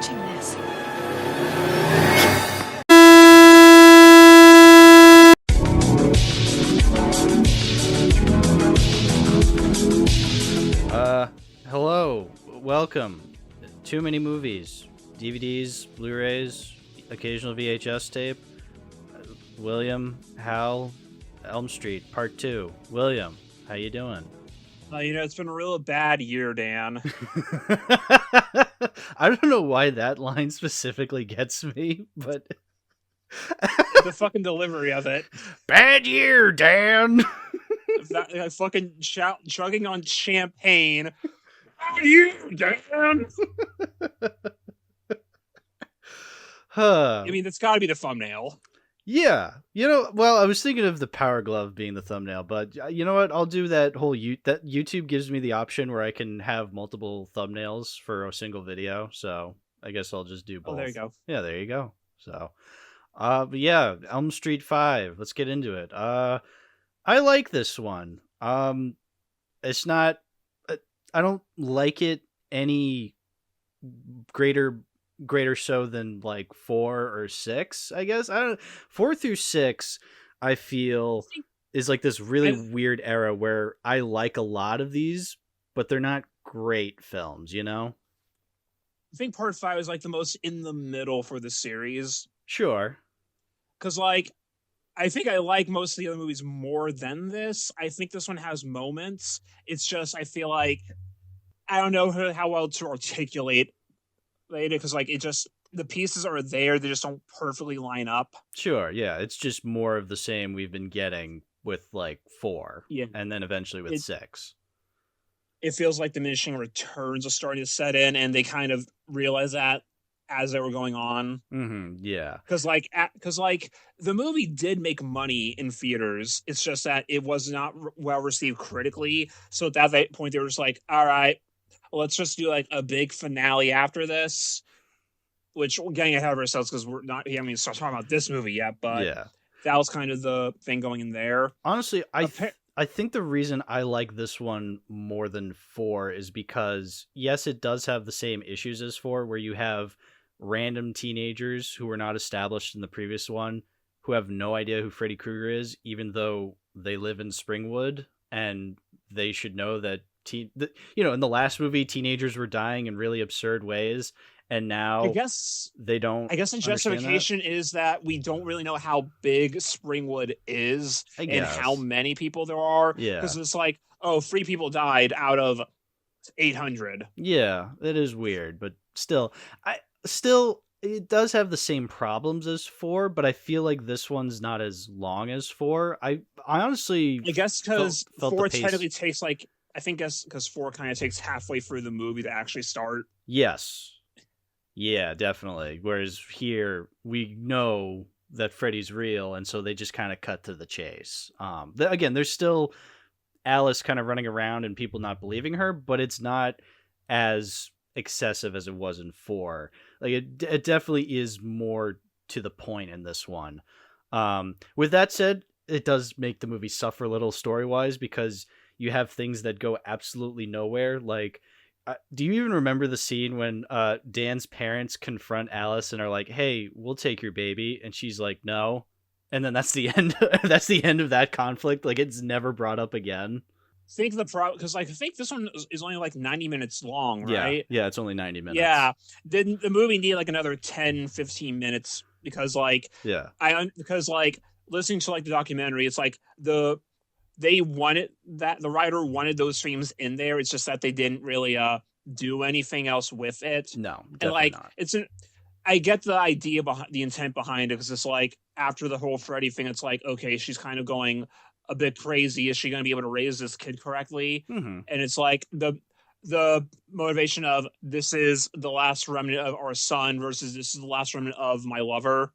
watching this. Hello, welcome. Too many movies, DVDs, Blu-rays, occasional VHS tape. William, Hal, Elm Street, Part 2. William, how you doing? It's been a real bad year, Dan. I don't know why that line specifically gets me, but... The fucking delivery of it. Bad year, Dan! Fucking chugging on champagne. Bad year, Dan! I mean, that's gotta be the thumbnail. Yeah, well, I was thinking of the Power Glove being the thumbnail, but you know what? I'll do that whole that YouTube gives me the option where I can have multiple thumbnails for a single video, so I guess I'll just do both. Oh, there you go. Yeah, there you go. So, but yeah, Elm Street 5. Let's get into it. I like this one. It's not. I don't like it any greater so than like 4 or 6, I guess. I don't 4 through 6 I feel is like this really weird era where I like a lot of these, but they're not great films, I think part 5 is like the most in the middle for the series. Sure. Because I think I like most of the other movies more than this. I think this one has moments. It's just I feel like I don't know how well to articulate later, because the pieces are there, they just don't perfectly line up. Sure, yeah, it's just more of the same we've been getting with like 4, yeah, and then eventually with 6. It feels like diminishing returns are starting to set in, and they kind of realize that as they were going on. Yeah, because the movie did make money in theaters. It's just that it was not well received critically. So at that point, they were just like, all right, let's just do like a big finale after this, which we're getting ahead of ourselves because we haven't even started talking about this movie yet, but yeah, that was kind of the thing going in there. Honestly, I think the reason I like this one more than 4 is because, yes, it does have the same issues as 4, where you have random teenagers who were not established in the previous one who have no idea who Freddy Krueger is, even though they live in Springwood, and they should know that in the last movie, teenagers were dying in really absurd ways, and now they don't. I guess the justification is that we don't really know how big Springwood is and how many people there are. Yeah, because it's like, 3 people died out of 800. Yeah, it is weird, but still, it does have the same problems as 4, but I feel like this one's not as long as 4. I honestly, I guess because 4 technically takes because 4 kind of takes halfway through the movie to actually start. Yes. Yeah, definitely. Whereas here, we know that Freddy's real, and so they just kind of cut to the chase. Again, there's still Alice kind of running around and people not believing her, but it's not as excessive as it was in 4. Like it definitely is more to the point in this one. With that said, it does make the movie suffer a little story-wise, because you have things that go absolutely nowhere. Like, do you even remember the scene when Dan's parents confront Alice and are like, "Hey, we'll take your baby," and she's like, "No," and then that's the end. That's the end of that conflict. Like, it's never brought up again. I think the problem, because I think this one is only like 90 minutes long, right? Yeah, it's only 90 minutes. Yeah, the movie needed like another 10-15 minutes because listening to like the documentary, it's like the writer wanted those streams in there. It's just that they didn't really do anything else with it. No, definitely not. I get the idea behind the intent behind it, because it's like after the whole Freddy thing, it's like, okay, she's kind of going a bit crazy. Is she going to be able to raise this kid correctly? And it's like the motivation of, this is the last remnant of our son versus this is the last remnant of my lover.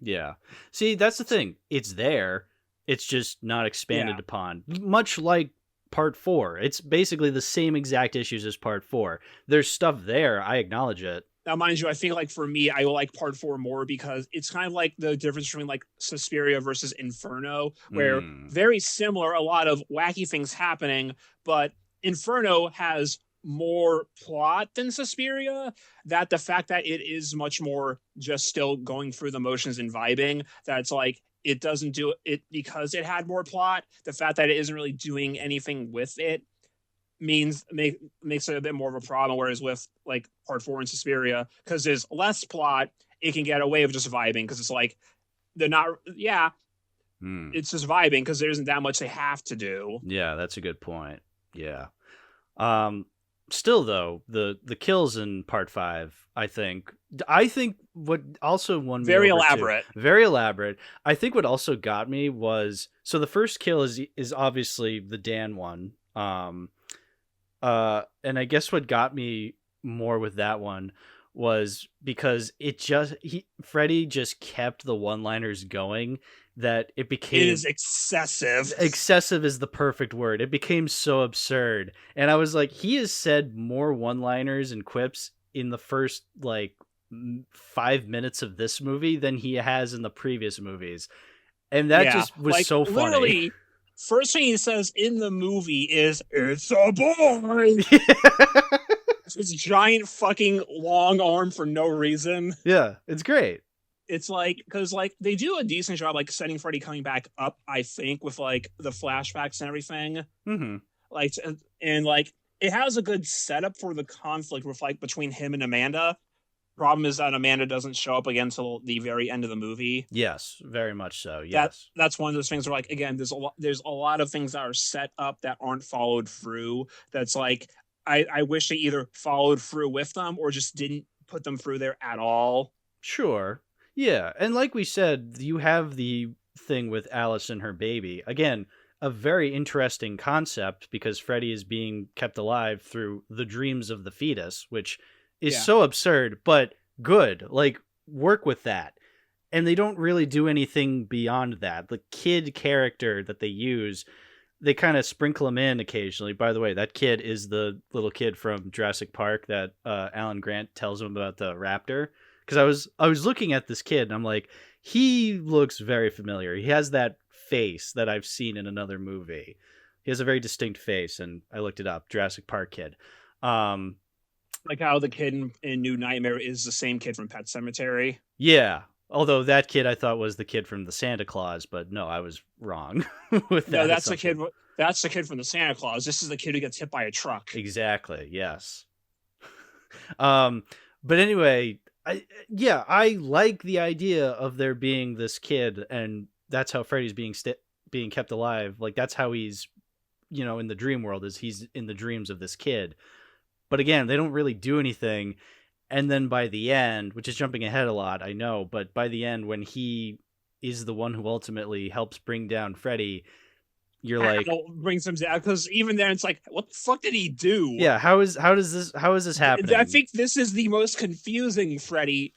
Yeah. See, that's the thing. It's there. It's just not expanded upon. Much like Part 4. It's basically the same exact issues as Part 4. There's stuff there. I acknowledge it. Now, mind you, I feel like for me, I like Part 4 more because it's kind of like the difference between like Suspiria versus Inferno, where very similar, a lot of wacky things happening, but Inferno has more plot than Suspiria, that the fact that it is much more just still going through the motions and vibing, that's like it doesn't do it because it had more plot. The fact that it isn't really doing anything with it makes it a bit more of a problem. Whereas with like part 4 in Suspiria, because there's less plot, it can get away with just vibing because it's like they're not. Yeah, it's just vibing because there isn't that much they have to do. Yeah, that's a good point. Yeah. Still though, the kills in part 5, I think what also won me Very over elaborate. too, very elaborate. I think what also got me was, so the first kill is obviously the Dan one. And I guess what got me more with that one was because Freddy just kept the one-liners going, that it became... It is excessive. Excessive is the perfect word. It became so absurd. And I was like, he has said more one-liners and quips in the first, like, 5 minutes of this movie than he has in the previous movies. And that just was like, so funny. Literally, first thing he says in the movie is, "It's a boy!" This giant fucking long arm for no reason. Yeah, it's great. It's like, because like they do a decent job like setting Freddy coming back up, I think, with like the flashbacks and everything. Mm-hmm. Like, and like it has a good setup for the conflict with like between him and Amanda. Problem is that Amanda doesn't show up again until the very end of the movie. Yes, very much so. Yes, that's one of those things where like, again, there's a lot of things that are set up that aren't followed through. That's like, I wish they either followed through with them or just didn't put them through there at all. Sure. Yeah, and like we said, you have the thing with Alice and her baby. Again, a very interesting concept because Freddy is being kept alive through the dreams of the fetus, which is so absurd, but good. Like, work with that. And they don't really do anything beyond that. The kid character that they use, they kind of sprinkle him in occasionally. By the way, that kid is the little kid from Jurassic Park that Alan Grant tells him about the raptor. Because I was looking at this kid and I'm like, he looks very familiar. He has that face that I've seen in another movie. He has a very distinct face, and I looked it up. Jurassic Park kid. Like how the kid in New Nightmare is the same kid from Pet Sematary. Yeah. Although that kid I thought was the kid from the Santa Claus, but no, I was wrong with that. No, that's assumption. The kid. That's the kid from the Santa Claus. This is the kid who gets hit by a truck. Exactly. Yes. But anyway, I like the idea of there being this kid, and that's how Freddy's being kept alive. Like, that's how he's, in the dream world, is he's in the dreams of this kid. But again, they don't really do anything. And then by the end, which is jumping ahead a lot, I know, but by the end, when he is the one who ultimately helps bring down Freddy, you're like, brings him down, because even then it's like, what the fuck did he do? Yeah, how is this happening? I think this is the most confusing Freddy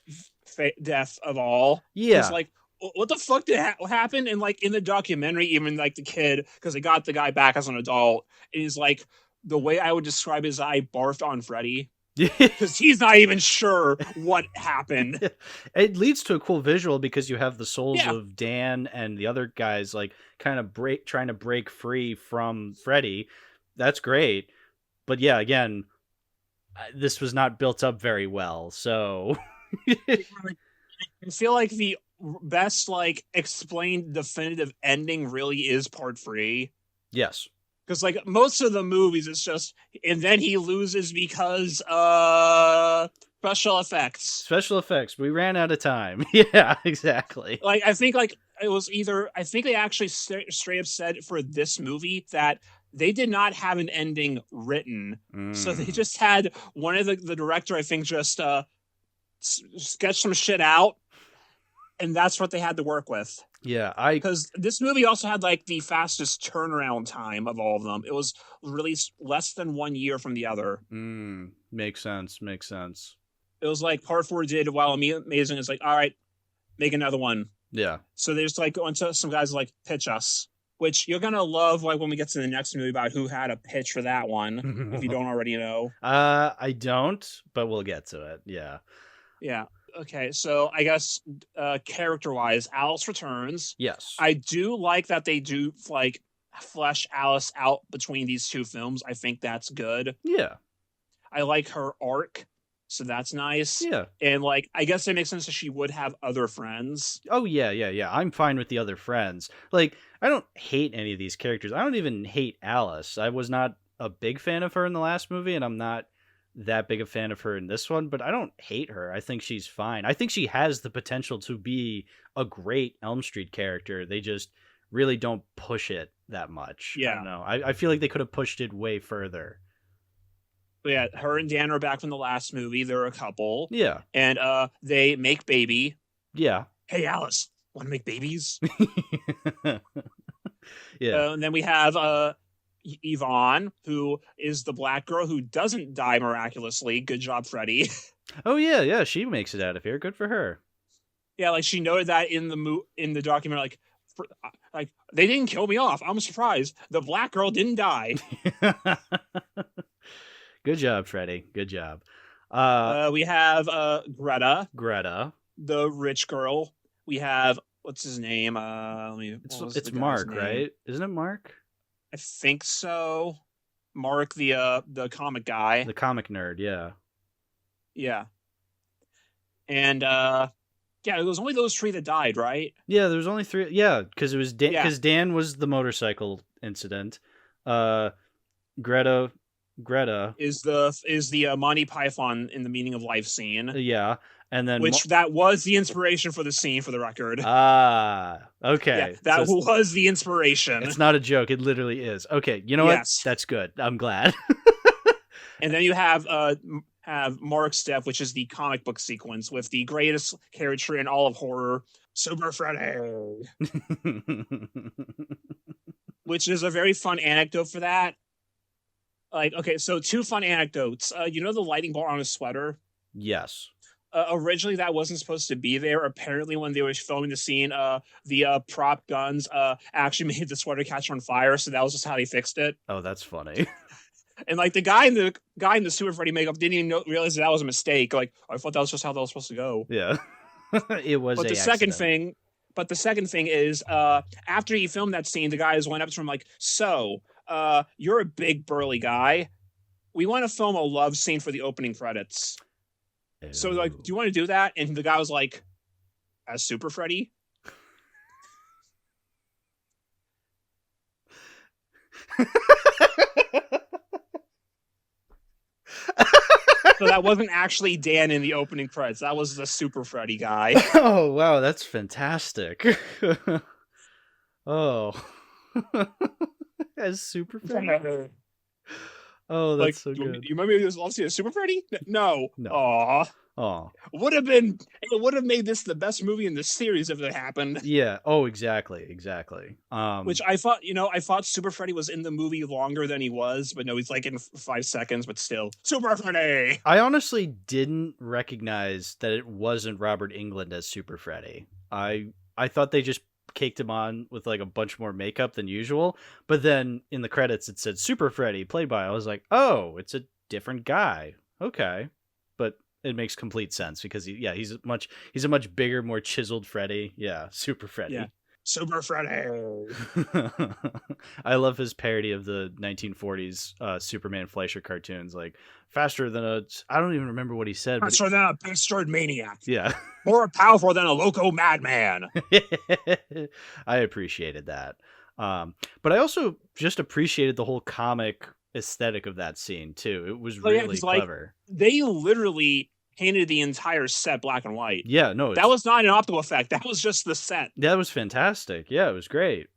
death of all. Yeah, it's like, what the fuck did happen? And like in the documentary, even like the kid, because they got the guy back as an adult, and he's like, the way I would describe is I barfed on Freddy. Because he's not even sure what happened. It leads to a cool visual because you have the souls of Dan and the other guys like kind of trying to break free from Freddy. That's great. But yeah, again, this was not built up very well. So I feel like the best like explained definitive ending really is part 3. Yes. Because, like, most of the movies, it's just, and then he loses because, special effects. Special effects. We ran out of time. Yeah, exactly. Like, I think, like, it was I think they actually straight up said for this movie that they did not have an ending written. So they just had one of the director, I think, just, sketch some shit out. And that's what they had to work with. Yeah, because this movie also had like the fastest turnaround time of all of them. It was released less than 1 year from the other. Makes sense. It was like part 4 did while amazing. It's like, all right, make another one. Yeah. So there's like going to some guys like pitch us, which you're gonna love. Like when we get to the next movie about who had a pitch for that one, if you don't already know. I don't, but we'll get to it. Yeah. Yeah. Okay, so I guess character-wise, Alice returns. Yes. I do like that they do, like, flesh Alice out between these two films. I think that's good. Yeah. I like her arc, so that's nice. Yeah. And like, I guess it makes sense that she would have other friends. Oh yeah. I'm fine with the other friends. Like, I don't hate any of these characters. I don't even hate Alice. I was not a big fan of her in the last movie, and I'm not that big a fan of her in this one, but I don't hate her. I think she's fine. I think she has the potential to be a great Elm Street character. They just really don't push it that much. Yeah. I don't know. I feel like they could have pushed it way further. But yeah, her and Dan are back from the last movie. They're a couple. Yeah. And they make baby. Yeah. Hey, Alice, want to make babies? Yeah. And then we have Yvonne, who is the black girl who doesn't die miraculously. Good job, Freddy. Oh yeah. She makes it out of here. Good for her. Yeah, like she noted that in the documentary, like they didn't kill me off. I'm surprised the black girl didn't die. Good job, Freddy. Good job. We have Greta, the rich girl. We have what's his name? It's Mark, right? Isn't it Mark? I think so. Mark, the comic guy, The comic nerd. Yeah. yeah. And yeah, it was only those three that died, right? Yeah, there was only 3. Yeah, because it was Dan. Yeah. Because Dan was the motorcycle incident. Greta Is the Monty Python in the Meaning of Life scene, yeah, and then which that was the inspiration for the scene, for the record. Okay. Yeah, that So was the inspiration. it's not a joke. It literally is. Okay, you know what? Yes. That's good. I'm glad. And then you have Mark's Death, which is the comic book sequence with the greatest character in all of horror, Super Freddy, which is a very fun anecdote for that. Like, okay, so 2 fun anecdotes. You know the lighting bar on his sweater? Yes. Originally, that wasn't supposed to be there. Apparently, when they were filming the scene, the prop guns actually made the sweater catch on fire, so that was just how they fixed it. Oh, that's funny. And like the guy in the Super Freddy makeup didn't even realize that was a mistake. Like, I thought that was just how that was supposed to go. Yeah. It was. But the second thing is, after he filmed that scene, the guys went up to him like, "So, you're a big burly guy. We want to film a love scene for the opening credits. So, like, do you want to do that?" And the guy was like, "As Super Freddy?" So that wasn't actually Dan in the opening credits. That was the Super Freddy guy. Oh wow, that's fantastic. Oh. As Super Freddy. Oh, that's so good. You remember this love scene as Super Freddy? No. No. Aw. It would have made this the best movie in the series if it happened. Yeah. Oh, exactly. Which I thought Super Freddy was in the movie longer than he was, but no, he's like in 5 seconds, but still. Super Freddy! I honestly didn't recognize that it wasn't Robert Englund as Super Freddy. I thought they just caked him on with like a bunch more makeup than usual, but then in the credits it said Super Freddy played by. I was like, oh, it's a different guy. Okay, but it makes complete sense because he's a much bigger, more chiseled Freddy. Yeah, Super Freddy. Yeah. Super Freddy. I love his parody of the 1940s Superman Fleischer cartoons, like faster than I don't even remember what he said. Faster than a bastard maniac. Yeah. More powerful than a loco madman. I appreciated that. But I also just appreciated the whole comic aesthetic of that scene too. It was really clever. Like, they literally painted the entire set black and white. Yeah, no. That was not an optical effect. That was just the set. That was fantastic. Yeah, it was great.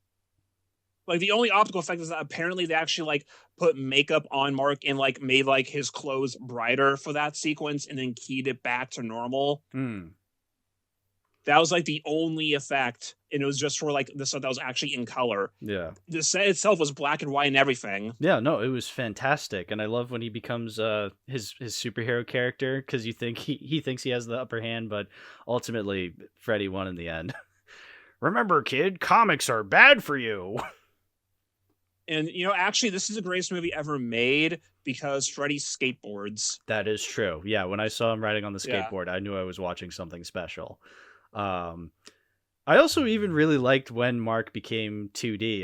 Like, the only optical effect is that apparently they actually, like, put makeup on Mark and, like, made, like, his clothes brighter for that sequence and then keyed it back to normal. That was, like, the only effect, and it was just for, like, the stuff that was actually in color. Yeah. The set itself was black and white and everything. Yeah, no, it was fantastic, and I love when he becomes his superhero character, because you think he thinks he has the upper hand, but ultimately Freddy won in the end. Remember, kid, comics are bad for you. And, you know, actually, this is the greatest movie ever made because Freddy skateboards. That is true. Yeah, when I saw him riding on the skateboard, I knew I was watching something special. I also even really liked when Mark became 2D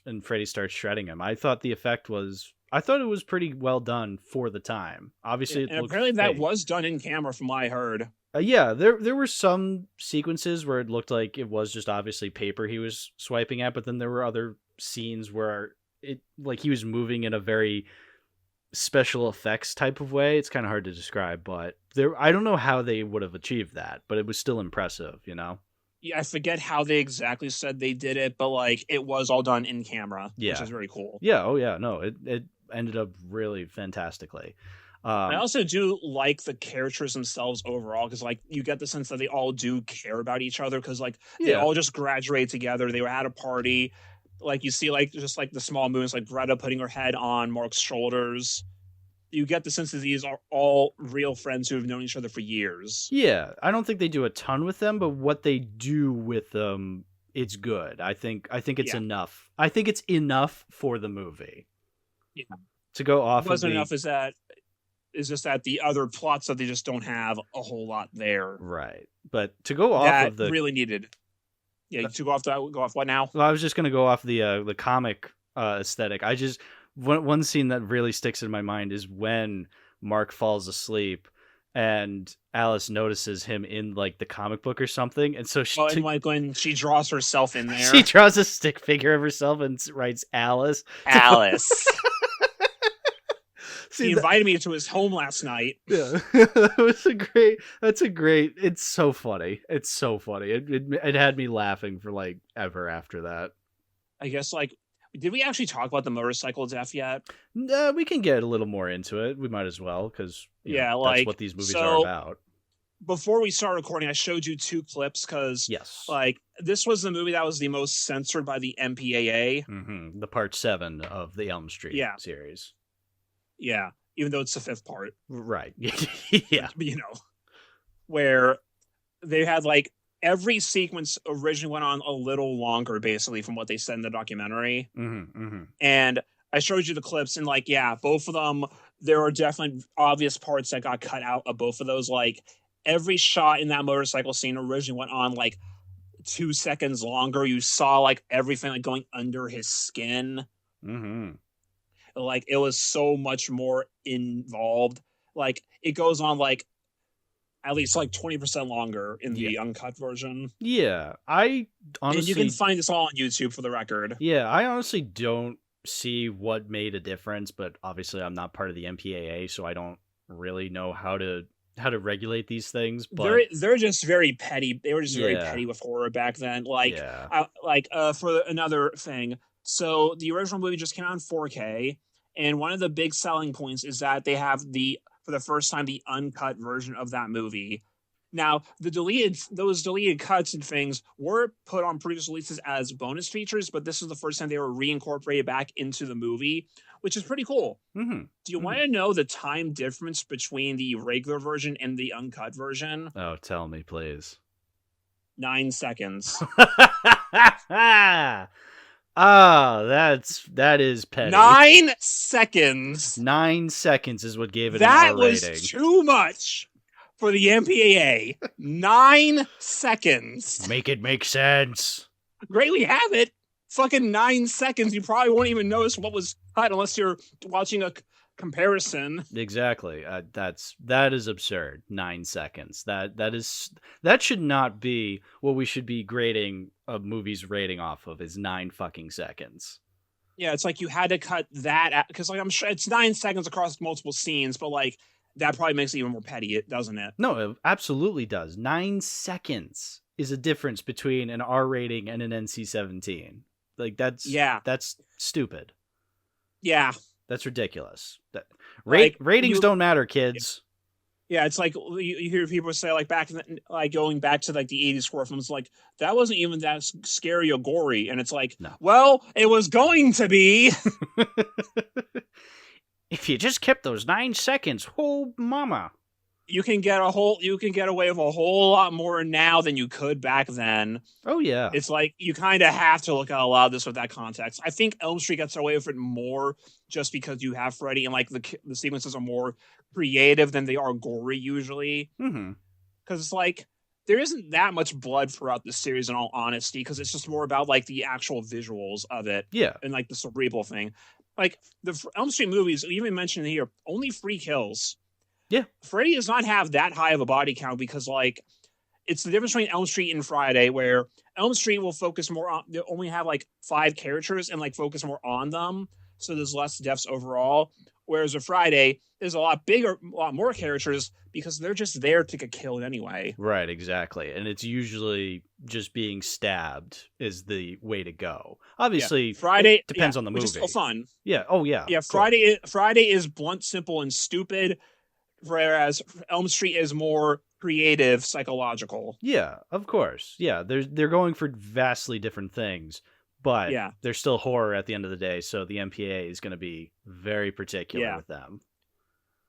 and Freddy starts shredding him. I thought the effect was I thought it was pretty well done for the time. Obviously, it And looked apparently that fake. was done in camera from what I heard. Yeah, there were some sequences where it looked like it was just obviously paper he was swiping at, but then there were other scenes where it like he was moving in a very special effects type of way. It's kind of hard to describe, but I don't know how they would have achieved that, but it was still impressive, you know? Yeah, I forget how they exactly said they did it, but like it was all done in camera, Yeah. which is very cool. Yeah, oh yeah, no, it ended up really fantastically. I also do like the characters themselves overall, because like you get the sense that they all do care about each other, because like they all just graduated together. They were at a party. Like you see like just like the small movements, like Greta putting her head on Mark's shoulders. You get the sense that these are all real friends who have known each other for years. Yeah, I don't think they do a ton with them, but what they do with them, it's good. I think it's enough. I think it's enough for the movie. Yeah. To go off It wasn't enough is just that the other plots that they just don't have a whole lot there. Right. But to go off of the really needed. Yeah, to go off what now? Well, I was just going to go off the comic aesthetic. I just one scene that really sticks in my mind is when Mark falls asleep and Alice notices him in like the comic book or something, and so and like when she draws herself in there, she draws a stick figure of herself and writes Alice. Alice. He invited me to his home last night. Yeah, that's a great. It's so funny. It's so funny. It had me laughing for like ever after that. I guess like. Did we actually talk about the motorcycle death yet? No, we can get a little more into it. We might as well, because that's what these movies are about. Before we start recording, I showed you 2 clips because like this was the movie that was the most censored by the MPAA. Mm-hmm. The part 7 of the Elm Street series. Yeah, even though it's the 5th part. Right. Yeah. You know, where they had like every sequence originally went on a little longer, basically, from what they said in the documentary. Mm-hmm, mm-hmm. And I showed you the clips, and like, yeah, both of them, there are definitely obvious parts that got cut out of both of those. Like, every shot in that motorcycle scene originally went on like 2 seconds longer. You saw like everything like going under his skin. Mm-hmm. Like, it was so much more involved. Like, it goes on like at least like 20% longer in the uncut version. Yeah, I honestly... And you can find this all on YouTube for the record. Yeah, I honestly don't see what made a difference, but obviously I'm not part of the MPAA, so I don't really know how to regulate these things. But they're just very petty. They were just very petty with horror back then. Like, for another thing, so the original movie just came out in 4K, and one of the big selling points is that they have for the first time, the uncut version of that movie. Now, those deleted cuts and things were put on previous releases as bonus features, but this is the first time they were reincorporated back into the movie, which is pretty cool. Mm-hmm. Do you want to know the time difference between the regular version and the uncut version? Oh, tell me, please. 9 seconds. That is petty. 9 seconds. 9 seconds is what gave it an R rating. That was too much for the MPAA. 9 seconds. Make it make sense. Great, we have it. Fucking 9 seconds. You probably won't even notice what was cut unless you're watching a comparison. Exactly. That is absurd. 9 seconds. That should not be what we should be grading a movie's rating off of, is 9 fucking seconds. Yeah, it's like you had to cut that because like I'm sure it's 9 seconds across multiple scenes, but like that probably makes it even more petty, doesn't it? No, it absolutely does. 9 seconds is a difference between an R rating and an NC-17. Like that's stupid. Yeah. That's ridiculous. Ratings don't matter, kids. Yeah, it's like you hear people say like going back to like the 80s horror films, like that wasn't even that scary or gory, and it's like, no. Well, it was going to be. If you just kept those 9 seconds, oh mama. You can get away with a whole lot more now than you could back then. Oh yeah. It's like you kind of have to look at a lot of this with that context. I think Elm Street gets away with it more just because you have Freddy, and like the sequences are more creative than they are gory usually. Mm-hmm. Because it's like there isn't that much blood throughout the series, in all honesty, because it's just more about like the actual visuals of it. Yeah. And like the cerebral thing. Like the Elm Street movies, even mentioned here, only 3 kills. Yeah. Freddy does not have that high of a body count because like it's the difference between Elm Street and Friday, where Elm Street will focus more on, they only have like 5 characters and like focus more on them, so there's less deaths overall. Whereas with Friday, there's a lot more characters because they're just there to get killed anyway. Right, exactly. And it's usually just being stabbed is the way to go. Obviously, Friday it depends on the movie. Which is still fun. Yeah. Oh, yeah. Yeah, Friday is blunt, simple, and stupid, whereas Elm Street is more creative, psychological. Yeah, of course. Yeah, they're going for vastly different things, but they're still horror at the end of the day, so the MPA is going to be very particular with them.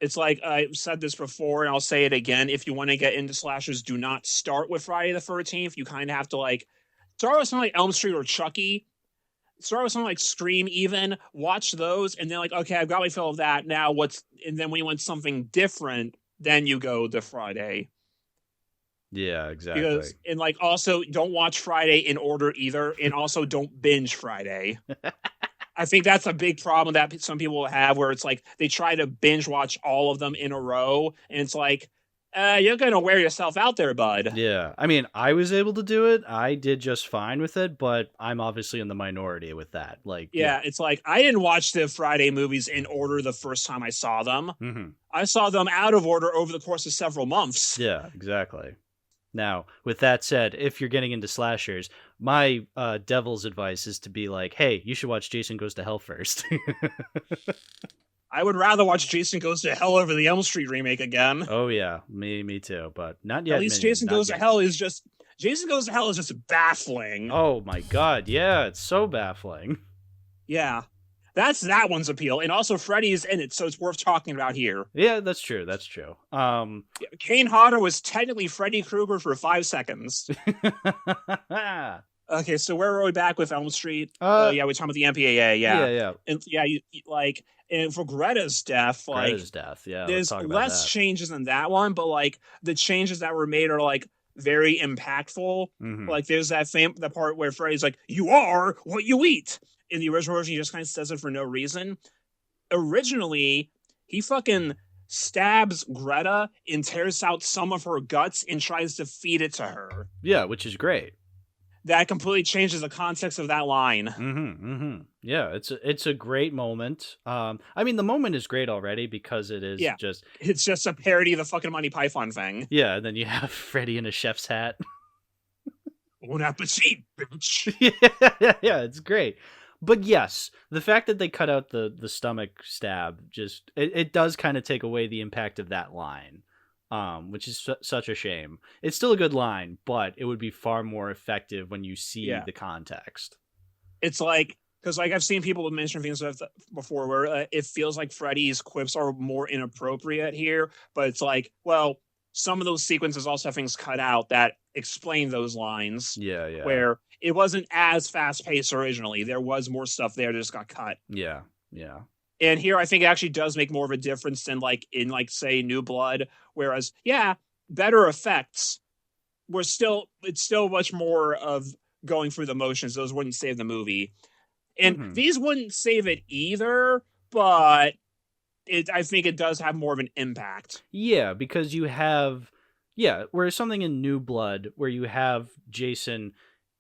It's like I've said this before, and I'll say it again. If you want to get into slashers, do not start with Friday the 13th. You kind of have to like start with something like Elm Street or Chucky. Start with something like Scream even. Watch those, and then like, okay, I've got my fill of that. Now and then when you want something different, then you go to Friday. Yeah, exactly. Because, and like also don't watch Friday in order either, and also don't binge Friday. I think that's a big problem that some people have, where it's like they try to binge watch all of them in a row, and it's like, you're gonna wear yourself out there, bud. Yeah, I mean, I was able to do it. I did just fine with it, but I'm obviously in the minority with that. Like, it's like I didn't watch the Friday movies in order the first time I saw them. Mm-hmm. I saw them out of order over the course of several months. Yeah, exactly. Now, with that said, if you're getting into slashers, my devil's advice is to be like, hey, you should watch Jason Goes to Hell first. I would rather watch Jason Goes to Hell over the Elm Street remake again. Oh, yeah. Me too. But not yet. At least Jason Goes to Hell is just baffling. Oh, my God. Yeah, it's so baffling. Yeah. That's that one's appeal. And also Freddy's in it, so it's worth talking about here. Yeah, that's true. That's true. Kane Hodder was technically Freddy Krueger for 5 seconds. Okay, so where are we back with Elm Street? We're talking about the MPAA, Yeah. And and for Greta's death, there's less changes in that one, but like the changes that were made are like very impactful. Mm-hmm. Like there's that part where Freddy's like, "You are what you eat." In the original version, he just kind of says it for no reason. Originally, he fucking stabs Greta and tears out some of her guts and tries to feed it to her. Yeah, which is great. That completely changes the context of that line. Mm-hmm, mm-hmm. Yeah, it's a great moment. I mean, the moment is great already because it is it's just a parody of the fucking Monty Python thing. Yeah, and then you have Freddy in a chef's hat. Bon appetit, bitch. Yeah, it's great. But yes, the fact that they cut out the stomach stab it does kind of take away the impact of that line, which is such a shame. It's still a good line, but it would be far more effective when you see the context. It's like, because like I've seen people mention things before where it feels like Freddy's quips are more inappropriate here, but it's like, well, some of those sequences also have things cut out that explain those lines. Yeah. Where it wasn't as fast paced originally. There was more stuff there that just got cut. Yeah. And here I think it actually does make more of a difference than like in like say New Blood. Whereas, better effects. It's still much more of going through the motions. Those wouldn't save the movie. And these wouldn't save it either, but I think it does have more of an impact. Yeah, because you have... Yeah, whereas something in New Blood, where you have Jason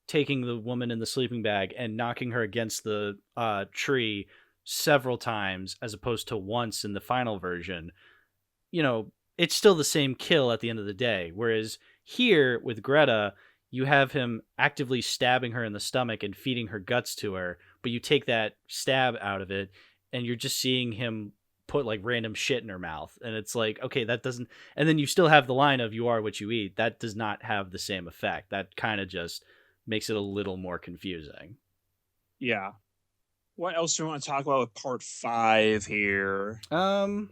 taking the woman in the sleeping bag and knocking her against the tree several times, as opposed to once in the final version, it's still the same kill at the end of the day. Whereas here, with Greta, you have him actively stabbing her in the stomach and feeding her guts to her, but you take that stab out of it, and you're just seeing him put like random shit in her mouth, and it's like, okay, that doesn't, and then you still have the line of "you are what you eat." That does not have the same effect. That kind of just makes it a little more confusing. Yeah. What else do we want to talk about with part 5 here? I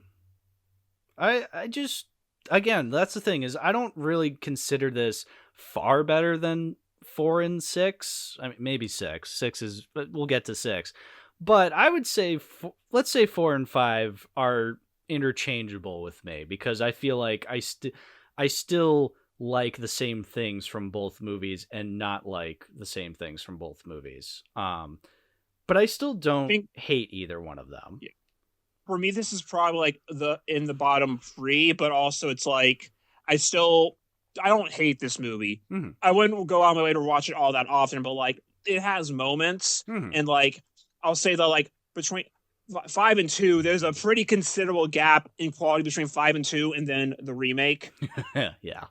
just, again, that's the thing, is I don't really consider this far better than 4 and 6. I mean, maybe 6. 6 is, but we'll get to 6. But I would say, let's say 4 and 5 are interchangeable with me, because I feel like I still like the same things from both movies and not like the same things from both movies. But But I still don't think- hate either one of them. For me, this is probably like in the bottom 3, but also it's like I don't hate this movie. Mhm. I wouldn't go on my way to watch it all that often, but like it has moments, Mhm. and like I'll say that like between 5 and 2, there's a pretty considerable gap in quality between 5 and 2, and then the remake. Yeah.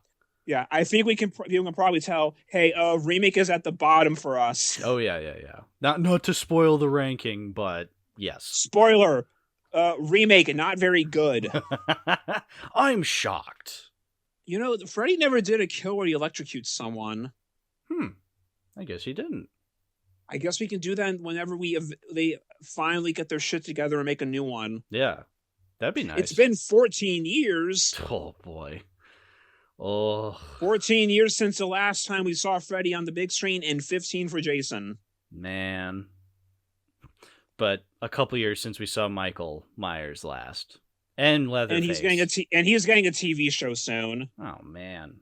Yeah, I think you can probably tell. Hey, remake is at the bottom for us. Oh yeah. Not to spoil the ranking, but yes. Spoiler: remake not very good. I'm shocked. You know, Freddy never did a kill where he electrocutes someone. I guess he didn't. I guess we can do that whenever they finally get their shit together and make a new one. Yeah, that'd be nice. It's been 14 years. Oh boy. Oh. 14 years since the last time we saw Freddy on the big screen, and 15 for Jason. Man. But a couple years since we saw Michael Myers last. And Leatherface. And he's getting a TV show soon. Oh man.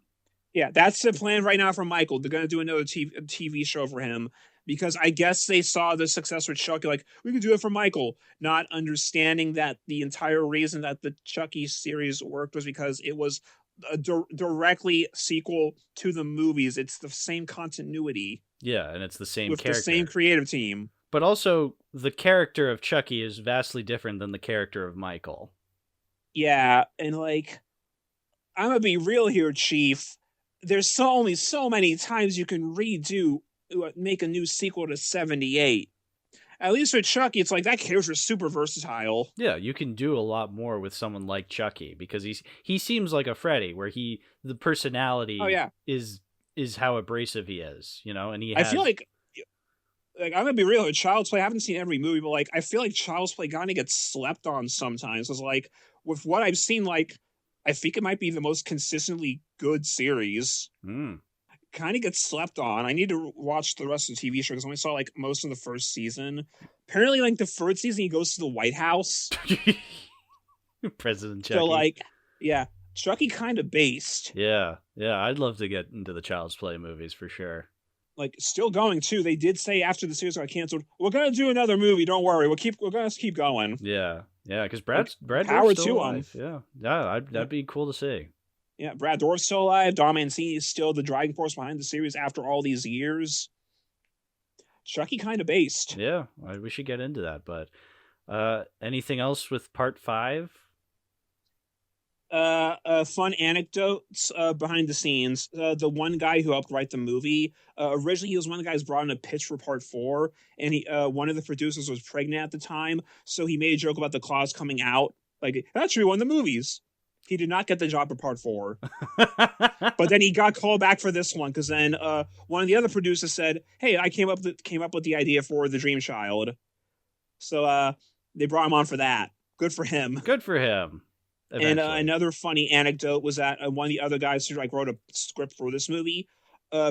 Yeah, that's the plan right now for Michael. They're going to do another TV show for him because I guess they saw the success with Chucky. Like, we could do it for Michael, not understanding that the entire reason that the Chucky series worked was because it was a directly sequel to the movies. It's the same continuity. Yeah, and it's the same with character. The same creative team. But also, the character of Chucky is vastly different than the character of Michael. Yeah, and like, I'm going to be real here, Chief. There's only so many times you can make a new sequel to 78. At least with Chucky, it's like that character's super versatile. Yeah, you can do a lot more with someone like Chucky because he seems like a Freddy, where the personality is how abrasive he is, you know, and he has... I feel like I'm gonna be real with Child's Play. I haven't seen every movie, but like I feel like Child's Play kind of gets slept on sometimes. It's like with what I've seen, like I think it might be the most consistently good series. Kind of gets slept on. I need to watch the rest of the TV show because I only saw like most of the first season. Apparently, like the third season, he goes to the White House. President Chucky. So like, yeah, Chucky kind of based. Yeah, I'd love to get into the Child's Play movies for sure. Like still going too. They did say after the series got canceled, we're gonna do another movie. Don't worry, we're gonna keep going. Yeah, because Brad power Dourif's still alive. Yeah, that'd be cool to see. Yeah, Brad Dourif's still alive. Dom Mancini is still the driving force behind the series after all these years. Chucky kind of based. Yeah, we should get into that. But anything else with part 5? Fun anecdotes behind the scenes. The one guy who helped write the movie, originally he was one of the guys brought in a pitch for part 4, and one of the producers was pregnant at the time, so he made a joke about the clause coming out. Like, that should be one of the movies. He did not get the job for part 4. But then he got called back for this one, because then one of the other producers said, hey, I came up with the idea for The Dream Child. So they brought him on for that. Good for him. Good for him. Eventually. And another funny anecdote was that one of the other guys who like wrote a script for this movie,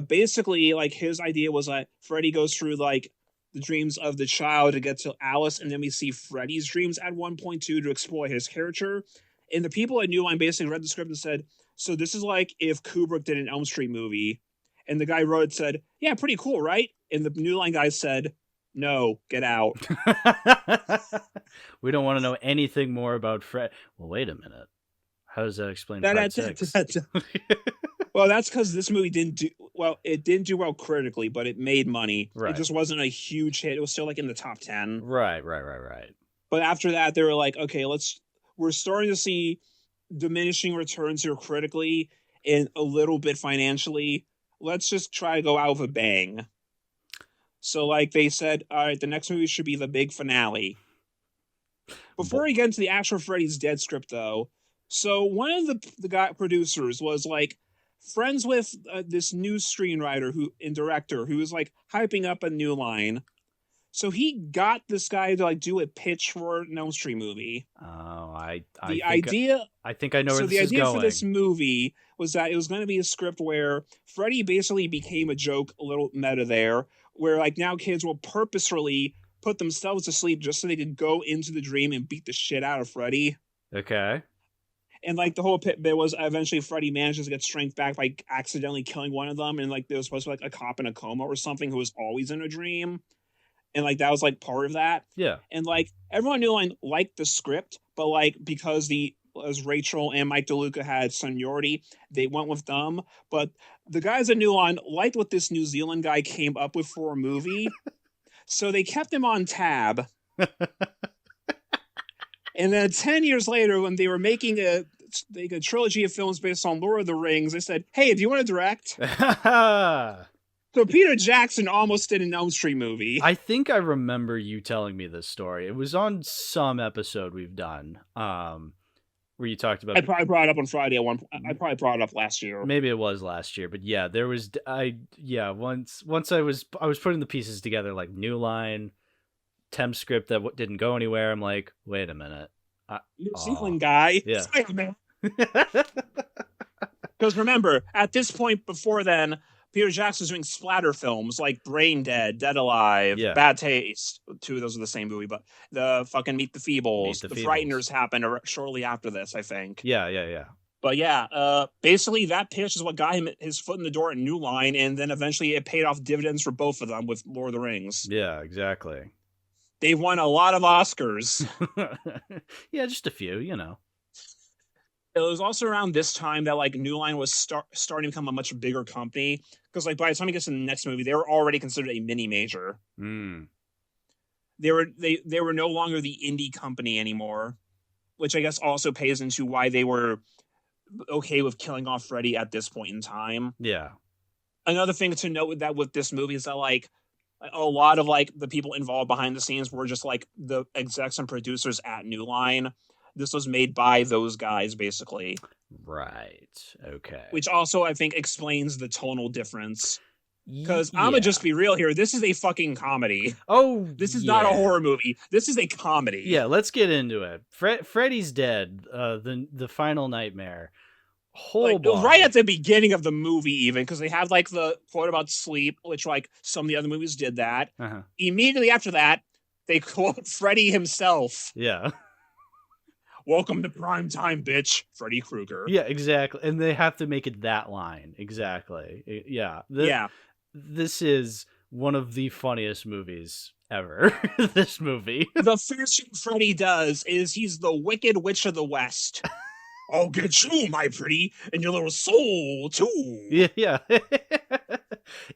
basically like his idea was that Freddy goes through like the dreams of the child to get to Alice, and then we see Freddy's dreams at one point too to explore his character. And the people at New Line basically read the script and said, so this is like if Kubrick did an Elm Street movie. And the guy wrote it said, yeah, pretty cool, right? And the New Line guy said, no, get out. We don't want to know anything more about Fred. Well, wait a minute. How does that explain part 6? Well, that's because this movie didn't do well critically, but it made money. Right. It just wasn't a huge hit. It was still like in the top 10. Right. But after that, they were like, okay, we're starting to see diminishing returns here critically and a little bit financially. Let's just try to go out with a bang. So like they said, all right, the next movie should be the big finale. Before we get into the actual Freddy's Dead script, though, so one of the guy producers was like friends with this new screenwriter and director who was like hyping up a New Line. So he got this guy to like do a pitch for an Elm Street movie. Oh, I think I know where this is going. So the idea for this movie was that it was going to be a script where Freddy basically became a joke, a little meta there, where like now kids will purposefully put themselves to sleep just so they could go into the dream and beat the shit out of Freddy. Okay. And like the whole bit was eventually Freddy manages to get strength back by accidentally killing one of them, and like there was supposed to be like a cop in a coma or something who was always in a dream. and like that was like part of that. Yeah. And like everyone knew I liked the script, but like because as Rachel and Mike DeLuca had seniority, they went with them. But the guys at New Line liked what this New Zealand guy came up with for a movie, so they kept him on tab. And then 10 years later, when they were making a trilogy of films based on Lord of the Rings, they said, "Hey, do you want to direct?" So Peter Jackson almost did an Elm Street movie. I think I remember you telling me this story. It was on some episode we've done, where you talked about. I probably brought it up on Friday. I probably brought it up last year. Maybe it was last year, but yeah, there was. Once I was putting the pieces together, like New Line, temp script that didn't go anywhere. I'm like, wait a minute, New Zealand guy, yeah. Because remember, at this point before then, Peter Jackson was doing splatter films like Brain Dead, Dead Alive, Bad Taste. Two of those are the same movie, but the fucking Meet the Feebles, The Frighteners happened shortly after this, I think. Yeah. But yeah, basically that pitch is what got him his foot in the door at New Line, and then eventually it paid off dividends for both of them with Lord of the Rings. Yeah, exactly. They won a lot of Oscars. Yeah, just a few, you know. It was also around this time that like New Line was starting to become a much bigger company, because like by the time it gets to the next movie, they were already considered a mini major. They were no longer the indie company anymore, which I guess also pays into why they were okay with killing off Freddy at this point in time. Yeah. Another thing to note with this movie is that like a lot of like the people involved behind the scenes were just like the execs and producers at New Line. This was made by those guys, basically. Right. Okay. Which also, I think, explains the tonal difference. Because I'm going to just be real here. This is a fucking comedy. Oh, this is not a horror movie. This is a comedy. Yeah, let's get into it. Freddy's Dead, the final nightmare. Right at the beginning of the movie, even, because they have like the quote about sleep, which like some of the other movies did that. Immediately after that, they quote Freddy himself. Yeah. "Welcome to prime time, bitch, Freddy Krueger." Yeah, exactly. And they have to make it that line. Exactly. Yeah. This is one of the funniest movies ever. This movie. The first thing Freddy does is he's the Wicked Witch of the West. "I'll get you, my pretty, and your little soul, too." Yeah.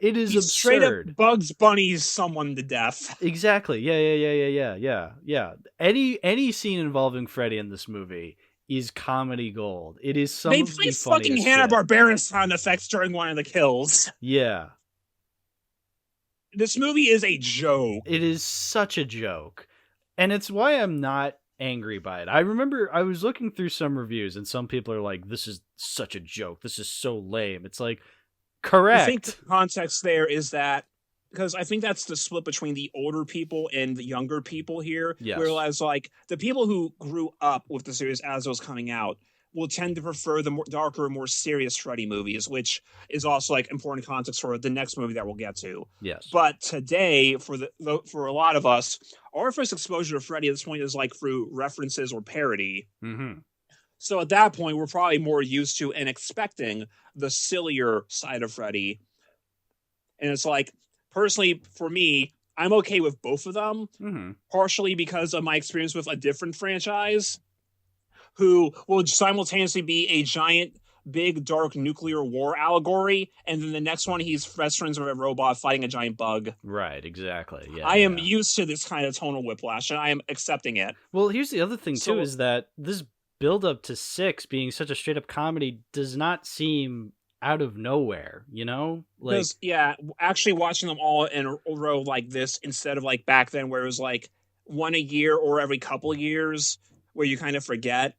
It is absurd. Straight up Bugs Bunny's someone to death. Exactly. Yeah. Any scene involving Freddy in this movie is comedy gold. It is some They of the play funniest fucking shit. Hanna-Barbera sound effects during one of the kills. Yeah. This movie is a joke. It is such a joke. And it's why I'm not angry by it. I remember I was looking through some reviews and some people are like, "This is such a joke. This is so lame." It's like, correct. I think the context there is that, because I think that's the split between the older people and the younger people here. Yes. Whereas like the people who grew up with the series as it was coming out will tend to prefer the more darker, more serious Freddy movies, which is also like important context for the next movie that we'll get to. Yes. But today, for a lot of us, our first exposure to Freddy at this point is like through references or parody. So at that point, we're probably more used to and expecting the sillier side of Freddy. And it's like, personally, for me, I'm okay with both of them, partially because of my experience with a different franchise, who will simultaneously be a giant, big, dark nuclear war allegory, and then the next one, he's best friends with a robot fighting a giant bug. Right, exactly. Yeah. I am used to this kind of tonal whiplash, and I am accepting it. Well, here's the other thing, too, is that this build up to 6 being such a straight up comedy does not seem out of nowhere, you know? Like, yeah, actually watching them all in a row like this instead of like back then where it was like one a year or every couple of years where you kind of forget.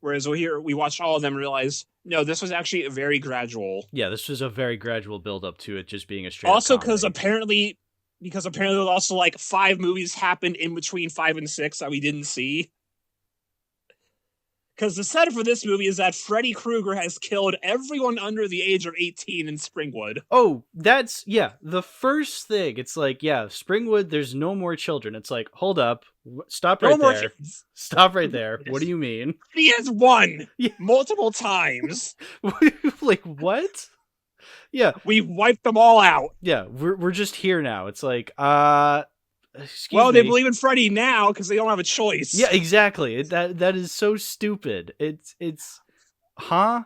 Whereas here we watched all of them and realized, no, this was actually very gradual. Yeah, this was a very gradual build up to it just being a straight also up comedy. because apparently there was also like 5 movies happened in between 5 and 6 that we didn't see. Because the setup for this movie is that Freddy Krueger has killed everyone under the age of 18 in Springwood. Oh, that's, yeah, the first thing. It's like, yeah, Springwood, there's no more children. It's like, hold up, stop right there. Stop right there. What do you mean? He has won multiple times. Like, what? Yeah. We wiped them all out. Yeah, we're just here now. It's like, Well, they me. believe in Freddy now because they don't have a choice. Yeah, exactly. That is so stupid. It's huh?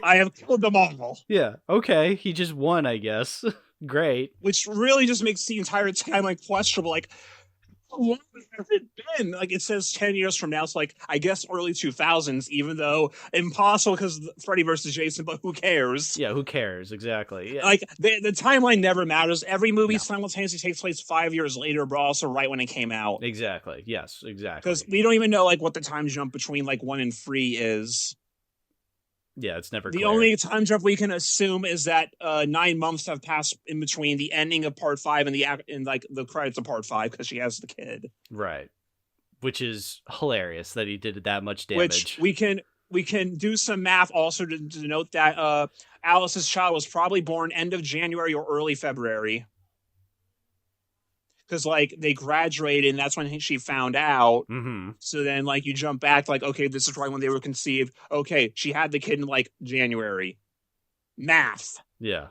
I have killed them all. Yeah. Okay. He just won, I guess. Great. Which really just makes the entire timeline questionable. Like, how long has it been? Like, it says 10 years from now. It's like, I guess early 2000s, even though impossible because Freddy versus Jason, but who cares? Yeah, who cares? Exactly. Yeah. Like, the timeline never matters. Every movie simultaneously takes place 5 years later, but also right when it came out. Exactly. Yes, exactly. Because we don't even know, like, what the time jump between, like, 1 and 3 is. Yeah, it's never the clear. only time jump we can assume is that 9 months have passed in between the ending of part 5 and the credits of part 5 because she has the kid. Right. Which is hilarious that he did that much damage. Which we can do some math also to note that Alice's child was probably born end of January or early February. Because, like, they graduated, and that's when she found out. Mm-hmm. So then, like, you jump back, like, okay, this is right when they were conceived. Okay, she had the kid in, like, January. Math. Yeah.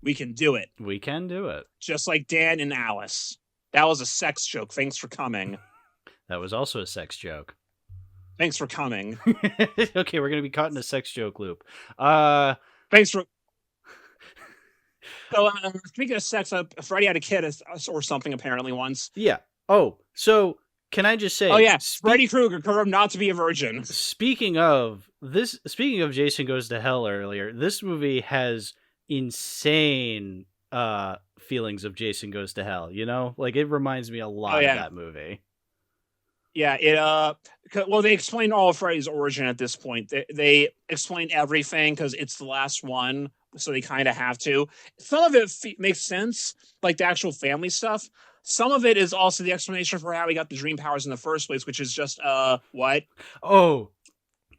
We can do it. We can do it. Just like Dan and Alice. That was a sex joke. Thanks for coming. That was also a sex joke. Thanks for coming. Okay, we're going to be caught in a sex joke loop. Thanks for... So, speaking of sex, Freddy had a kid or something apparently once. Yeah. Oh, so can I just say? Oh yeah, Freddy Krueger confirmed not to be a virgin. Speaking of Jason Goes to Hell earlier, this movie has insane feelings of Jason Goes to Hell. You know, like it reminds me a lot of that movie. Yeah, well, they explained all of Freddy's origin at this point. They explained everything because it's the last one. So they kind of have to. Some of it makes sense, like the actual family stuff. Some of it is also the explanation for how he got the dream powers in the first place, which is just, what? Oh,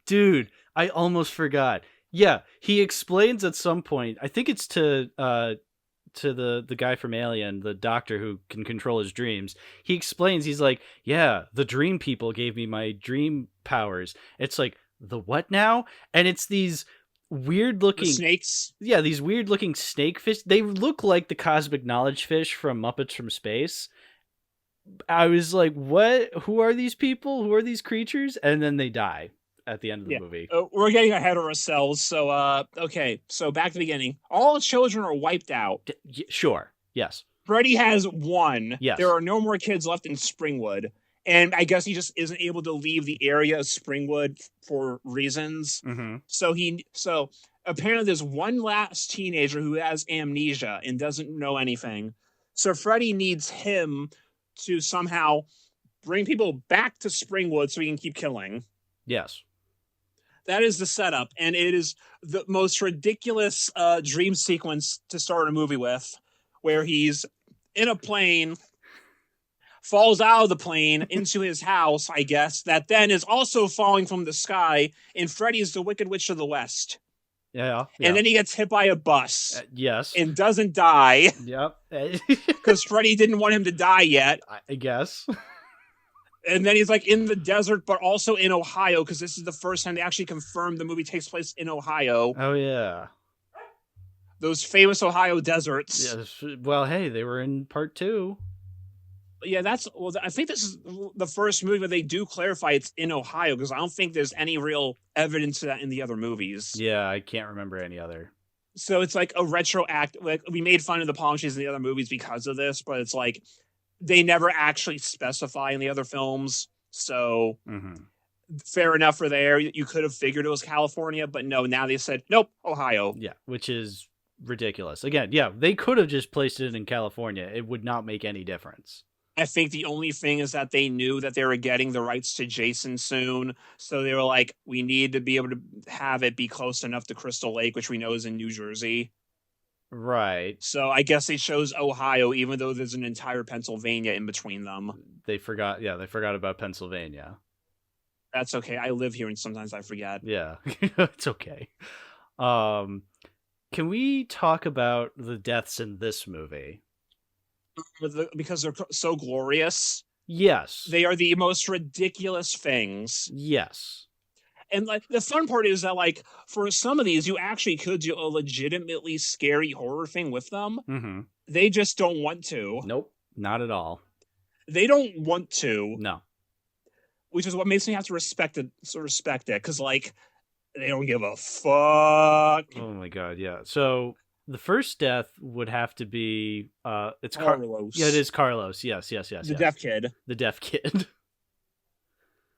dude, I almost forgot. Yeah, he explains at some point, I think it's to the guy from Alien, the doctor who can control his dreams. He explains, he's like, yeah, the dream people gave me my dream powers. It's like, the what now? And it's these weird looking snakes. Yeah, these weird looking snake fish. They look like the cosmic knowledge fish from Muppets from Space. I was like, what? Who are these people? Who are these creatures? And then they die at the end of the movie. We're getting ahead of ourselves. So, okay. So back to the beginning. All the children are wiped out. Sure. Yes. Freddy has one. Yes. There are no more kids left in Springwood. And I guess he just isn't able to leave the area of Springwood for reasons. Mm-hmm. So apparently there's one last teenager who has amnesia and doesn't know anything. So Freddy needs him to somehow bring people back to Springwood so he can keep killing. Yes. That is the setup. And it is the most ridiculous dream sequence to start a movie with, where he's in a plane, falls out of the plane into his house, I guess, that then is also falling from the sky, and Freddy's the Wicked Witch of the West. Yeah. And then he gets hit by a bus. Yes. And doesn't die. Yep. Because Freddy didn't want him to die yet. I guess. And then he's like in the desert, but also in Ohio, because this is the first time they actually confirmed the movie takes place in Ohio. Oh, yeah. Those famous Ohio deserts. Yes. Well, hey, they were in part 2. Yeah, I think this is the first movie where they do clarify it's in Ohio, because I don't think there's any real evidence of that in the other movies. Yeah, I can't remember any other. So it's like a retro act. Like, we made fun of the palm trees in the other movies because of this, but it's like they never actually specify in the other films. So fair enough for there. You could have figured it was California, but no, now they said, nope, Ohio. Yeah, which is ridiculous. Again, yeah, they could have just placed it in California. It would not make any difference. I think the only thing is that they knew that they were getting the rights to Jason soon. So they were like, we need to be able to have it be close enough to Crystal Lake, which we know is in New Jersey. Right. So I guess they chose Ohio, even though there's an entire Pennsylvania in between them. They forgot about Pennsylvania. That's okay. I live here and sometimes I forget. Yeah, it's okay. Can we talk about the deaths in this movie? Because they're so glorious. Yes. They are the most ridiculous things. Yes. And like the fun part is that, like, for some of these, you actually could do a legitimately scary horror thing with them. Mm-hmm. They just don't want to. Nope, not at all. they don't want to. No. Which is what makes me have to respect it, because like they don't give a fuck. Oh my god, yeah. So the first death would have to be it's Carlos. Yeah, it is Carlos. Yes. The deaf kid. The deaf kid.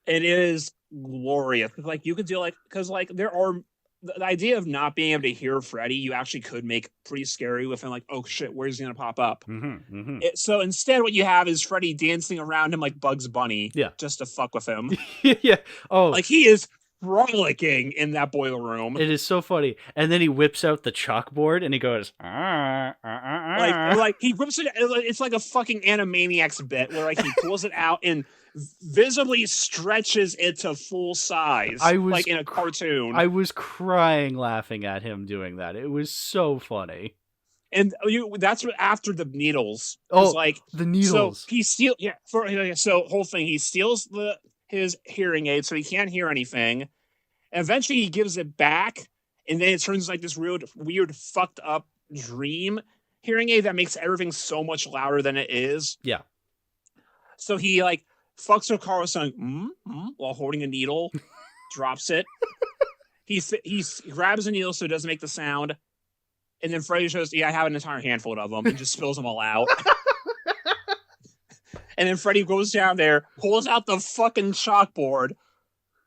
It is glorious. Like you could do because there are the idea of not being able to hear Freddy, you actually could make pretty scary with him. Like, oh shit, where's he gonna pop up? So instead, what you have is Freddy dancing around him like Bugs Bunny, just to fuck with him. Yeah. Oh, like he is frolicking in that boiler room. It is so funny. And then he whips out the chalkboard and he goes, like he whips it. It's like a fucking Animaniacs bit where like he pulls it out and visibly stretches it to full size, like in a cartoon. I was crying laughing at him doing that. It was so funny. And that's after the needles. Oh, like the needles. So he steals. So whole thing. He steals his hearing aid, so he can't hear anything. Eventually, he gives it back, and then it turns like this weird, fucked up dream hearing aid that makes everything so much louder than it is. Yeah. So he like fucks with Carlos saying while holding a needle, drops it. He grabs a needle so it doesn't make the sound, and then Freddy shows, I have an entire handful of them, and just spills them all out. And then Freddy goes down there, pulls out the fucking chalkboard,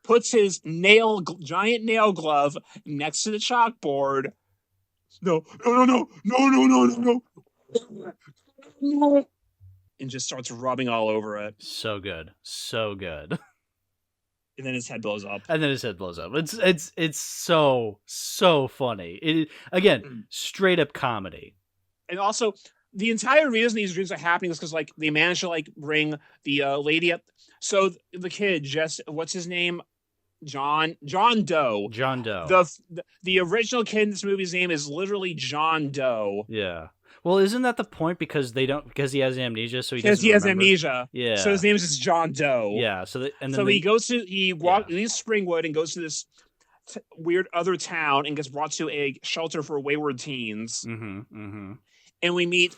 puts his giant nail glove next to the chalkboard. No. And just starts rubbing all over it. So good. So good. And then his head blows up. It's so funny. It again, straight up comedy. And also, the entire reason these dreams are happening is because like they managed to like bring the lady up. So the kid, what's his name? John Doe. John Doe. The original kid in this movie's name is literally John Doe. Yeah. Well, isn't that the point? Because he has amnesia, so he doesn't has amnesia. Yeah. So his name is just John Doe. Yeah. He leaves Springwood and goes to this weird other town and gets brought to a shelter for wayward teens. And we meet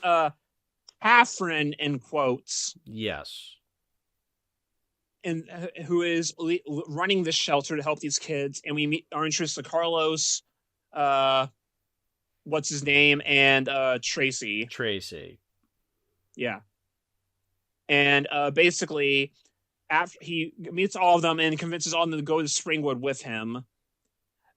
Catherine in quotes. Yes. And who is running this shelter to help these kids. And we are introduced to Carlos, what's his name, and Tracy. Yeah. And basically, after he meets all of them and convinces all of them to go to Springwood with him.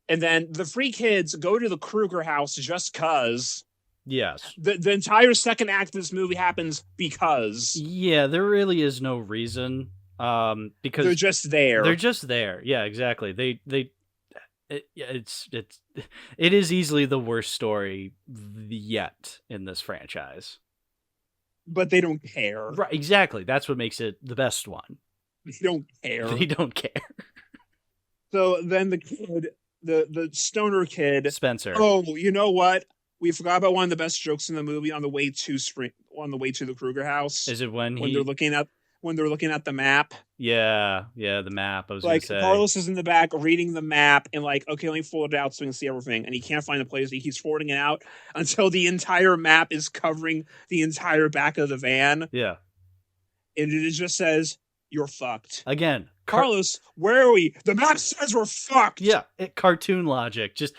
And then the three kids go to the Kruger house just because. Yes. The entire second act of this movie happens because. Yeah, there really is no reason. Because they're just there. Yeah, exactly. It is easily the worst story yet in this franchise. But they don't care. Right, exactly. That's what makes it the best one. They don't care. So then the kid, the stoner kid, Spencer. Oh, you know what? We forgot about one of the best jokes in the movie on the way to the Kruger house. Is it when they're looking at the map? Yeah, the map. I was like, gonna say. Carlos is in the back reading the map and like, okay, let me fold it out so we can see everything. And he can't find the place. He's folding it out until the entire map is covering the entire back of the van. Yeah. And it just says, "You're fucked." Again. Carlos, where are we? The map says we're fucked. Yeah, cartoon logic. Just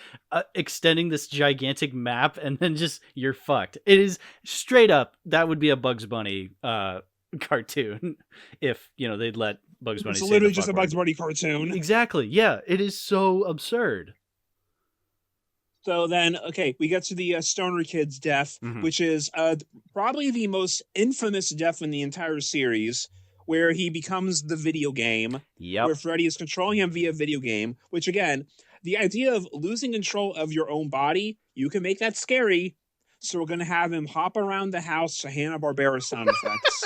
extending this gigantic map and then just, you're fucked. It is straight up, that would be a Bugs Bunny cartoon if they'd let Bugs Bunny. It's literally just a Bugs Bunny cartoon. Exactly. Yeah, it is so absurd. So then, okay, we get to the stoner kid's death, which is probably the most infamous death in the entire series, where he becomes the video game. Yep. Where Freddy is controlling him via video game. Which again, the idea of losing control of your own body, you can make that scary. So we're gonna have him hop around the house to Hanna-Barbera sound effects.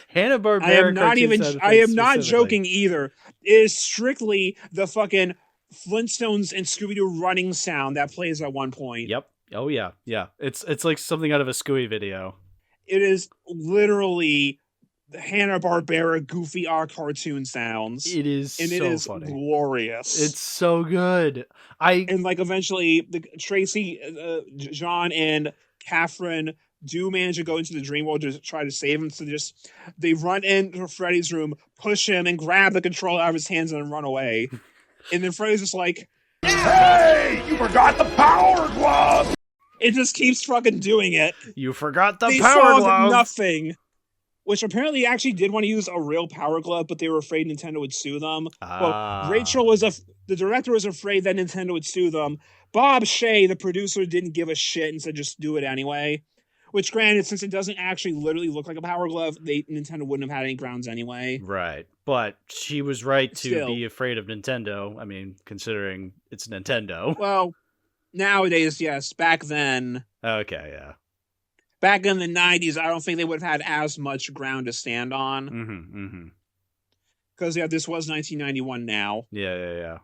Hanna-Barbera. I am not joking either. It is strictly the fucking Flintstones and Scooby-Doo running sound that plays at one point. Yep. Oh yeah. Yeah. It's like something out of a Scooby video. It is literally the Hanna-Barbera goofy cartoon sounds. It is and so it is funny. Glorious. It's so good. And like eventually Tracy, John and Catherine do manage to go into the dream world to try to save him. So they run into Freddy's room, push him, and grab the controller out of his hands and then run away. And then Freddy's just like, "Hey, you forgot the power glove!" It just keeps fucking doing it. You forgot the they power glove. Nothing. Which apparently actually did want to use a real power glove, but they were afraid Nintendo would sue them. Well, the director was afraid that Nintendo would sue them. Bob Shea, the producer, didn't give a shit and said just do it anyway. Which, granted, since it doesn't actually literally look like a power glove, Nintendo wouldn't have had any grounds anyway. Right. But she was right to be afraid of Nintendo. I mean, considering it's Nintendo. Well, nowadays, yes. Back then. Okay, yeah. Back in the 90s, I don't think they would have had as much ground to stand on. Because, this was 1991 now. Yeah.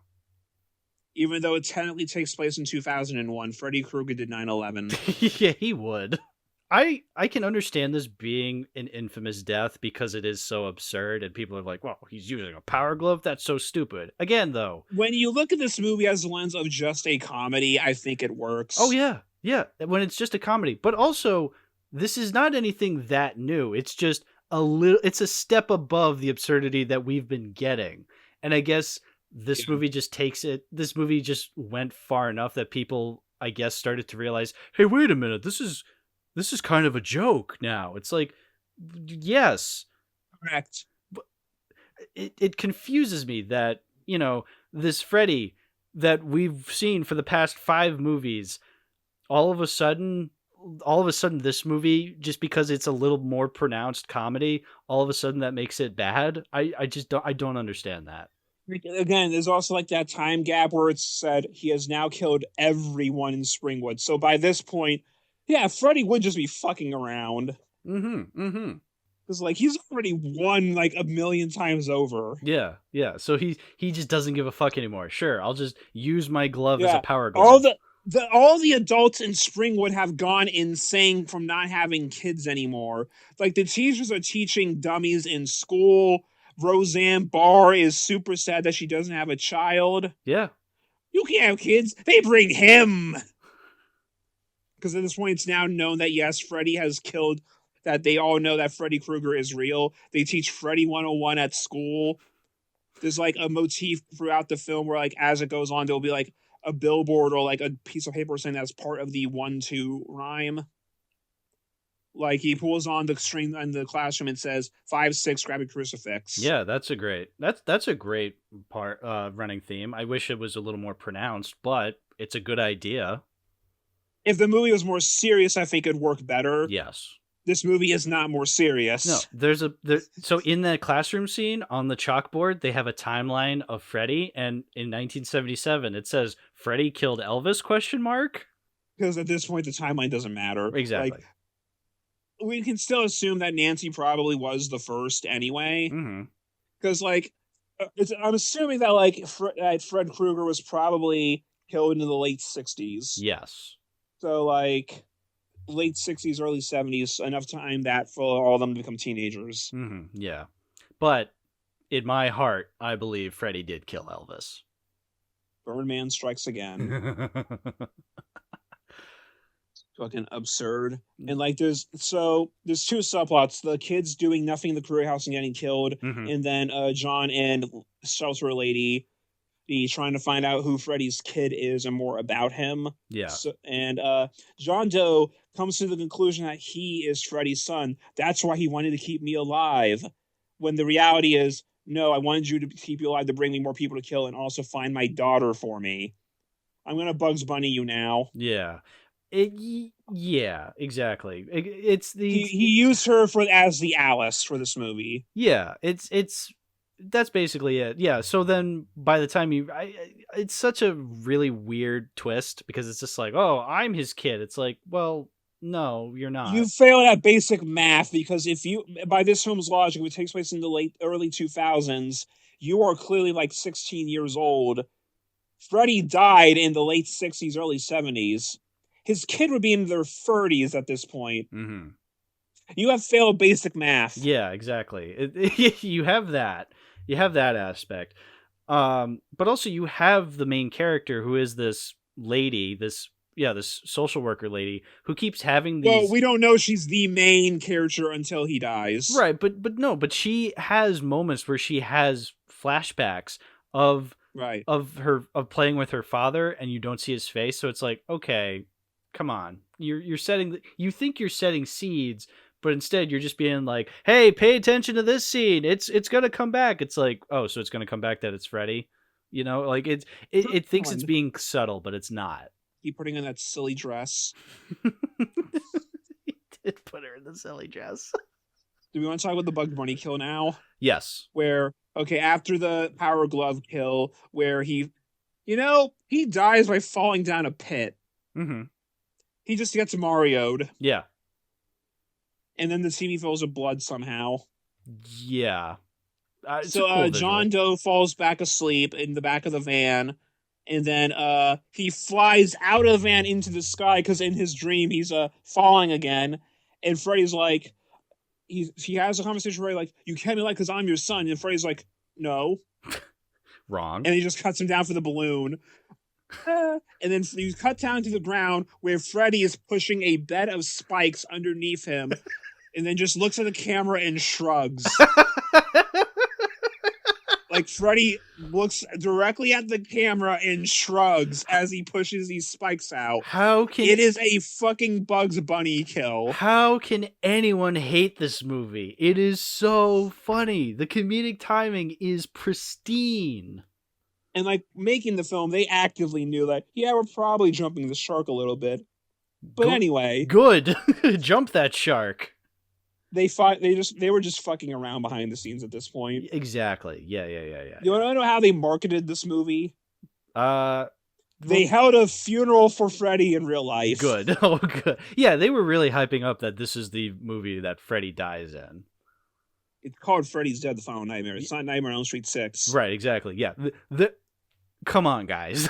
Even though it technically takes place in 2001, Freddy Krueger did 9/11. Yeah, he would. I can understand this being an infamous death because it is so absurd and people are like, well, he's using a power glove? That's so stupid. Again, though. When you look at this movie as the lens of just a comedy, I think it works. Oh, yeah. Yeah, when it's just a comedy. But also, this is not anything that new. It's just it's a step above the absurdity that we've been getting. And I guess this movie just this movie just went far enough that people, I guess, started to realize, hey, wait a minute, this is kind of a joke now. It's like, yes. Correct. It confuses me that, this Freddy that we've seen for the past 5 movies, all of a sudden this movie, just because it's a little more pronounced comedy, all of a sudden that makes it bad. I don't understand that. Again, there's also like that time gap where it's said he has now killed everyone in Springwood. So by this point, yeah, Freddy would just be fucking around. Because he's already won like 1 million times over. Yeah. So he just doesn't give a fuck anymore. Sure, I'll just use my glove as a power glove. All the adults in Springwood have gone insane from not having kids anymore. Like, the teachers are teaching dummies in school. Roseanne Barr is super sad that she doesn't have a child. Yeah. You can't have kids. They bring him. Because at this point, it's now known that, yes, Freddy has killed, that they all know that Freddy Krueger is real. They teach Freddy 101 at school. There's, like, a motif throughout the film where, like, as it goes on, there'll be, like, a billboard or like a piece of paper saying that's part of the 1-2 rhyme. Like, he pulls on the string in the classroom and says 5-6, grab a crucifix. Yeah, that's a great part, running theme. I wish it was a little more pronounced, but it's a good idea. If the movie was more serious, I think it'd work better. Yes. This movie is not more serious. No, so in that classroom scene on the chalkboard, they have a timeline of Freddy, and in 1977 it says Freddy killed Elvis ? Because at this point the timeline doesn't matter. Exactly. Like, we can still assume that Nancy probably was the first anyway. Because I'm assuming that Fred Krueger was probably killed in the late 60s. Yes. So late 60s, early 70s, enough time that for all of them to become teenagers. Yeah. But in my heart, I believe Freddy did kill Elvis. Birdman strikes again. Fucking absurd. And there's 2 subplots: the kids doing nothing in the Krueger house and getting killed, and then John and Shelter Lady trying to find out who Freddy's kid is and more about him. Yeah. And John Doe comes to the conclusion that he is Freddy's son. That's why he wanted to keep me alive. When the reality is, no, I wanted you to keep you alive to bring me more people to kill and also find my daughter for me. I'm going to Bugs Bunny you now. Yeah. Yeah, exactly. It's he used her as the Alice for this movie. Yeah, that's basically it. Yeah. So then by the time it's such a really weird twist because it's just like, oh, I'm his kid. It's like, well, no, you're not. You failed at basic math because by this film's logic, if it takes place in the early 2000s, you are clearly 16 years old. Freddy died in the late 60s, early 70s. His kid would be in their 30s at this point. You have failed basic math. Yeah, exactly. You have that. You have that aspect. But also you have the main character who is this lady, this this social worker lady who keeps having these. Well, we don't know she's the main character until he dies. Right, but she has moments where she has flashbacks of playing with her father, and you don't see his face. So it's like, okay, come on, you think you're setting seeds, but instead you're just being like, hey, pay attention to this scene. It's gonna come back. It's like, oh, so it's gonna come back that it's Freddy. Like it thinks it's being subtle, but it's not. Keep putting on that silly dress. He did put her in the silly dress. Do we want to talk about the Bugs Bunny kill now? Yes. Where, after the Power Glove kill, where he dies by falling down a pit. Mm-hmm. He just gets Mario'd. Yeah. And then the TV fills with blood somehow. Yeah. So John Doe falls back asleep in the back of the van, and then he flies out of the van into the sky because in his dream he's falling again, and Freddy's like, he has a conversation where like, you can't be like because I'm your son, and Freddy's like, no, wrong, and he just cuts him down for the balloon, and then he's cut down to the ground where Freddy is pushing a bed of spikes underneath him, and then just looks at the camera and shrugs. Like, Freddy looks directly at the camera and shrugs as he pushes these spikes out. It is a fucking Bugs Bunny kill. How can anyone hate this movie? It is so funny. The comedic timing is pristine. And, like, making the film, they actively knew that, we're probably jumping the shark a little bit. But anyway. Good. Jump that shark. They were just fucking around behind the scenes at this point. Exactly. Yeah. You want to know how they marketed this movie? They held a funeral for Freddy in real life. Good. Oh, good. Yeah, they were really hyping up that this is the movie that Freddy dies in. It's called Freddy's Dead: The Final Nightmare. It's not Nightmare on Elm Street 6. Right, exactly. Yeah. Come on, guys.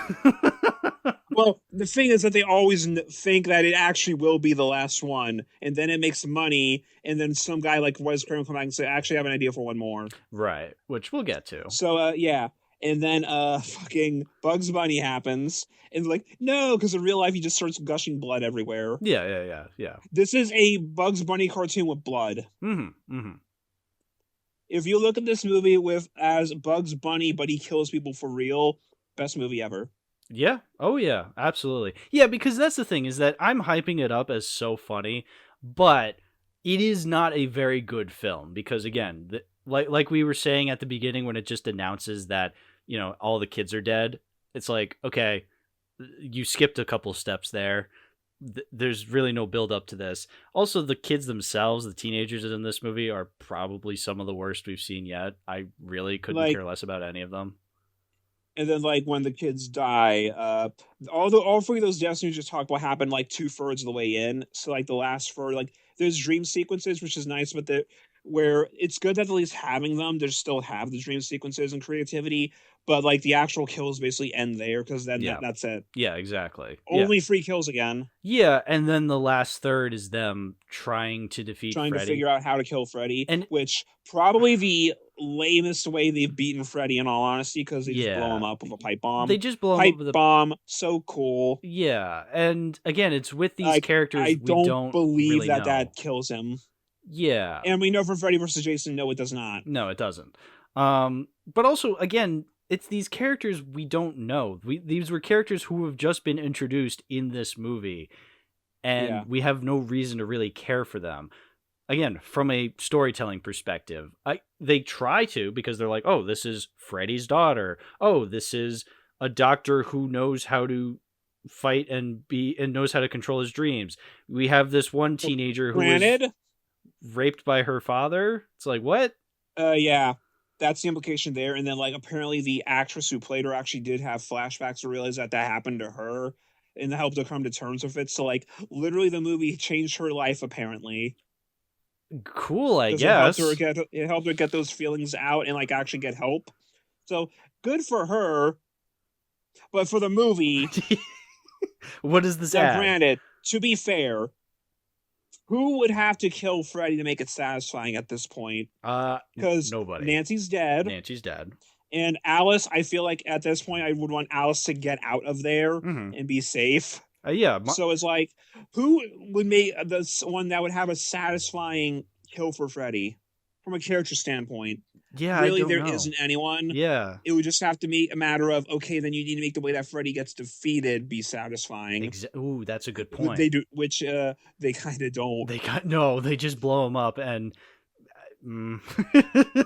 Well, the thing is that they always think that it actually will be the last one, and then it makes money, and then some guy like Wes Craven come back and say, actually, I have an idea for one more. Right, which we'll get to. So, and then fucking Bugs Bunny happens, and like, no, because in real life he just starts gushing blood everywhere. Yeah. This is a Bugs Bunny cartoon with blood. Mm-hmm. If you look at this movie as Bugs Bunny, but he kills people for real, best movie ever. Yeah. Oh, yeah. Absolutely. Yeah, because that's the thing, is that I'm hyping it up as so funny, but it is not a very good film because, again, like we were saying at the beginning when it just announces that, all the kids are dead, it's like, okay, you skipped a couple steps there. There's really no build up to this. Also, the kids themselves, the teenagers in this movie, are probably some of the worst we've seen yet. I really couldn't care less about any of them. And then, like, when the kids die, all three of those deaths we just talked about happened, like, 2/3 of the way in. So, like, the last third, like, there's dream sequences, which is nice, but where it's good that at least having them, they still have the dream sequences and creativity, but, like, the actual kills basically end there, because then that's it. Yeah, exactly. Only 3 kills again. Yeah, and then the last third is them trying to defeat Freddy. To figure out how to kill Freddy, which probably the lamest way they've beaten Freddy, in all honesty, because they just blow him up with a pipe bomb. They just blow him up with a bomb. So cool. Yeah, and again, it's with these characters I don't believe really that kills him. Yeah, and we know from Freddy vs. Jason, no, it does not. No, it doesn't. But also, again, it's these characters we don't know. These were characters who have just been introduced in this movie, and we have no reason to really care for them. Again, from a storytelling perspective, they try to, because they're like, oh, this is Freddy's daughter. Oh, this is a doctor who knows how to fight and knows how to control his dreams. We have this one teenager who was raped by her father. It's like, what? Yeah, that's the implication there. And then, like, apparently the actress who played her actually did have flashbacks to realize that happened to her, and helped her come to terms with it. So, like, literally the movie changed her life, apparently. Cool, I guess. It helped her get those feelings out and, like, actually get help. So, good for her. But for the movie... What is this ad? Granted, to be fair, who would have to kill Freddy to make it satisfying at this point? Because nobody. Nancy's dead. And Alice, I feel like at this point, I would want Alice to get out of there and be safe. Yeah. So it's like, who would make the one that would have a satisfying kill for Freddy from a character standpoint? Yeah, Really, I don't there know. isn't anyone. Yeah. It would just have to be a matter of, okay, then you need to make the way that Freddy gets defeated be satisfying. Ooh, that's a good point. They do, which they kind of don't. They just blow him up and.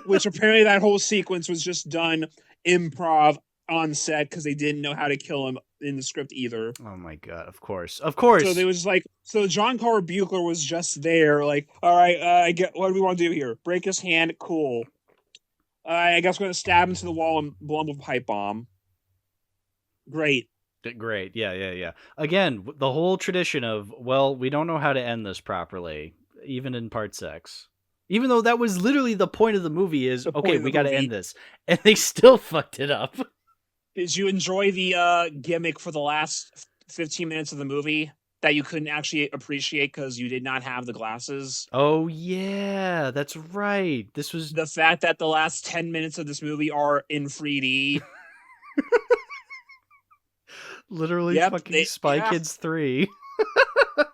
Which apparently that whole sequence was just done improv on set because they didn't know how to kill him in the script either. Oh my god! Of course. So they was like, so John Carver Buechler was just there, like, all right, I get what do we want to do here? Break his hand, cool. I guess we're gonna stab him to the wall and blow him with a pipe bomb. Great. Yeah. Again, the whole tradition of, well, we don't know how to end this properly, even in part 6. Even though that was literally the point of the movie is, okay, we got to end this. And they still fucked it up. Did you enjoy the gimmick for the last 15 minutes of the movie that you couldn't actually appreciate because you did not have the glasses? Oh, yeah, that's right. This was... The fact that the last 10 minutes of this movie are in 3D. Literally fucking Spy Kids 3.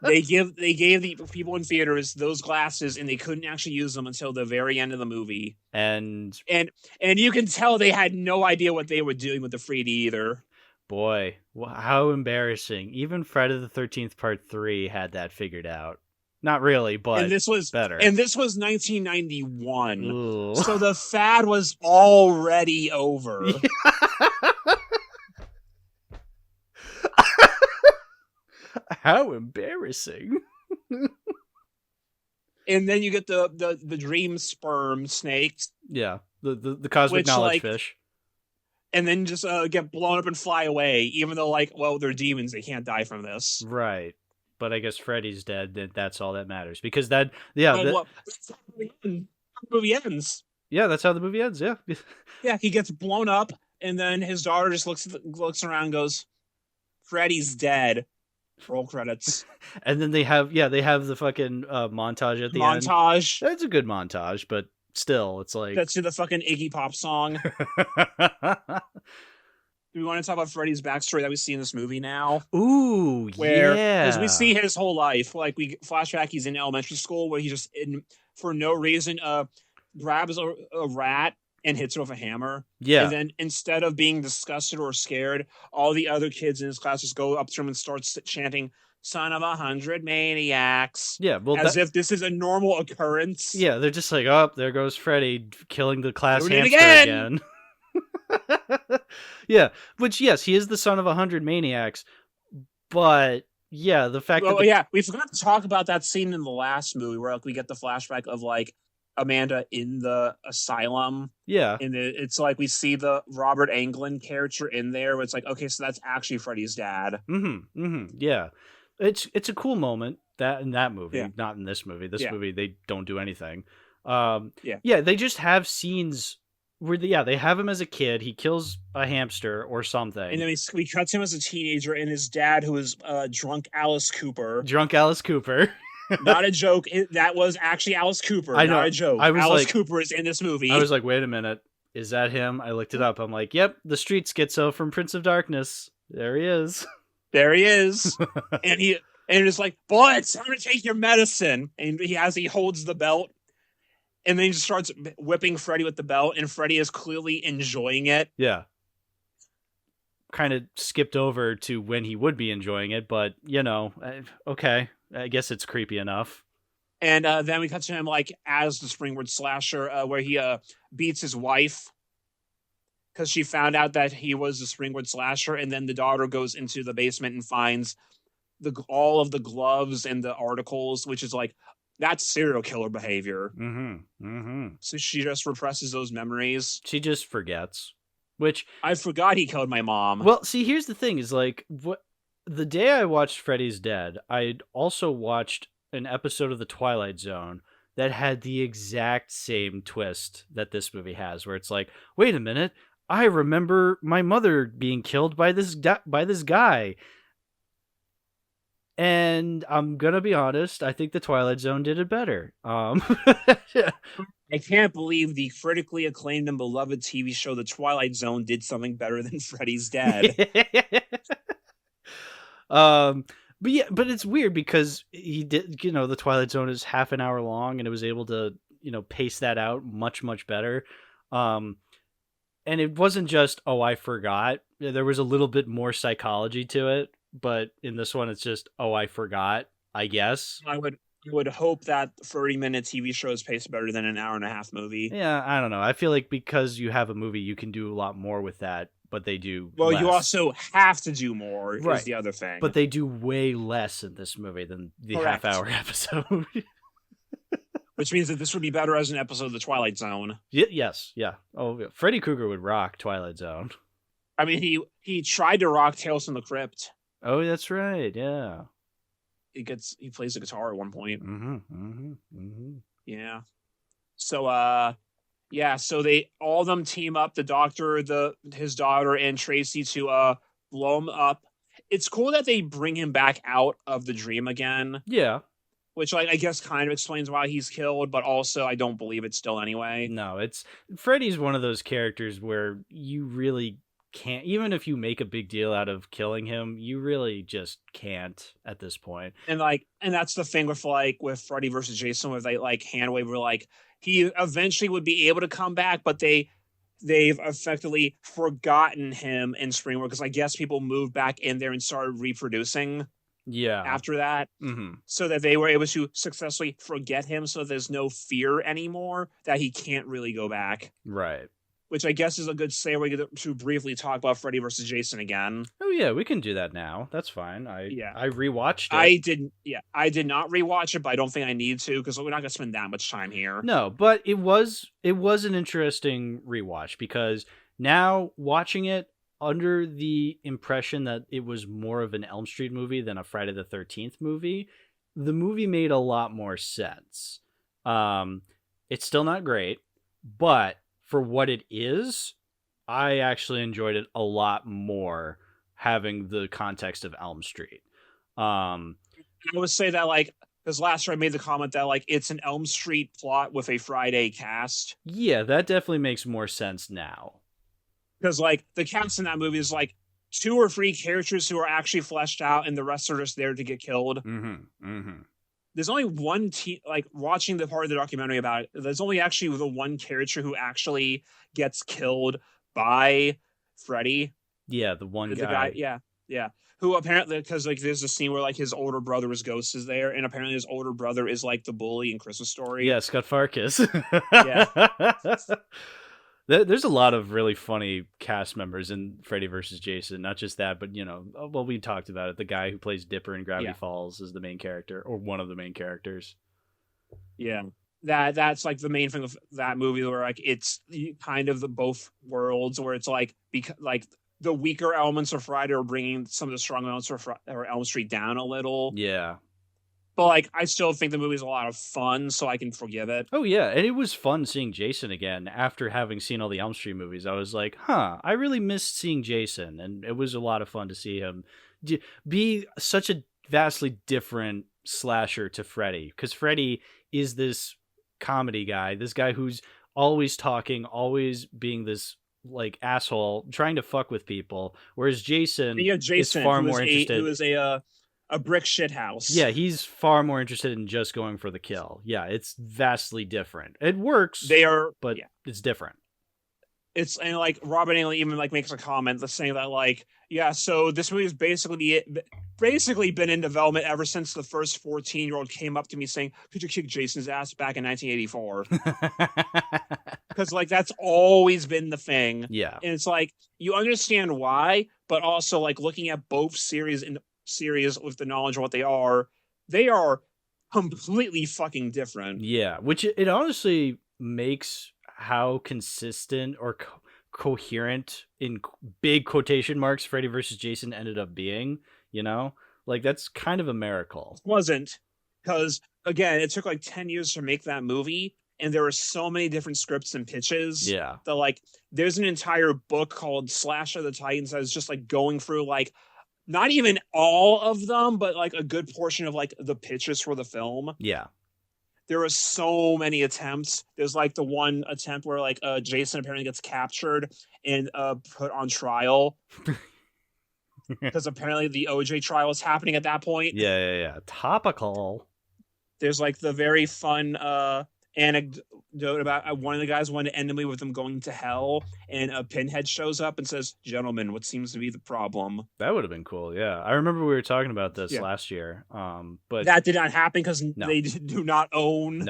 They gave the people in theaters those glasses, and they couldn't actually use them until the very end of the movie. And you can tell they had no idea what they were doing with the 3D either. Boy, how embarrassing! Even Friday the 13th Part 3 had that figured out. Not really, but this was better. And this was 1991, Ooh. So the fad was already over. How embarrassing. And then you get the dream sperm snakes. Yeah, the cosmic knowledge fish. And then just get blown up and fly away, even though, like, well, they're demons, they can't die from this. Right. But I guess Freddy's dead, that's all that matters. Because that's how the movie ends. Yeah, that's how the movie ends, yeah. Yeah, he gets blown up, and then his daughter just looks around and goes, Freddy's dead. Roll credits. And then they have the fucking montage at the end. Montage. That's a good montage, but still, it's like... That's to the fucking Iggy Pop song. Do we want to talk about Freddy's backstory that we see in this movie now? Ooh, because we see his whole life. Like, we flashback, he's in elementary school where he just, for no reason, grabs a rat and hits it with a hammer. Yeah. And then instead of being disgusted or scared, all the other kids in his class just go up to him and start chanting, "Son of 100 maniacs." Yeah, well, as if this is a normal occurrence. Yeah, they're just like, oh, there goes Freddy killing the class Doing hamster again. Yeah, which, yes, he is the son of 100 maniacs, but yeah, the fact that... we forgot to talk about that scene in the last movie where, like, we get the flashback of, like, Amanda in the asylum. Yeah. And it's like we see the Robert Englund character in there where it's like, okay, so that's actually Freddy's dad. Yeah. It's a cool moment in that movie, not in this movie. This movie, they don't do anything. They just have scenes where they have him as a kid, he kills a hamster or something. And then we cut him as a teenager and his dad, who is drunk Alice Cooper. Not a joke. That was actually Alice Cooper. I know. Not a joke. Alice Cooper is in this movie. I was like, wait a minute. Is that him? I looked it up. I'm like, yep, the street schizo from Prince of Darkness. There he is. There he is. and it's like, boy, it's time to take your medicine. And he holds the belt. And then he just starts whipping Freddy with the belt. And Freddy is clearly enjoying it. Yeah. Kind of skipped over to when he would be enjoying it. But, okay. I guess it's creepy enough. And then we cut to him, like, as the Springwood Slasher, where he beats his wife because she found out that he was the Springwood Slasher. And then the daughter goes into the basement and finds all of the gloves and the articles, which is like, that's serial killer behavior. So she just represses those memories. She just forgets. Which... I forgot he killed my mom. Well, see, here's the thing is, like, the day I watched Freddy's Dead, I'd also watched an episode of The Twilight Zone that had the exact same twist that this movie has, where it's like, wait a minute, I remember my mother being killed by this guy. And I'm gonna be honest, I think The Twilight Zone did it better. I can't believe the critically acclaimed and beloved TV show The Twilight Zone did something better than Freddy's Dead. But yeah, but it's weird because he did, the Twilight Zone is half an hour long and it was able to, pace that out much, much better. And it wasn't just, oh, I forgot. There was a little bit more psychology to it, but in this one, it's just, oh, I forgot, I guess. I would hope that 30-minute TV show is paced better than an hour-and-a-half movie. Yeah, I don't know. I feel like because you have a movie, you can do a lot more with that, but they do Well, less. you also have to do more, Right. is the other thing. But they do way less in this movie than the Correct. half-hour episode. Which means that this would be better as an episode of The Twilight Zone. Yes, yeah. Oh, yeah. Freddy Krueger would rock Twilight Zone. I mean, he tried to rock Tales from the Crypt. Oh, that's right, yeah. He plays the guitar at one point. Mm-hmm. Yeah. So so all of them team up, the doctor, his daughter, and Tracy to blow him up. It's cool that they bring him back out of the dream again. Yeah. Which I guess kind of explains why he's killed, but also I don't believe it still anyway. No, Freddy's one of those characters where you really can't, even if you make a big deal out of killing him, you really just can't at this point. And that's the thing with Freddy versus Jason, where they hand wave, where he eventually would be able to come back, but they've effectively forgotten him in Springwood because I guess people moved back in there and started reproducing. Yeah. After that, so that they were able to successfully forget him, so there's no fear anymore that he can't really go back. Right. Which I guess is a good segue to briefly talk about Freddy versus Jason again. Oh yeah, we can do that now. That's fine. I rewatched it. I did not rewatch it, but I don't think I need to because we're not gonna spend that much time here. No, but it was an interesting rewatch because now watching it under the impression that it was more of an Elm Street movie than a Friday the 13th movie, the movie made a lot more sense. It's still not great, but for what it is, I actually enjoyed it a lot more having the context of Elm Street. I would say that because last year I made the comment that it's an Elm Street plot with a Friday cast. Yeah, that definitely makes more sense now. Because the cast in that movie is 2 or 3 characters who are actually fleshed out, and the rest are just there to get killed. There's only one watching the part of the documentary about it. There's only actually the one character who actually gets killed by Freddy. Yeah, the one guy. Yeah. Who apparently, because there's a scene where his older brother's ghost is there, and apparently his older brother is the bully in Christmas Story. Yeah, Scott Farkas. Yeah. There's a lot of really funny cast members in Freddy vs. Jason. Not just that, but we talked about it. The guy who plays Dipper in Gravity Falls is the main character, or one of the main characters. Yeah, that's the main thing of that movie, where it's kind of the both worlds, where it's because the weaker elements of Friday are bringing some of the strong elements of Elm Street down a little. Yeah. But I still think the movie's a lot of fun, so I can forgive it. Oh yeah, and it was fun seeing Jason again after having seen all the Elm Street movies. I was like, I really missed seeing Jason, and it was a lot of fun to see him be such a vastly different slasher to Freddy, because Freddy is this comedy guy, this guy who's always talking, always being this asshole, trying to fuck with people, whereas Jason is far more interested. Who is a brick shit house. Yeah, he's far more interested in just going for the kill. Yeah, it's vastly different. It works. But it's different. It's, and Robin Allen even makes a comment that's saying that so this movie has basically been in development ever since the first 14-year-old came up to me saying, "Could you kick Jason's ass?" back in 1984. Because that's always been the thing. Yeah, and it's you understand why, but also looking at both series with the knowledge of what they are completely fucking different. Yeah, which it honestly makes how consistent or coherent, in big quotation marks, Freddy versus Jason ended up being, that's kind of a miracle. It wasn't, because again, it took 10 years to make that movie, and there were so many different scripts and pitches. Yeah. That there's an entire book called Slash of the Titans that is just going through not even all of them, but a good portion of the pitches for the film. Yeah. There were so many attempts. There's the one attempt where Jason apparently gets captured and put on trial. because apparently the OJ trial is happening at that point. Yeah. Topical. There's like the very fun anecdote about one of the guys wanted to end the movie with them going to hell, and a Pinhead shows up and says, "Gentlemen, what seems to be the problem?" That would have been cool. Yeah, I remember we were talking about this last year. But that did not happen because they do not own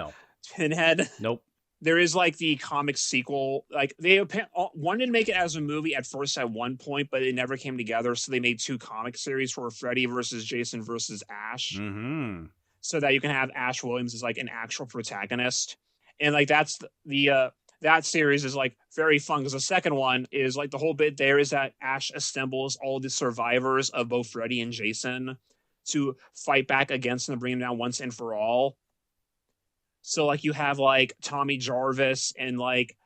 Pinhead. Nope. There is like the comic sequel. Like they wanted to make it as a movie at first at one point, but it never came together. So they made 2 comic series for Freddy versus Jason versus Ash. Mm-hmm. So that you can have Ash Williams as like an actual protagonist. And like that's the that series is like very fun because the second one is like the whole bit there is that Ash assembles all the survivors of both Freddy and Jason to fight back against them and bring them down once and for all. So like you have like Tommy Jarvis and like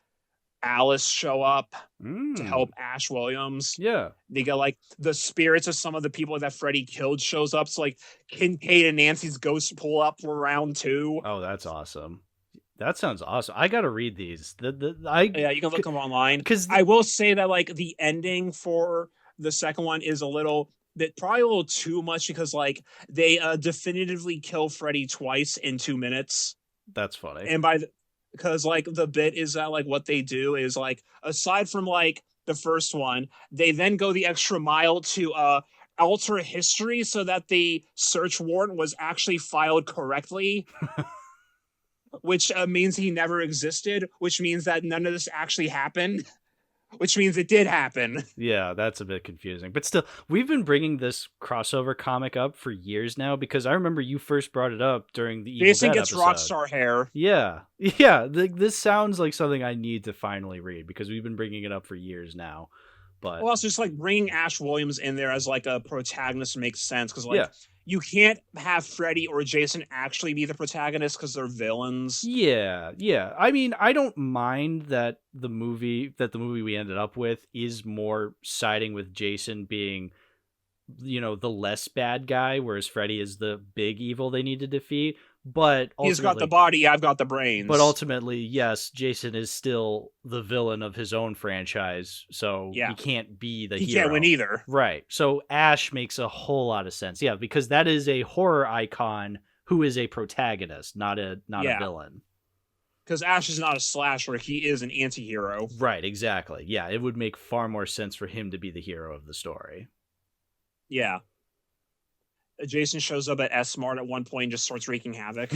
Alice show up to help Ash Williams. Yeah. They got like the spirits of some of the people that Freddy killed shows up. So like Kincaid and Nancy's ghosts pull up for round 2. Oh, that's awesome. That sounds awesome. I got to read these. Yeah, you can look them online. Because I will say that like the ending for the second one is probably a little too much because like they definitively kill Freddy twice in 2 minutes. That's funny. And because like the bit is that like what they do is like aside from like the first one, they then go the extra mile to alter history so that the search warrant was actually filed correctly. Which means he never existed, which means that none of this actually happened, which means it did happen. Yeah, that's a bit confusing. But still, we've been bringing this crossover comic up for years now because I remember you first brought it up during the Evil Jason Dead gets episode. Rockstar hair. Yeah. This sounds like something I need to finally read because we've been bringing it up for years now. But well, it's just like bringing Ash Williams in there as like a protagonist makes sense because like you can't have Freddy or Jason actually be the protagonist because they're villains. Yeah. I mean, I don't mind that the movie we ended up with is more siding with Jason being, the less bad guy, whereas Freddy is the big evil they need to defeat. But he's got the body, I've got the brains. But ultimately, yes, Jason is still the villain of his own franchise, so he can't be the hero. He can't win either. Right. So Ash makes a whole lot of sense. Yeah, because that is a horror icon who is a protagonist, not a villain. Because Ash is not a slasher, he is an anti-hero. Right, exactly. Yeah, it would make far more sense for him to be the hero of the story. Yeah. Jason shows up at S-Mart at one point and just starts wreaking havoc.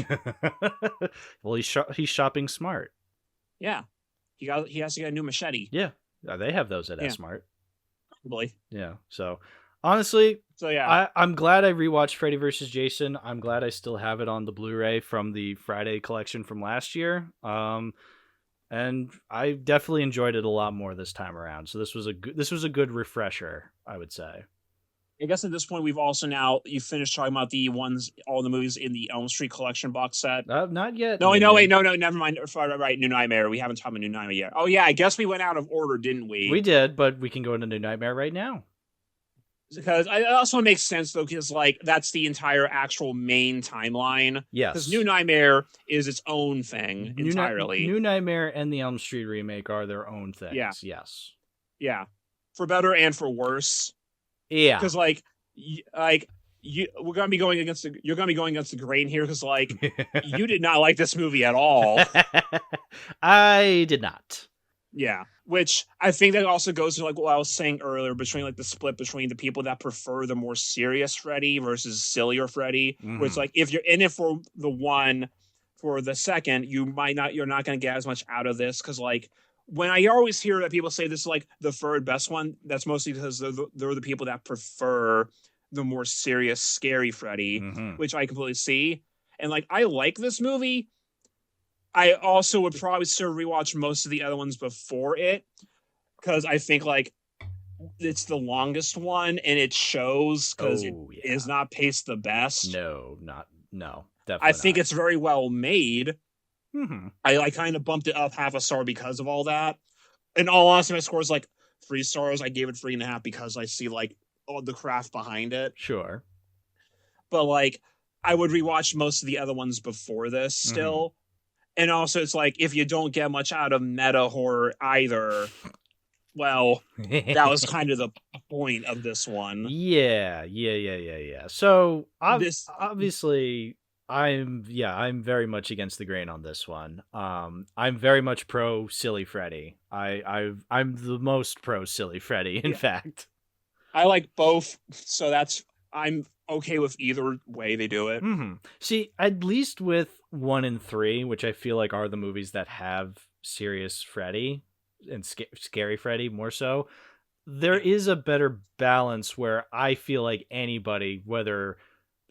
Well, he's shopping smart. Yeah. He has to get a new machete. Yeah. They have those at S-Mart. Probably. Yeah. So, honestly, yeah. I'm glad I rewatched Freddy vs. Jason. I'm glad I still have it on the Blu-ray from the Friday collection from last year. And I definitely enjoyed it a lot more this time around. So this was a good refresher, I would say. I guess at this point we've also you finished talking about all the movies in the Elm Street collection box set. Not yet. No, never mind. Right, New Nightmare. We haven't talked about New Nightmare yet. Oh yeah, I guess we went out of order, didn't we? We did, but we can go into New Nightmare right now. Because it also makes sense though, because like that's the entire actual main timeline. Yes. Because New Nightmare is its own thing entirely. New Nightmare and the Elm Street remake are their own things. Yeah. Yes. Yeah. For better and for worse. Yeah, because you're gonna be going against the grain here because like you did not like this movie at all. I did not. Yeah, which I think that also goes to like what I was saying earlier between like the split between the people that prefer the more serious Freddy versus sillier Freddy. Mm-hmm. Where it's like if you're in it for the second, you're not gonna get as much out of this because like. When I always hear that people say this is like the third best one, that's mostly because they're the people that prefer the more serious, scary Freddy, which I completely see. And like, I like this movie. I also would probably still rewatch most of the other ones before it because I think like it's the longest one and it shows because it is not paced the best. No, definitely. I think it's very well made. Mm-hmm. I kind of bumped it up half a star because of all that. In all honesty, my score is like 3 stars. I gave it 3.5 because I see like all the craft behind it. Sure. But like, I would rewatch most of the other ones before this still. And also it's like, if you don't get much out of meta horror either, Well, that was kind of the point of this one. Yeah. So This obviously, I'm very much against the grain on this one. I'm very much pro Silly Freddy. I'm the most pro Silly Freddy, in fact. I like both, so I'm okay with either way they do it. See, at least with 1 and 3, which I feel like are the movies that have serious Freddy and scary Freddy more so, there is a better balance where I feel like anybody, whether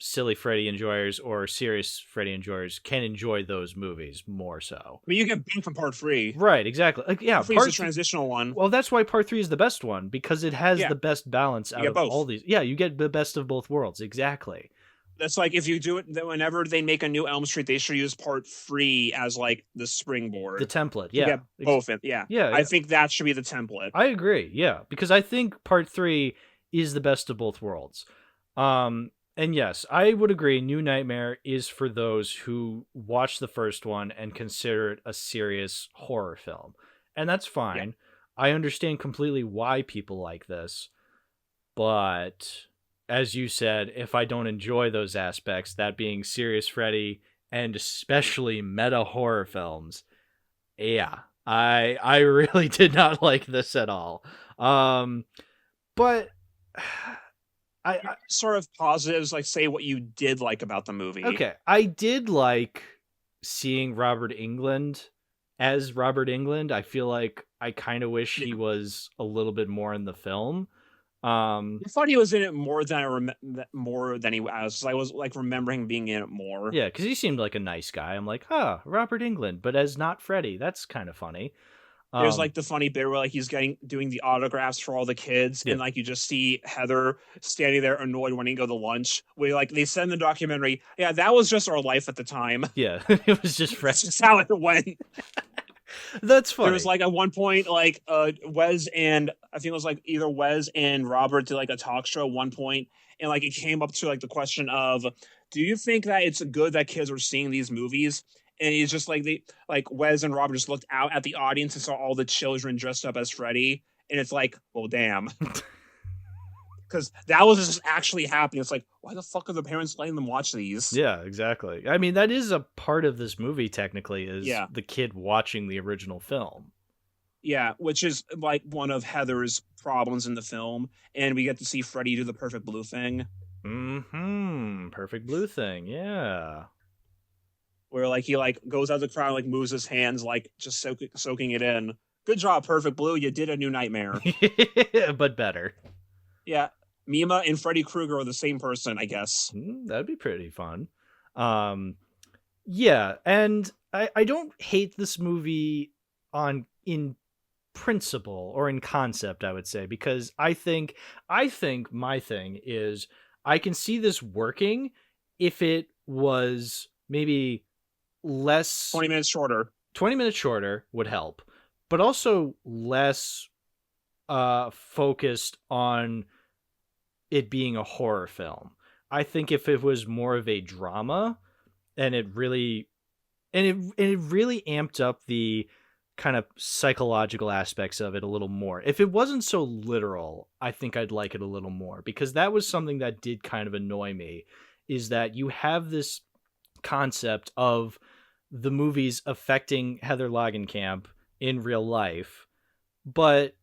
Silly Freddy enjoyers or serious Freddy enjoyers, can enjoy those movies more so. I mean, you get Bing from part 3. Right, exactly. Like, yeah, part 3 is a transitional one. Well, that's why part 3 is the best one, because it has the best balance out of all these. Yeah, you get the best of both worlds. Exactly. That's like, if you do it, whenever they make a new Elm Street, they should use part 3 as like the springboard. The template, yeah. Both, yeah. I think that should be the template. I agree, yeah, because I think part 3 is the best of both worlds. And yes, I would agree, New Nightmare is for those who watch the first one and consider it a serious horror film. And that's fine. Yeah. I understand completely why people like this. But, as you said, if I don't enjoy those aspects, that being serious Freddy and especially meta horror films, yeah, I really did not like this at all. But... I sort of positives, like say what you did like about the movie. Okay, I did like seeing Robert Englund as Robert Englund. I feel like I kind of wish he was a little bit more in the film. I thought he was in it more than he was. I was like remembering being in it more. Yeah, because he seemed like a nice guy. I'm like, Robert Englund, but as not Freddy. That's kind of funny. There's like the funny bit where like he's doing the autographs for all the kids, and like you just see Heather standing there annoyed when he go to lunch. Where like they said in the documentary, yeah, that was just our life at the time. Yeah, it was just That's just how it went. That's funny. There was like at one point like Wes and I think it was like either Wes and Robert did like a talk show at one point, and like it came up to like the question of, do you think that it's good that kids are seeing these movies? And he's just like Wes and Robert just looked out at the audience and saw all the children dressed up as Freddy, and it's like, well, damn, because that was just actually happening. It's like, why the fuck are the parents letting them watch these? Yeah, exactly. I mean, that is a part of this movie. Technically, is the kid watching the original film. Yeah, which is like one of Heather's problems in the film, and we get to see Freddy do the perfect blue thing. Perfect blue thing. Yeah. Where like he like goes out of the crowd and like moves his hands like just soaking it in. Good job, Perfect Blue. You did a New Nightmare. But better. Yeah. Mima and Freddy Krueger are the same person, I guess. That'd be pretty fun. Yeah, and I don't hate this movie in principle or in concept, I would say, because I think my thing is I can see this working if it was maybe less 20 minutes shorter. 20 minutes shorter would help, but also less focused on it being a horror film. I think if it was more of a drama and it really amped up the kind of psychological aspects of it a little more. If it wasn't so literal, I think I'd like it a little more, because that was something that did kind of annoy me, is that you have this concept of the movies affecting Heather Langenkamp in real life, but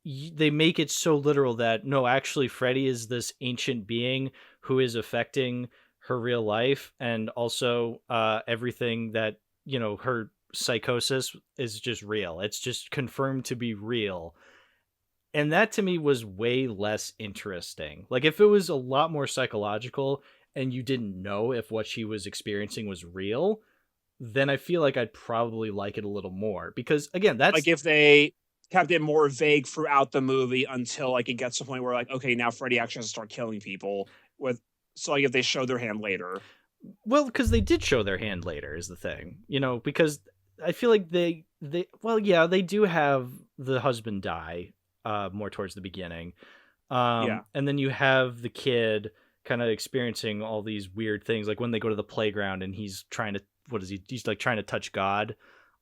they make it so literal that no, actually Freddy is this ancient being who is affecting her real life, and also everything that, you know, her psychosis is just real. It's just confirmed to be real. And that to me was way less interesting. Like if it was a lot more psychological and you didn't know if what she was experiencing was real, then I feel like I'd probably like it a little more. Because again, that's like if they kept it more vague throughout the movie until like it gets to the point where like, okay, now Freddy actually has to start killing people with, so like if they show their hand later. Well, because they did show their hand later is the thing, you know, because I feel like they do have the husband die more towards the beginning. And then you have the kid kind of experiencing all these weird things, like when they go to the playground and he's trying to, he's like trying to touch God.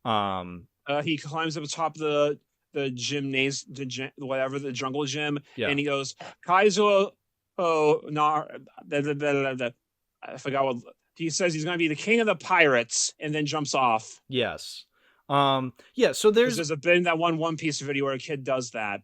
He climbs up the top of the whatever, the jungle gym, Yeah. and he goes, Kaizo, oh no, I forgot what he says. He's going to be the king of the pirates, and then jumps off. Yes. Yeah. So There's a bit in that One Piece video where a kid does that.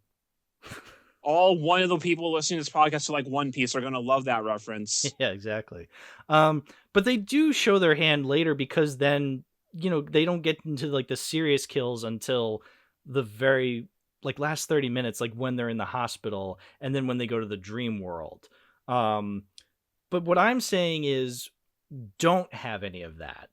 All one of the people listening to this podcast to like One Piece are going to love that reference. Yeah, exactly. But they do show their hand later, because then, they don't get into like the serious kills until the very like last 30 minutes, like when they're in the hospital and then when they go to the dream world. But what I'm saying is, don't have any of that.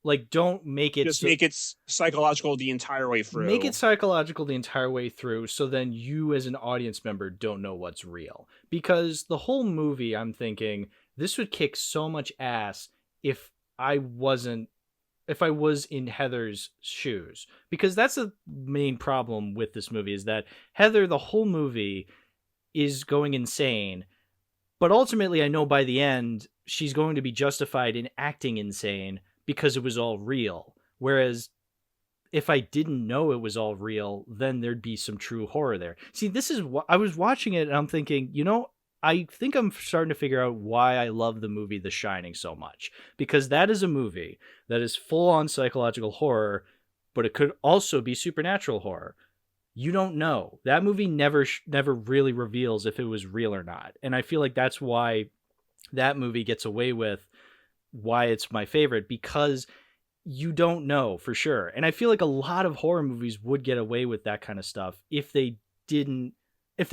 Like, don't make it... Just make it psychological the entire way through. Make it psychological the entire way through, so then you as an audience member don't know what's real. Because the whole movie, I'm thinking, this would kick so much ass if I was in Heather's shoes. Because that's the main problem with this movie, is that Heather, the whole movie, is going insane. But ultimately, I know by the end, she's going to be justified in acting insane because it was all real. Whereas if I didn't know it was all real, then there'd be some true horror there. See, this is what I was watching it and I'm thinking, I think I'm starting to figure out why I love the movie The Shining so much. Because that is a movie that is full on psychological horror, but it could also be supernatural horror. You don't know. That movie never really reveals if it was real or not. And I feel like that's why that movie gets away with why it's my favorite, because you don't know for sure. And I feel like a lot of horror movies would get away with that kind of stuff if they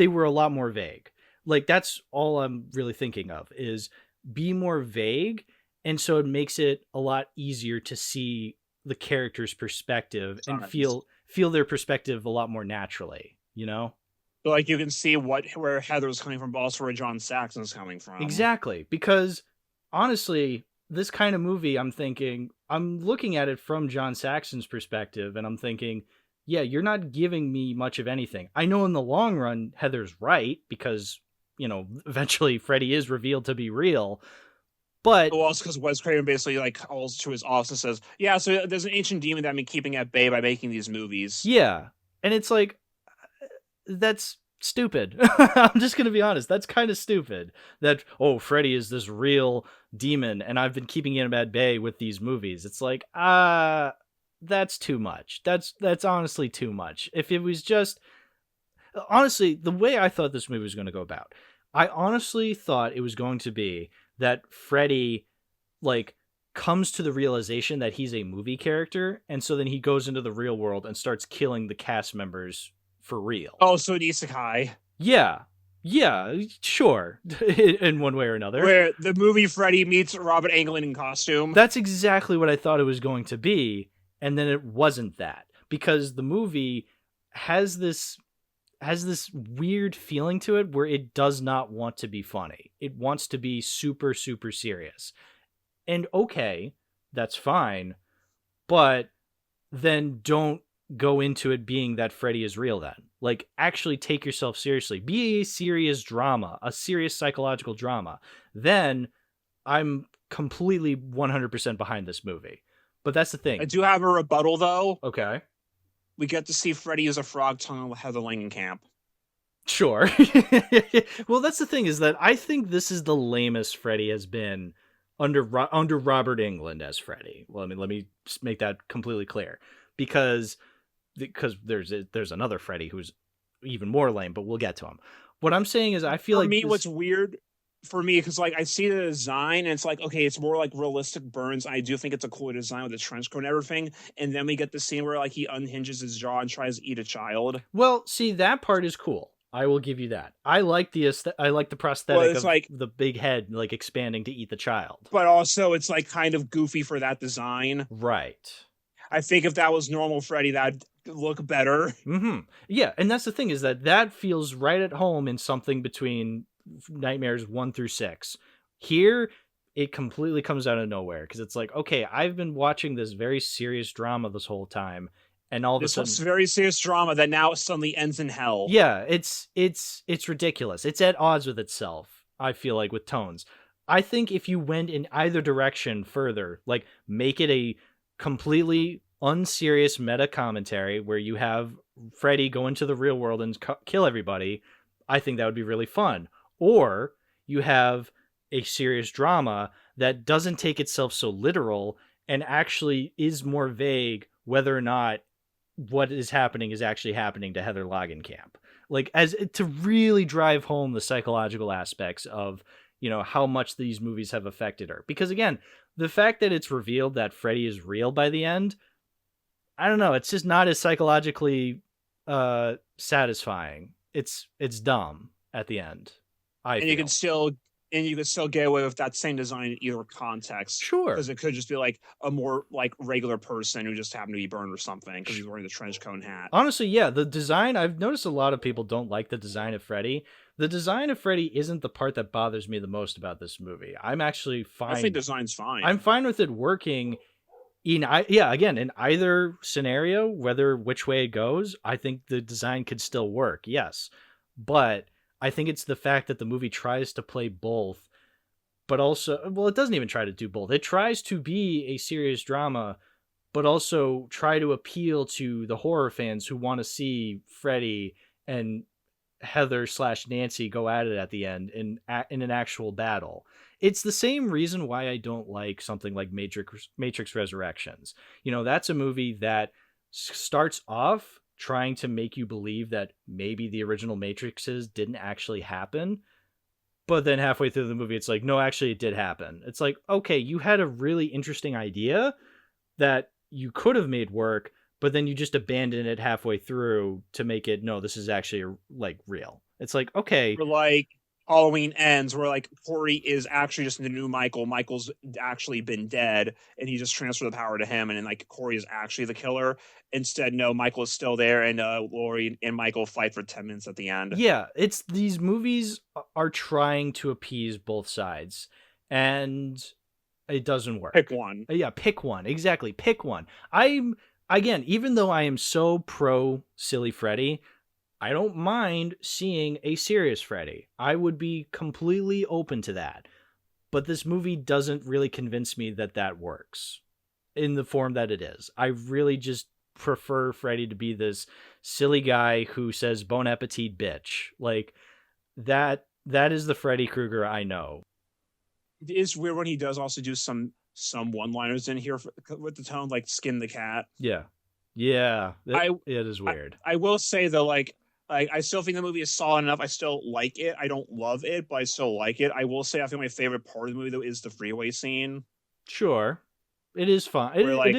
were a lot more vague. Like, that's all I'm really thinking of, is be more vague. And so it makes it a lot easier to see the character's perspective and feel their perspective a lot more naturally, So like you can see where Heather's coming from, but also where John Saxon's coming from. Exactly. Because honestly, this kind of movie, I'm looking at it from John Saxon's perspective, and I'm thinking, yeah, you're not giving me much of anything. I know in the long run, Heather's right, because, eventually Freddy is revealed to be real. But well, it's because Wes Craven basically like calls to his office and says, yeah, so there's an ancient demon that I've been keeping at bay by making these movies. Yeah. And it's like, that's stupid. I'm just going to be honest. That's kind of stupid that, Freddy is this real demon and I've been keeping him at bay with these movies. It's like, that's too much. That's honestly too much. If it was just, honestly, the way I thought this movie was going to go about, I honestly thought it was going to be that Freddy like comes to the realization that he's a movie character. And so then he goes into the real world and starts killing the cast members for real. Oh, so an isekai. Yeah, sure. In one way or another. Where the movie Freddy meets Robert Englund in costume. That's exactly what I thought it was going to be. And then it wasn't that. Because the movie has this weird feeling to it where it does not want to be funny. It wants to be super, super serious. And okay, that's fine. But then don't go into it being that Freddy is real then. Like, actually take yourself seriously. Be a serious drama, a serious psychological drama. Then I'm completely 100% behind this movie. But that's the thing. I do have a rebuttal, though. Okay. We get to see Freddy use a frog tongue with Heather Langenkamp. Sure. Well, that's the thing, is that I think this is the lamest Freddy has been under Robert Englund as Freddy. Well, let me make that completely clear. Because there's another Freddy who's even more lame, but we'll get to him. What I'm saying is I feel like what's weird for me, because like I see the design and it's like, okay, it's more like realistic Burns. I do think it's a cool design with the trench coat and everything. And then we get the scene where like he unhinges his jaw and tries to eat a child. Well, see, that part is cool. I will give you that. I like the prosthetic of like the big head like expanding to eat the child. But also it's like kind of goofy for that design. Right. I think if that was normal Freddy, that'd look better. Mm-hmm. Yeah, and that's the thing, is that feels right at home in something between Nightmares 1 through 6. Here, it completely comes out of nowhere, because it's like, okay, I've been watching this very serious drama this whole time, and all of a sudden... This very serious drama that now suddenly ends in hell. Yeah, it's ridiculous. It's at odds with itself, I feel like, with tones. I think if you went in either direction further, like, make it a completely unserious meta commentary where you have Freddy go into the real world and kill everybody, I think that would be really fun. Or you have a serious drama that doesn't take itself so literal and actually is more vague whether or not what is happening is actually happening to Heather Langenkamp. Like, as to really drive home the psychological aspects of, you know, how much these movies have affected her. Because again, the fact that it's revealed that Freddy is real by the end, I don't know, it's just not as psychologically satisfying. It's dumb at the end. You can still get away with that same design in either context. Sure. Because it could just be like a more like regular person who just happened to be burned or something because he's wearing the trench coat and hat. Honestly, yeah, the design, I've noticed a lot of people don't like the design of Freddy. The design of Freddy isn't the part that bothers me the most about this movie. I'm actually fine. I think design's fine. I'm fine with it working in either scenario, whether which way it goes. I think the design could still work. Yes. But I think it's the fact that the movie tries to play both, but also, well, it doesn't even try to do both. It tries to be a serious drama, but also try to appeal to the horror fans who want to see Freddy and Heather/Nancy go at it at the end in an actual battle. It's the same reason why I don't like something like Matrix Resurrections. You know, that's a movie that starts off trying to make you believe that maybe the original Matrixes didn't actually happen. But then halfway through the movie, it's like, no, actually it did happen. It's like, okay, you had a really interesting idea that you could have made work, but then you just abandon it halfway through to make it, no, this is actually like real. It's like, okay. Or like Halloween Ends, where like Corey is actually just the new Michael. Michael's actually been dead, and he just transferred the power to him, and then like Corey is actually the killer. Instead, no, Michael is still there, and Laurie and Michael fight for 10 minutes at the end. Yeah, it's these movies are trying to appease both sides, and it doesn't work. Pick one. Yeah, pick one. Exactly, pick one. Again, even though I am so pro Silly Freddy, I don't mind seeing a serious Freddy. I would be completely open to that. But this movie doesn't really convince me that that works in the form that it is. I really just prefer Freddy to be this silly guy who says bon appetit bitch. Like that is the Freddy Krueger I know. It is weird when he does also do some one-liners in here with the tone like skin the cat. Yeah. It is weird. I will say though, like I still think the movie is solid enough. I still like it. I don't love it, but I still like it. I will say I think my favorite part of the movie though is the freeway scene. Sure. It is fun. It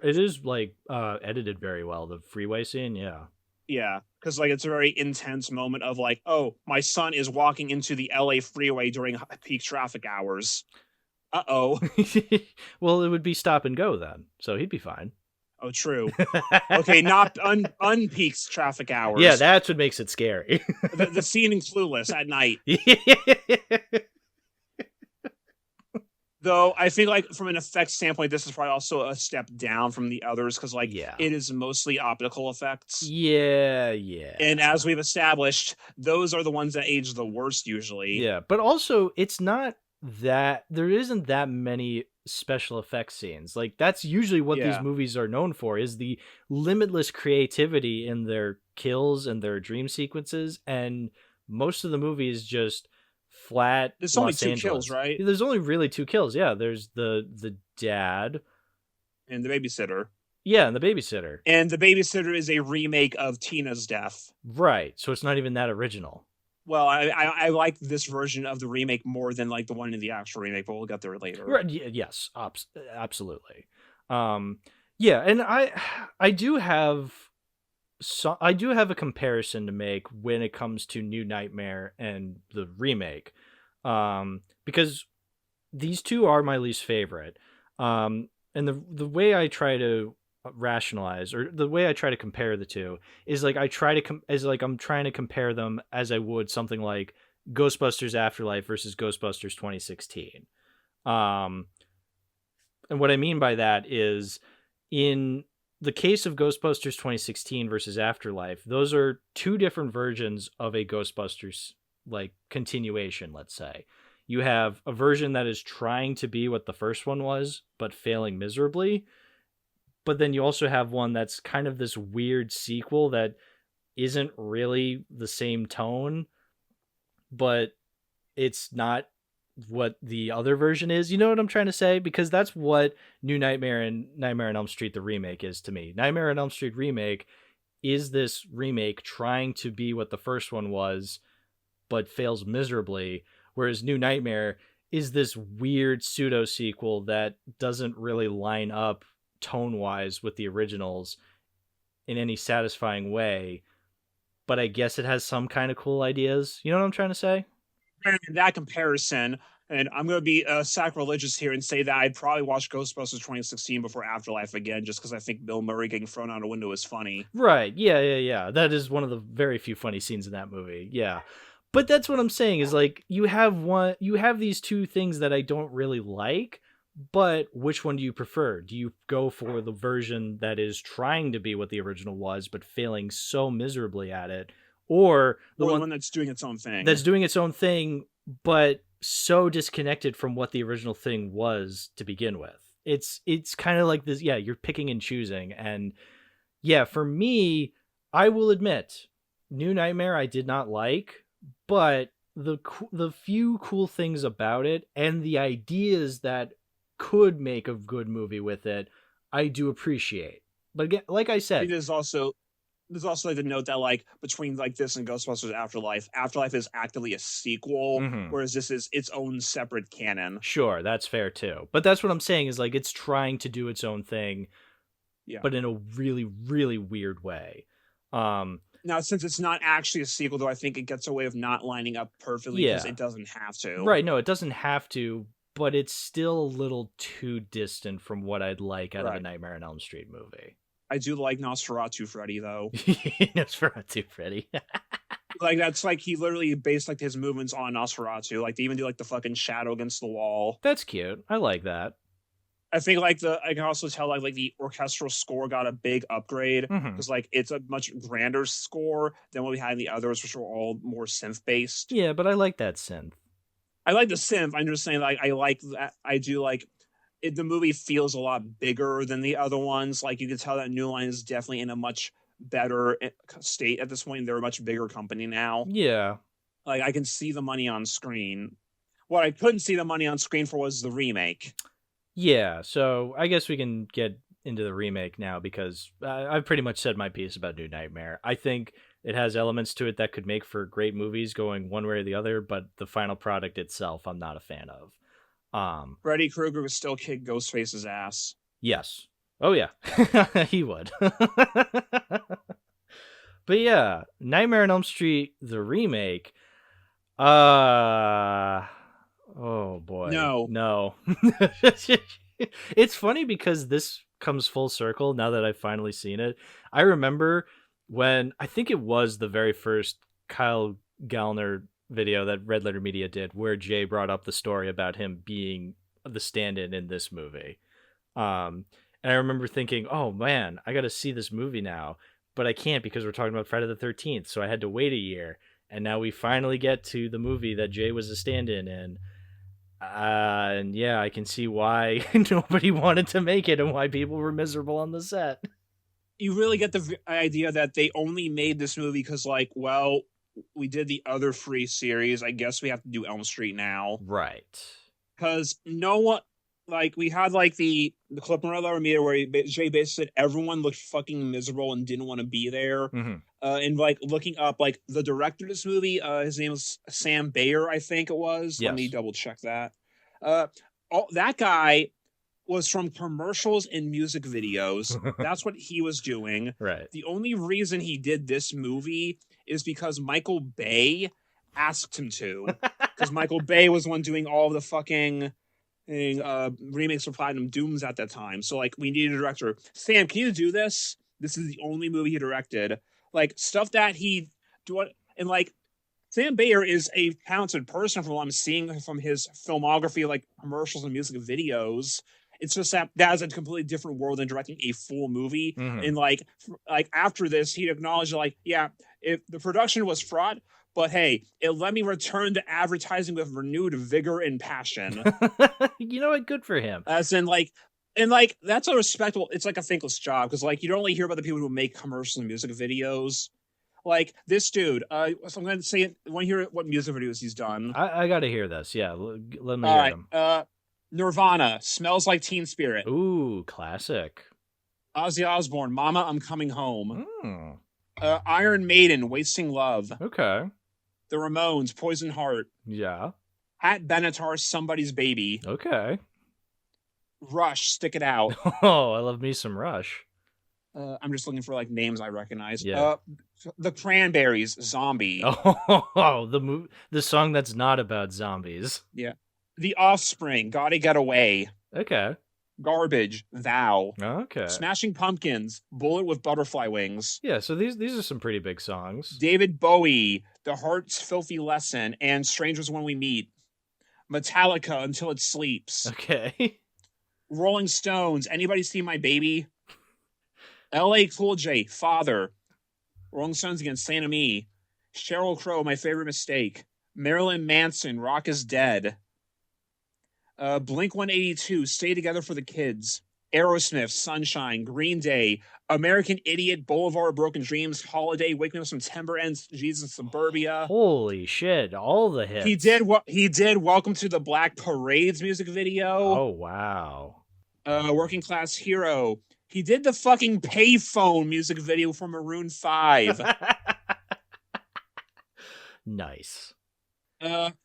is like edited very well. The freeway scene, yeah. Yeah, because like it's a very intense moment of like, oh, my son is walking into the LA freeway during peak traffic hours. Uh-oh. Well, it would be stop and go then, so he'd be fine. Oh, true. Okay, not unpeaks traffic hours. Yeah, that's what makes it scary. the scene in Clueless at night. Though I think like from an effects standpoint, this is probably also a step down from the others because like it is mostly optical effects. Yeah. And as we've established, those are the ones that age the worst usually. Yeah, but also it's not that there isn't that many special effects scenes. Like that's usually what these movies are known for, is the limitless creativity in their kills and their dream sequences, and most of the movie is just flat. There's only two kills, right? There's only really two kills. Yeah, there's the dad and the babysitter. Yeah, and the babysitter. And the babysitter is a remake of Tina's death. Right, so it's not even that original. Well, I like this version of the remake more than like the one in the actual remake, but we'll get there later. Right, yes, absolutely. Yeah, and I do have a comparison to make when it comes to New Nightmare and the remake, because these two are my least favorite. And the way I try to rationalize, or the way I try to compare the two, is like I'm trying to compare them as I would something like Ghostbusters Afterlife versus Ghostbusters 2016. And what I mean by that is, in the case of Ghostbusters 2016 versus Afterlife, those are two different versions of a Ghostbusters like continuation, let's say. You have a version that is trying to be what the first one was, but failing miserably. but then you also have one that's kind of this weird sequel that isn't really the same tone, but it's not what the other version is. You know what I'm trying to say? Because that's what New Nightmare and Nightmare on Elm Street the remake is to me. Nightmare on Elm Street remake is this remake trying to be what the first one was, but fails miserably, whereas New Nightmare is this weird pseudo sequel that doesn't really line up tone wise with the originals in any satisfying way, but I guess it has some kind of cool ideas. You know what I'm trying to say? And in that comparison, and I'm going to be sacrilegious here and say that I'd probably watch Ghostbusters 2016 before Afterlife again, just because I think Bill Murray getting thrown out a window is funny. Right. Yeah. That is one of the very few funny scenes in that movie. Yeah. But that's what I'm saying is like you have these two things that I don't really like, but which one do you prefer? Do you go for the version that is trying to be what the original was but failing so miserably at it, or the one that's doing its own thing? That's doing its own thing but so disconnected from what the original thing was to begin with. It's kind of like this, yeah, you're picking and choosing. And yeah, for me, I will admit, New Nightmare I did not like, but the few cool things about it and the ideas that could make a good movie with it, I do appreciate. But again, like I said, there's also like the note that like between like this and Ghostbusters Afterlife is actively a sequel, whereas this is its own separate canon. Sure, that's fair too. But that's what I'm saying is like it's trying to do its own thing, but in a really, really weird way. Now, since it's not actually a sequel, though, I think it gets a way of not lining up perfectly because it doesn't have to. Right, no, it doesn't have to, but it's still a little too distant from what I'd like out of a Nightmare on Elm Street movie. I do like Nosferatu Freddy, though. Nosferatu Freddy. Like, that's like he literally based like his movements on Nosferatu. Like, they even do like the fucking shadow against the wall. That's cute. I like that. I think like I can also tell like the orchestral score got a big upgrade because like it's a much grander score than what we had in the others, which were all more synth based. Yeah, but I like that synth. I like the synth. I'm just saying like I like that. I do like it. The movie feels a lot bigger than the other ones. Like you can tell that New Line is definitely in a much better state at this point. They're a much bigger company now. Yeah, like I can see the money on screen. What I couldn't see the money on screen for was the remake. Yeah, so I guess we can get into the remake now because I've pretty much said my piece about New Nightmare. I think it has elements to it that could make for great movies going one way or the other, but the final product itself, I'm not a fan of. Freddy Krueger would still kick Ghostface's ass. Yes. Oh, yeah. He would. But yeah, Nightmare on Elm Street, the remake. Oh boy. No. It's funny because this comes full circle now that I've finally seen it. I remember when I think it was the very first Kyle Gallner video that Red Letter Media did where Jay brought up the story about him being the stand-in in this movie. And I remember thinking, oh man, I got to see this movie now, but I can't because we're talking about Friday the 13th. So I had to wait a year. And now we finally get to the movie that Jay was a stand-in in. And yeah, I can see why nobody wanted to make it and why people were miserable on the set. You really get the idea that they only made this movie because, like, well, we did the other free series. I guess we have to do Elm Street now. Right. Because no one, like, we had, like, the clip on Red Letter Media where Jay basically said everyone looked fucking miserable and didn't want to be there. And, like, looking up, like, the director of this movie, his name was Sam Bayer, I think it was. Yes. Let me double check that. That guy was from commercials and music videos. That's what he was doing. Right. The only reason he did this movie is because Michael Bay asked him to. Because Michael Bay was the one doing all the fucking remakes for Platinum Dooms at that time. So, like, we needed a director. Sam, can you do this? This is the only movie he directed. Like, stuff that he... And, like, Sam Bayer is a talented person from what I'm seeing from his filmography, like, commercials and music videos. It's just that is a completely different world than directing a full movie. And, like after this, he acknowledged, like, yeah, if the production was fraught, but hey, it let me return to advertising with renewed vigor and passion. You know what? Good for him. As in, like, And like that's a respectable. It's like a thankless job because like you don't really hear about the people who make commercials and music videos. Like this dude. So I'm going to say it. Want to hear what music videos he's done? I got to hear this. Yeah, let me All hear right. them. Nirvana, Smells Like Teen Spirit. Ooh, classic. Ozzy Osbourne, Mama, I'm Coming Home. Mm. Iron Maiden, Wasting Love. Okay. The Ramones, Poison Heart. Yeah. Pat Benatar, Somebody's Baby. Okay. Rush, Stick It Out. Oh, I love me some Rush. I'm just looking for like names I recognize. Yeah. The Cranberries, Zombie. Oh, the song that's not about zombies. Yeah. The Offspring, Gotta Get Away. Okay. Garbage, Thou. Okay. Smashing Pumpkins, Bullet with Butterfly Wings. Yeah, so these are some pretty big songs. David Bowie, The Heart's Filthy Lesson, and Strangers When We Meet. Metallica, Until It Sleeps. Okay. Rolling Stones, Anybody See My Baby? L.A. Cool J, Father. Rolling Stones again, Saint Me. Sheryl Crow, My Favorite Mistake. Marilyn Manson, Rock is Dead. Blink 182, Stay Together for the Kids. Aerosmith, Sunshine. Green Day, American Idiot, Boulevard of Broken Dreams, Holiday, Wake Me Up September Ends, Jesus Suburbia. Holy shit, all the hits. He did Welcome to the Black Parade's music video. Oh, wow. Working Class Hero. He did the fucking Payphone music video for Maroon 5. Nice.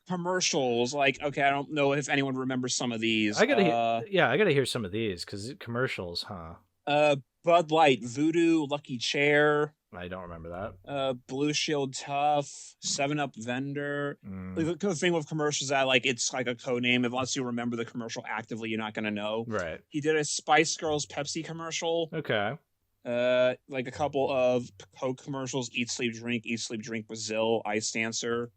Commercials. Like, okay, I don't know if anyone remembers some of these. I gotta hear some of these because commercials, huh? Bud Light, Voodoo, Lucky Chair. I don't remember that. Blue Shield Tough, 7-Up Vendor. Like, the thing with commercials that like it's like a code name. Unless you remember the commercial actively, you're not gonna know. Right. He did a Spice Girls Pepsi commercial. Okay. Like a couple of Coke commercials. Eat Sleep Drink Brazil, Ice Dancer.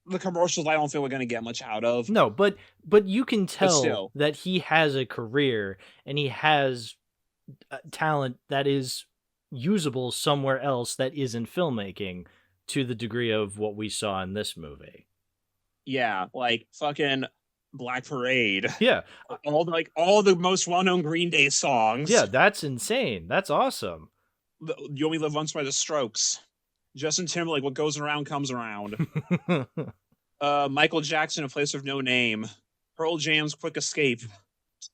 The commercials I don't feel we're gonna get much out of. No, but you can tell that he has a career and he has talent that is usable somewhere else that isn't filmmaking to the degree of what we saw in this movie. Yeah, like fucking Black Parade. Yeah. all the most well-known Green Day songs. Yeah, that's insane. That's awesome. You Only Live Once by the Strokes. Justin Timberlake, What Goes Around Comes Around. Michael Jackson, A Place of No Name. Pearl Jam's Quick Escape.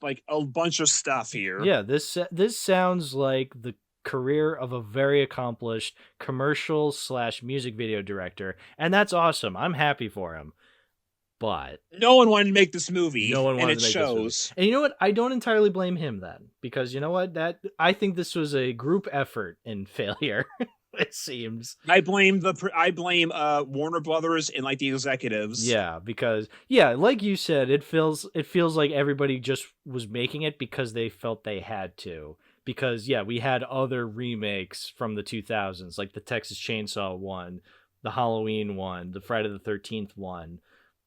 Like a bunch of stuff here. Yeah, this sounds like the career of a very accomplished commercial / music video director, and that's awesome. I'm happy for him. But no one wanted to make this movie. No one wanted and it to make shows. This movie. And you know what? I don't entirely blame him then, because you know what? I think this was a group effort in failure. It seems. I blame Warner Brothers and like the executives. Yeah, because like you said, it feels like everybody just was making it because they felt they had to. Because we had other remakes from the 2000s, like the Texas Chainsaw one, the Halloween one, the Friday the 13th one.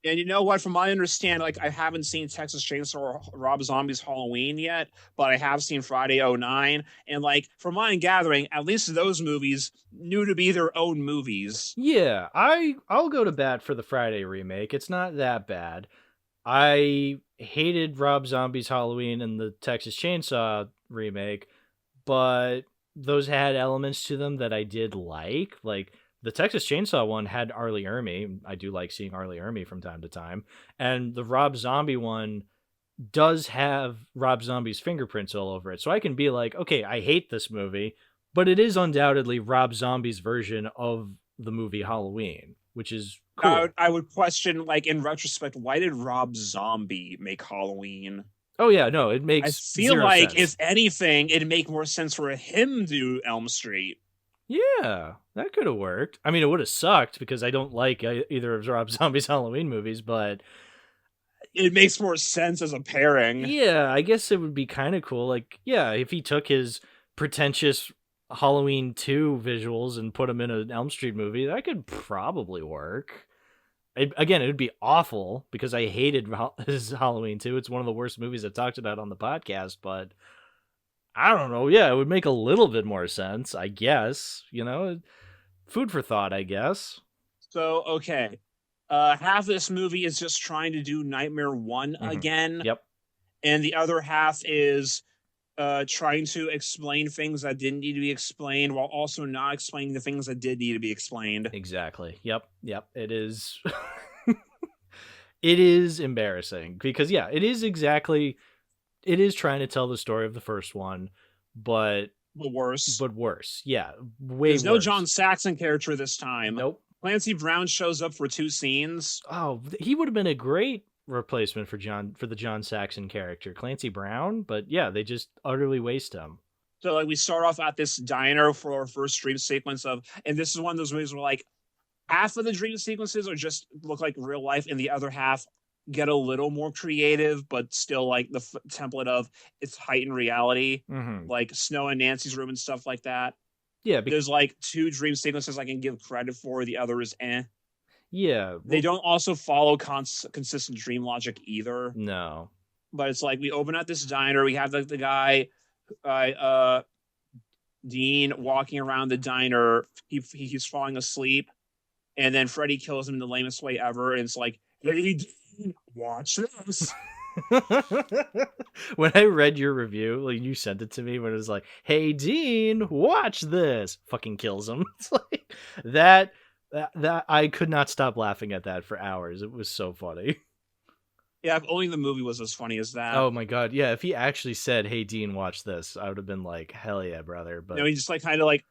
And you know what? From my understanding, like I haven't seen Texas Chainsaw or Rob Zombie's Halloween yet, but I have seen Friday 09. And like from my gathering, at least those movies knew to be their own movies. Yeah, I'll go to bat for the Friday remake. It's not that bad. I hated Rob Zombie's Halloween and the Texas Chainsaw remake, but those had elements to them that I did like. Like the Texas Chainsaw one had Arlie Ermey. I do like seeing Arlie Ermey from time to time. And the Rob Zombie one does have Rob Zombie's fingerprints all over it. So I can be like, okay, I hate this movie, but it is undoubtedly Rob Zombie's version of the movie Halloween, which is cool. I would question, like, in retrospect, why did Rob Zombie make Halloween? Oh, yeah, no, it makes I feel zero like, sense. if anything, it'd make more sense for him to do Elm Street. Yeah, that could have worked. I mean, it would have sucked because I don't like either of Rob Zombie's Halloween movies, but it makes more sense as a pairing. Yeah, I guess it would be kind of cool. Like, yeah, if he took his pretentious Halloween 2 visuals and put them in an Elm Street movie, that could probably work. Again, it would be awful because I hated his Halloween 2. It's one of the worst movies I've talked about on the podcast, but I don't know. Yeah, it would make a little bit more sense, I guess. You know, food for thought, I guess. So, okay. Half this movie is just trying to do Nightmare 1 again. Yep. and the other half is trying to explain things that didn't need to be explained while also not explaining the things that did need to be explained. Exactly. Yep. It is. It is embarrassing because it is exactly. It is trying to tell the story of the first one, but worse. But worse. Yeah. Way There's worse. no John Saxon character this time. Nope. Clancy Brown shows up for 2 scenes. Oh, he would have been a great replacement for the John Saxon character, Clancy Brown. But yeah, they just utterly waste him. So like we start off at this diner for our first dream sequence and this is one of those movies where like half of the dream sequences are just look like real life, and the other half get a little more creative, but still like the template of it's heightened reality, like Snow and Nancy's room and stuff like that. Yeah, there's like 2 dream sequences I can give credit for. The other is Yeah, they don't also follow consistent dream logic either. No, but it's like we open at this diner. We have the guy, Dean, walking around the diner. He's falling asleep, and then Freddy kills him in the lamest way ever. And it's like, hey, Dean, watch this. When I read your review, like you sent it to me, when it was like, "Hey Dean, watch this," fucking kills him. It's like that I could not stop laughing at that for hours. It was so funny. Yeah, if only the movie was as funny as that. Oh my god, yeah! If he actually said, "Hey Dean, watch this," I would have been like, "Hell yeah, brother!" But he just like kind of like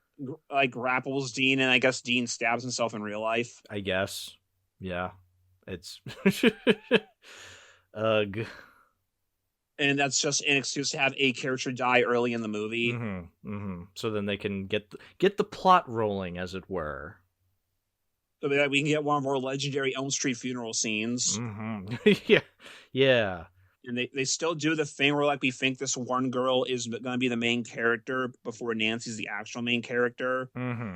grapples Dean, and I guess Dean stabs himself in real life. I guess, yeah, it's. Ugh. And that's just an excuse to have a character die early in the movie. So then they can get the plot rolling, as it were. So that we can get one of our legendary Elm Street funeral scenes. Yeah. And they still do the thing where like we think this one girl is going to be the main character before Nancy's the actual main character.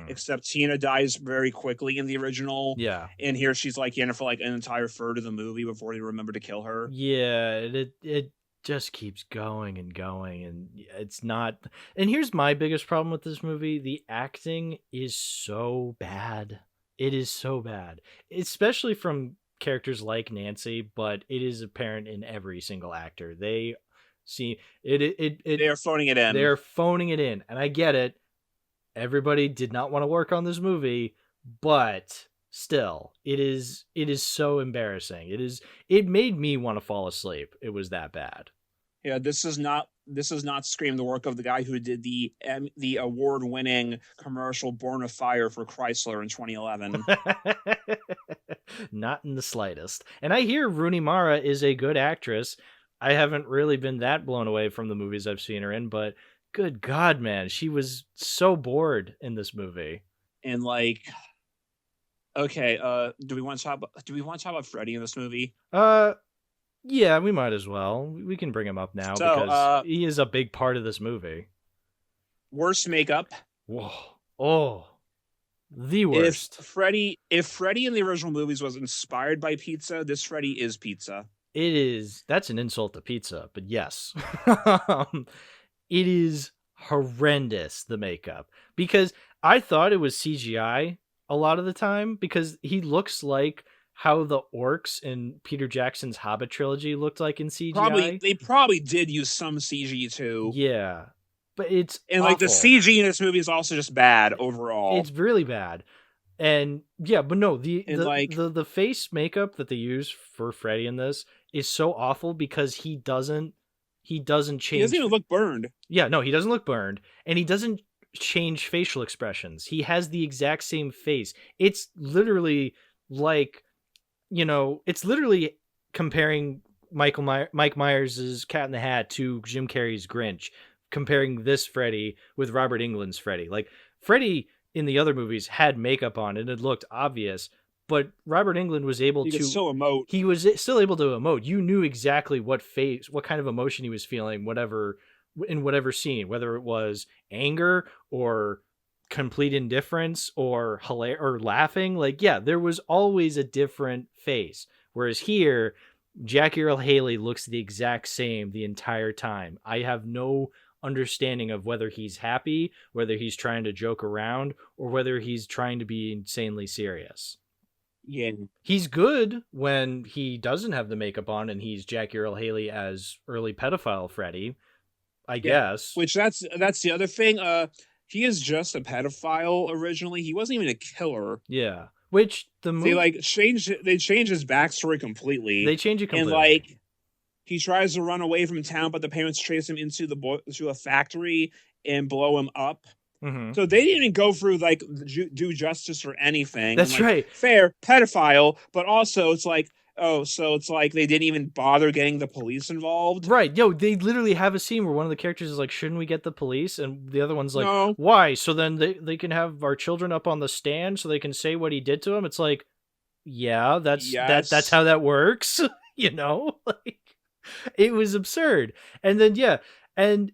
Except Tina dies very quickly in the original. Yeah. And here she's like in it for like an entire third of the movie before they remember to kill her. Yeah, it just keeps going and going, and it's not. And here's my biggest problem with this movie: the acting is so bad. It is so bad, especially from characters like Nancy, but it is apparent in every single actor. They see it. They are phoning it in. They're phoning it in, and I get it. Everybody did not want to work on this movie, but still, it is so embarrassing. It made me want to fall asleep. It was that bad. Yeah, this is not Scream, the work of the guy who did the award-winning commercial Born of Fire for Chrysler in 2011. Not in the slightest. And I hear Rooney Mara is a good actress. I haven't really been that blown away from the movies I've seen her in, but good God, man, she was so bored in this movie. And like, okay, do we want to talk about Freddy in this movie? Yeah, we might as well. We can bring him up now because he is a big part of this movie. Worst makeup. Whoa. Oh, the worst. If Freddy in the original movies was inspired by pizza, this Freddy is pizza. It is. That's an insult to pizza, but yes. It is horrendous, the makeup, because I thought it was CGI a lot of the time because he looks like how the orcs in Peter Jackson's Hobbit trilogy looked like in CGI. They probably did use some CG too. Yeah, but it's and awful. Like the CG in this movie is also just bad overall. It's really bad, and yeah, but no, the face makeup that they use for Freddy in this is so awful because he doesn't change. He doesn't even look burned. Yeah, no, he doesn't look burned, and he doesn't change facial expressions. He has the exact same face. It's literally like, it's literally comparing Mike Myers' Cat in the Hat to Jim Carrey's Grinch, comparing this Freddy with Robert Englund's Freddy. Like, Freddy in the other movies had makeup on and it looked obvious, but Robert Englund was able to still emote. He was still able to emote. You knew exactly what kind of emotion he was feeling, in whatever scene, whether it was anger or complete indifference or laughing. Like, yeah, there was always a different face. Whereas here, Jackie Earle Haley looks the exact same the entire time. I have no understanding of whether he's happy, whether he's trying to joke around, or whether he's trying to be insanely serious. Yeah. He's good when he doesn't have the makeup on and he's Jackie Earle Haley as early pedophile Freddy, I guess. Which that's the other thing. He is just a pedophile originally. He wasn't even a killer. Yeah. Which the movie They changed his backstory completely. They change it completely. And like he tries to run away from town, but the parents chase him into to a factory and blow him up. Mm-hmm. So they didn't go through like do justice or anything. That's right. Fair pedophile, but also it's like, oh, so it's like they didn't even bother getting the police involved. Right. Yo, they literally have a scene where one of the characters is like, shouldn't we get the police? And the other one's like, no. Why? So then they can have our children up on the stand so they can say what he did to them. It's like, yeah, that's how that works. You know, like it was absurd. And then, yeah. And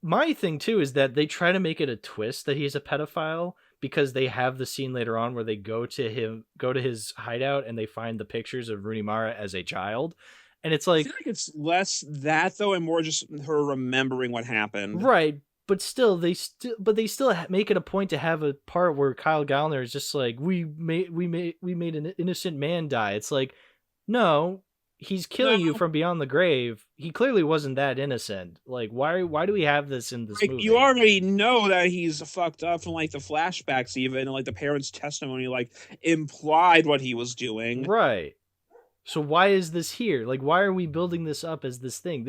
my thing too is that they try to make it a twist that he's a pedophile because they have the scene later on where they go to his hideout and they find the pictures of Rooney Mara as a child. And it's like, I feel like it's less that though, and more just her remembering what happened. Right. But still, they still make it a point to have a part where Kyle Gallner is just like, we made an innocent man die. It's like, no, he's killing you from beyond the grave. He clearly wasn't that innocent. Like, why do we have this in this movie? You already know that he's fucked up from like the flashbacks even, and like the parents' testimony like implied what he was doing. Right. So why is this here? Like, why are we building this up as this thing?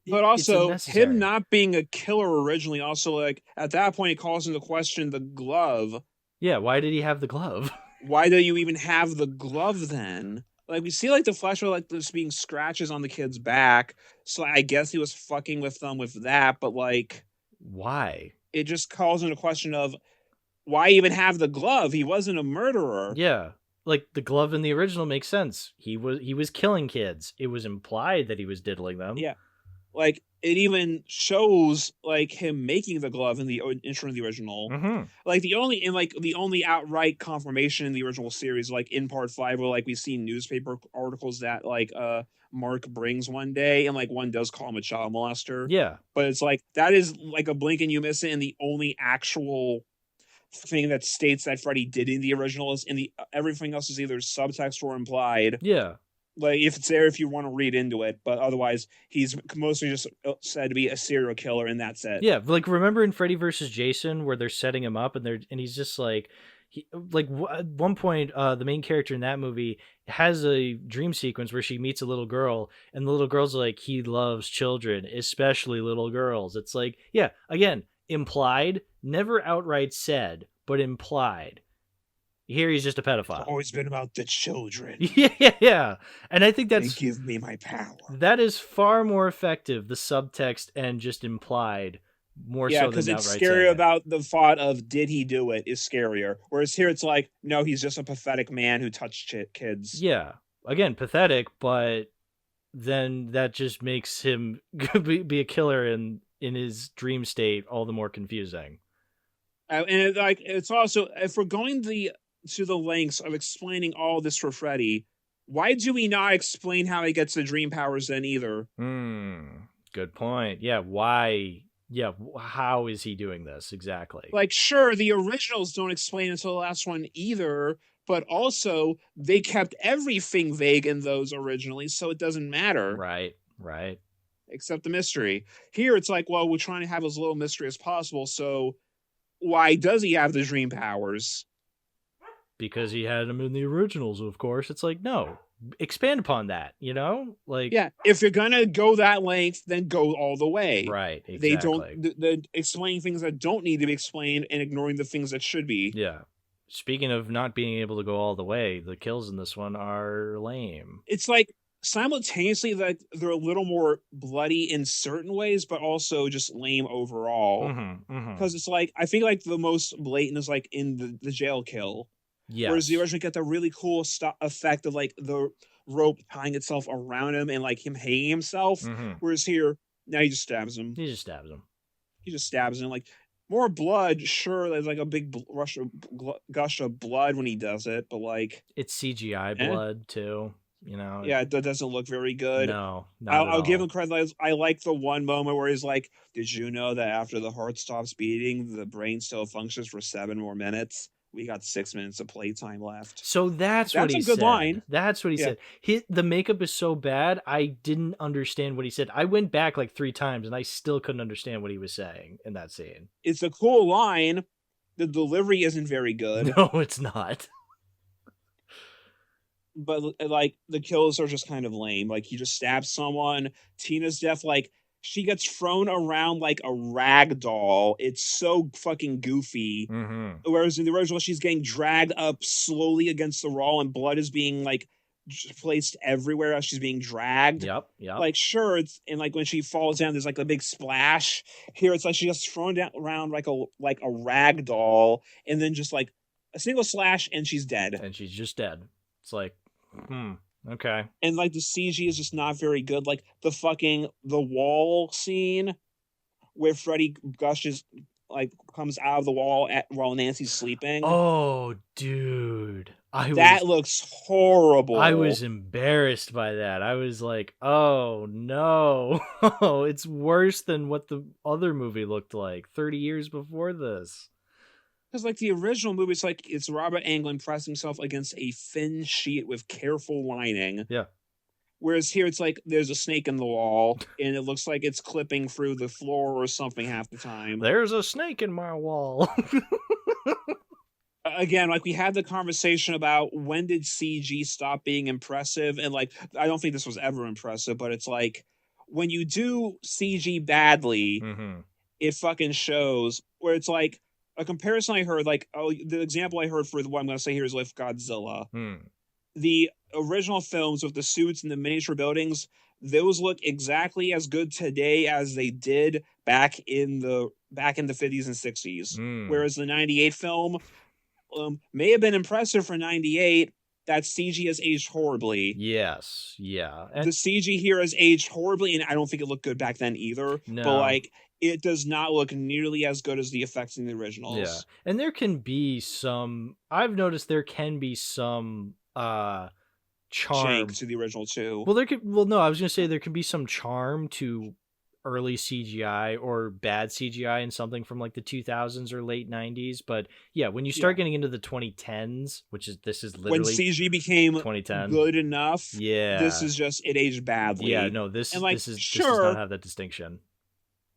But also him not being a killer originally, also like at that point it calls into question the glove. Yeah, why did he have the glove? Why do you even have the glove then? Like, we see, like, the flashback, like, there's being scratches on the kid's back. So I guess he was fucking with them with that. But, like... Why? It just calls into question of, why even have the glove? He wasn't a murderer. Yeah. Like, the glove in the original makes sense. He was killing kids. It was implied that he was diddling them. Yeah. Like, it even shows, like, him making the glove in the intro of the original. Mm-hmm. Like, the only outright confirmation in the original series, like, in part 5, where, like, we see newspaper articles that, like, Mark brings one day, and, like, one does call him a child molester. Yeah. But it's, like, that is, like, a blink and you miss it, and the only actual thing that states that Freddy did in the original is everything else is either subtext or implied. Yeah. Like, if it's there, if you want to read into it, but otherwise, he's mostly just said to be a serial killer, and that's it. Yeah, like remember in Freddy vs. Jason where they're setting him up, and he's just like, at one point, the main character in that movie has a dream sequence where she meets a little girl, and the little girl's like, he loves children, especially little girls. It's like, yeah, again, implied, never outright said, but implied. Here he's just a pedophile. It's always been about the children. Yeah. And I think that's... They give me my power. That is far more effective, the subtext and just implied, more so than outright. Yeah, because it's scary about the thought of, did he do it, is scarier. Whereas here it's like, no, he's just a pathetic man who touched kids. Yeah. Again, pathetic, but then that just makes him be a killer in his dream state all the more confusing. And it's also, if we're going to the lengths of explaining all this for Freddy, why do we not explain how he gets the dream powers then either? Good point. Yeah, why? Yeah, how is he doing this exactly? Like, sure, the originals don't explain until the last one either, but also they kept everything vague in those originally, so it doesn't matter. Right. Except the mystery. Here it's like, well, we're trying to have as little mystery as possible, so why does he have the dream powers? Because he had them in the originals, of course. It's like, no, expand upon that, you know? Like, yeah, if you're gonna go that length, then go all the way. Right, exactly. They don't the explaining things that don't need to be explained and ignoring the things that should be. Yeah. Speaking of not being able to go all the way, the kills in this one are lame. It's like simultaneously like they're a little more bloody in certain ways, but also just lame overall. Because it's like, I think like the most blatant is like in the jail kill. Yes. Whereas the original get the really cool effect of like the rope tying itself around him and like him hanging himself. Whereas here, now he just stabs him. He just stabs him. Like, more blood, sure, there's like a big gush of blood when he does it, but like... It's CGI blood, too. You know? Yeah, it doesn't look very good. No, I'll give him credit. I like the one moment where he's like, did you know that after the heart stops beating, the brain still functions for 7 more minutes? we got 6 minutes of playtime left. So that's what he a good said. line. That's what he said. The makeup is so bad, I didn't understand what he said. I went back like 3 times and I still couldn't understand what he was saying in that scene. It's a cool line. The delivery isn't very good. No, it's not. But like the kills are just kind of lame. Like he just stabs someone. Tina's death, like she gets thrown around like a rag doll. It's so fucking goofy. Mm-hmm. Whereas in the original, she's getting dragged up slowly against the wall, and blood is being like placed everywhere as she's being dragged. Yep. Like sure, it's and like when she falls down, there's like a big splash. Here, it's like she gets thrown down around like a rag doll, and then just like a single slash, and she's dead. And she's just dead. It's like, okay. And like the CG is just not very good. Like the wall scene where Freddy gushes, like comes out of the wall while Nancy's sleeping. Oh, dude. That looks horrible. I was embarrassed by that. I was like, oh no. It's worse than what the other movie looked like 30 years before this. Because like the original movie, it's Robert Englund pressing himself against a thin sheet with careful lining. Yeah. Whereas here it's like there's a snake in the wall and it looks like it's clipping through the floor or something half the time. There's a snake in my wall. Again, like we had the conversation about when did CG stop being impressive, and like I don't think this was ever impressive, but it's like when you do CG badly, it fucking shows. Where it's like a comparison I heard, like the example I heard for what I'm going to say here is with Godzilla. The original films with the suits and the miniature buildings, those look exactly as good today as they did back in the 50s and 60s. Whereas the 98 film may have been impressive for 98. That CG has aged horribly. Yes, yeah. And the CG here has aged horribly, and I don't think it looked good back then either. No. But like, it does not look nearly as good as the effects in the originals. Yeah, and there can be some. I've noticed there can be some charm to the original too. Well, no, I was gonna say there can be some charm to early CGI or bad CGI in something from like the 2000s or late 90s, but yeah, when you start getting into the 2010s, this is literally when CG became 2010 good enough. Yeah, this is just it aged badly. Yeah, no, this does not have that distinction.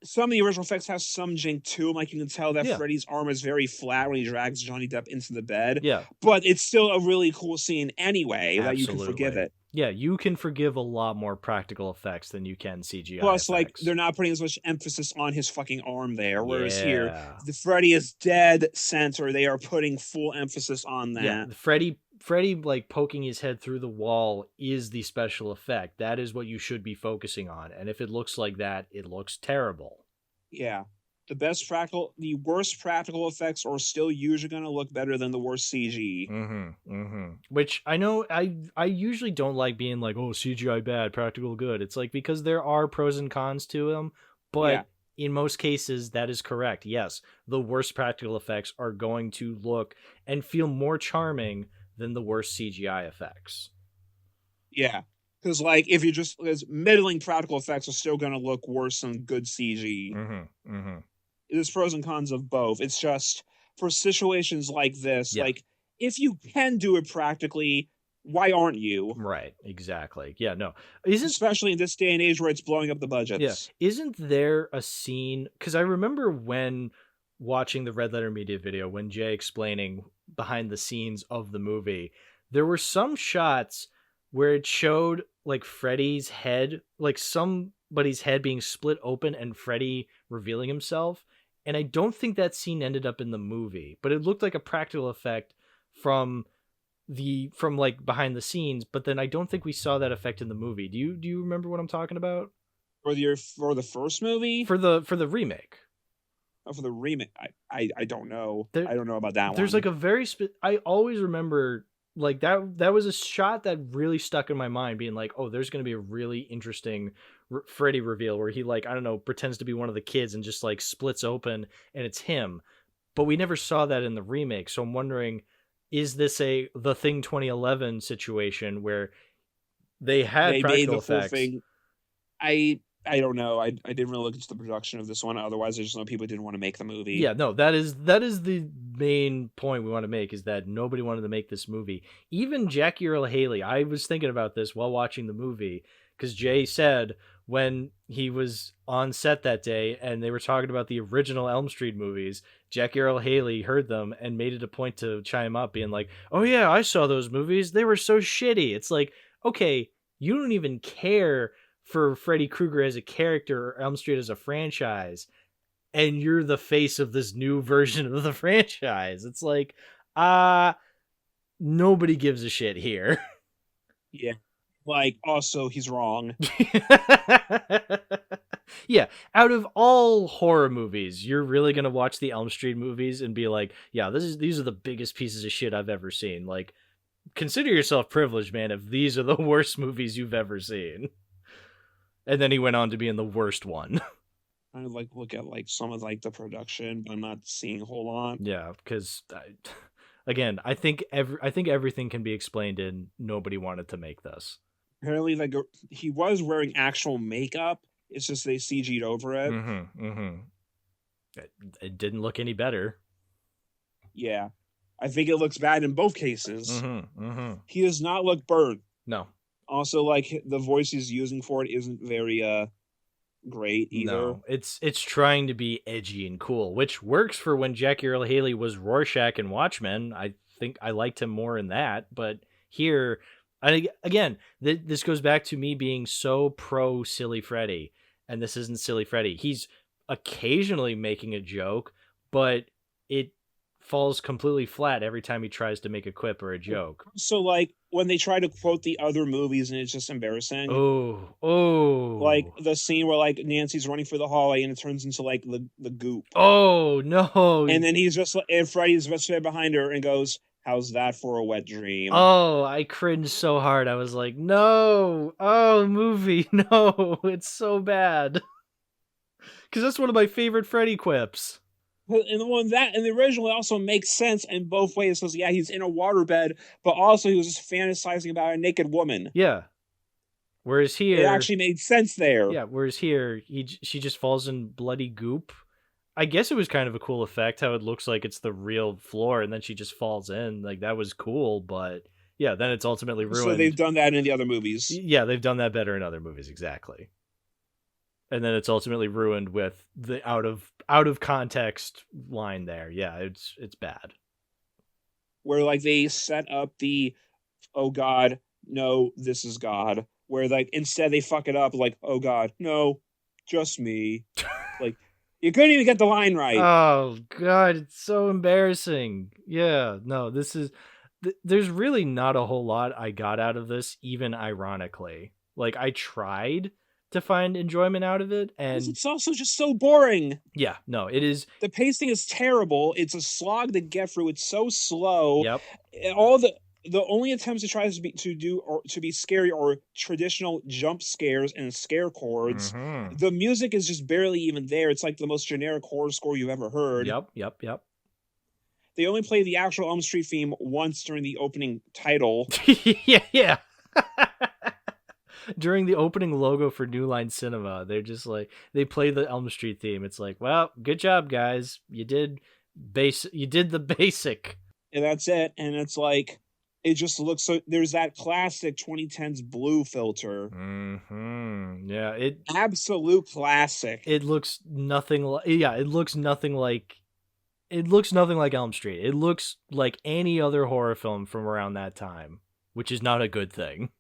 Some of the original effects have some jink to them. Like you can tell that Freddy's arm is very flat when he drags Johnny Depp into the bed. Yeah. But it's still a really cool scene anyway. Absolutely. That you can forgive it. Yeah, you can forgive a lot more practical effects than you can CGI. Plus, effects. like, they're not putting as much emphasis on his fucking arm there. Whereas here, the Freddy is dead center. They are putting full emphasis on that. Yeah, Freddy like poking his head through the wall is the special effect. That is what you should be focusing on. And if it looks like that, it looks terrible. Yeah. The worst practical effects are still usually going to look better than the worst CG. Which I know I usually don't like being like, oh, CGI bad, practical good. It's like, because there are pros and cons to them, but in most cases that is correct. Yes, the worst practical effects are going to look and feel more charming than the worst CGI effects. Yeah. Because, like, if you just... middling practical effects are still going to look worse than good CG. There's pros and cons of both. It's just, for situations like this, like, if you can do it practically, why aren't you? Right, exactly. Yeah, no. Especially in this day and age where it's blowing up the budgets. Yeah. Isn't there a scene... Because I remember when watching the Red Letter Media video, when Jay explaining behind the scenes of the movie, there were some shots where it showed like Freddy's head, like somebody's head being split open and Freddy revealing himself. And I don't think that scene ended up in the movie, but it looked like a practical effect from like behind the scenes. But then I don't think we saw that effect in the movie. Do you remember what I'm talking about? For the first movie? For the remake. Oh, for the remake, I don't know. I don't know about that one. There's like a very I always remember like that was a shot that really stuck in my mind, being like, oh, there's going to be a really interesting Freddy reveal where he, like, I don't know, pretends to be one of the kids and just like splits open and it's him. But we never saw that in the remake. So I'm wondering, is this The Thing 2011 situation where they had practical effects? Full thing? I don't know. I didn't really look into the production of this one. Otherwise, I just know people didn't want to make the movie. Yeah, no, that is the main point we want to make, is that nobody wanted to make this movie. Even Jackie Earle Haley, I was thinking about this while watching the movie, because Jay said when he was on set that day and they were talking about the original Elm Street movies, Jackie Earle Haley heard them and made it a point to chime up, being like, "Oh yeah, I saw those movies. They were so shitty." It's like, okay, you don't even care for Freddy Krueger as a character or Elm Street as a franchise, and you're the face of this new version of the franchise. It's like, nobody gives a shit here. Yeah. Like, also, he's wrong. Yeah, out of all horror movies, you're really gonna watch the Elm Street movies and be like, yeah, these are the biggest pieces of shit I've ever seen. Like, consider yourself privileged, man, if these are the worst movies you've ever seen. And then he went on to be in the worst one. I like look at like some of like the production, but I'm not seeing a whole lot. Yeah, because again, I think everything can be explained in nobody wanted to make this. Apparently, like he was wearing actual makeup. It's just they CG'd over it. It didn't look any better. Yeah, I think it looks bad in both cases. He does not look burnt. No. Also, like the voice he's using for it isn't very great either. No, it's trying to be edgy and cool, which works for when Jackie Earle Haley was Rorschach in Watchmen. I think I liked him more in that, but here, this goes back to me being so pro Silly Freddy, and this isn't Silly Freddy. He's occasionally making a joke, but it falls completely flat every time he tries to make a quip or a joke. So, like, when they try to quote the other movies and it's just embarrassing. Oh. Like, the scene where, like, Nancy's running for the hallway and it turns into, like, the goop. Oh, no. And then he's just, and Freddy's just right behind her and goes, "How's that for a wet dream?" Oh, I cringed so hard. I was like, no. Oh, movie. No, it's so bad. Because that's one of my favorite Freddy quips. And the original also makes sense in both ways. Because yeah, he's in a waterbed, but also he was just fantasizing about a naked woman. Yeah. Whereas here, it actually made sense there. Yeah. Whereas here, she just falls in bloody goop. I guess it was kind of a cool effect how it looks like it's the real floor, and then she just falls in. Like, that was cool, but yeah, then it's ultimately ruined. So they've done that in the other movies. Yeah, they've done that better in other movies, exactly. And then it's ultimately ruined with the out of context line there. Yeah, it's bad. Where like they set up the, "Oh God, no, this is God." Where like instead they fuck it up like, "Oh God, no, just me." Like you couldn't even get the line right. Oh God, it's so embarrassing. Yeah, no, this is. There's really not a whole lot I got out of this, even ironically. Like, I tried to find enjoyment out of it, and it's also just so boring. Yeah, no, it is. The pacing is terrible. It's a slog to get through. It's so slow. Yep. All the only attempts to try to be scary are traditional jump scares and scare chords. The music is just barely even there. It's like the most generic horror score you've ever heard. Yep. They only play the actual Elm Street theme once during the opening title. Yeah. During the opening logo for New Line Cinema, they're just like, they play the Elm Street theme. It's like, well, good job, guys. You did the basic. And that's it. And it's like, it just looks so. There's that classic 2010s blue filter. Yeah, absolute classic. It looks nothing like. Yeah, it looks nothing like. It looks nothing like Elm Street. It looks like any other horror film from around that time, which is not a good thing.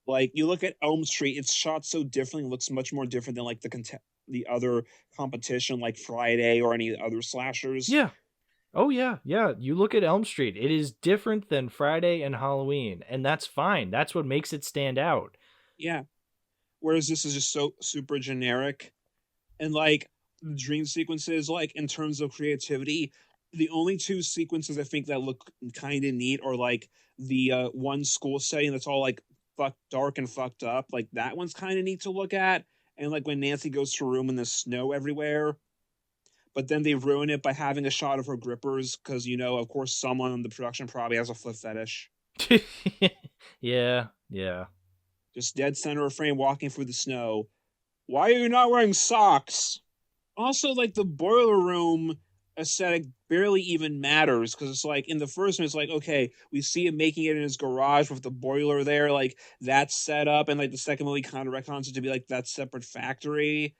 Like, you look at Elm Street, it's shot so differently. It looks much more different than like the other competition, like Friday or any other slashers. Yeah. Oh, yeah. Yeah. You look at Elm Street. It is different than Friday and Halloween, and that's fine. That's what makes it stand out. Yeah. Whereas this is just so super generic. And like the dream sequences, like in terms of creativity, the only two sequences I think that look kind of neat are like the one school setting that's all like dark and fucked up. Like that one's kind of neat to look at. And like when Nancy goes to her room and there's snow everywhere. But then they ruin it by having a shot of her grippers because, you know, of course, someone in the production probably has a foot fetish. Yeah. Just dead center of frame walking through the snow. Why are you not wearing socks? Also, like, the boiler room aesthetic barely even matters, because it's like, in the first one, it's like, okay, we see him making it in his garage with the boiler there, like, that's set up, and like the second movie kind of retcons it to be like that separate factory.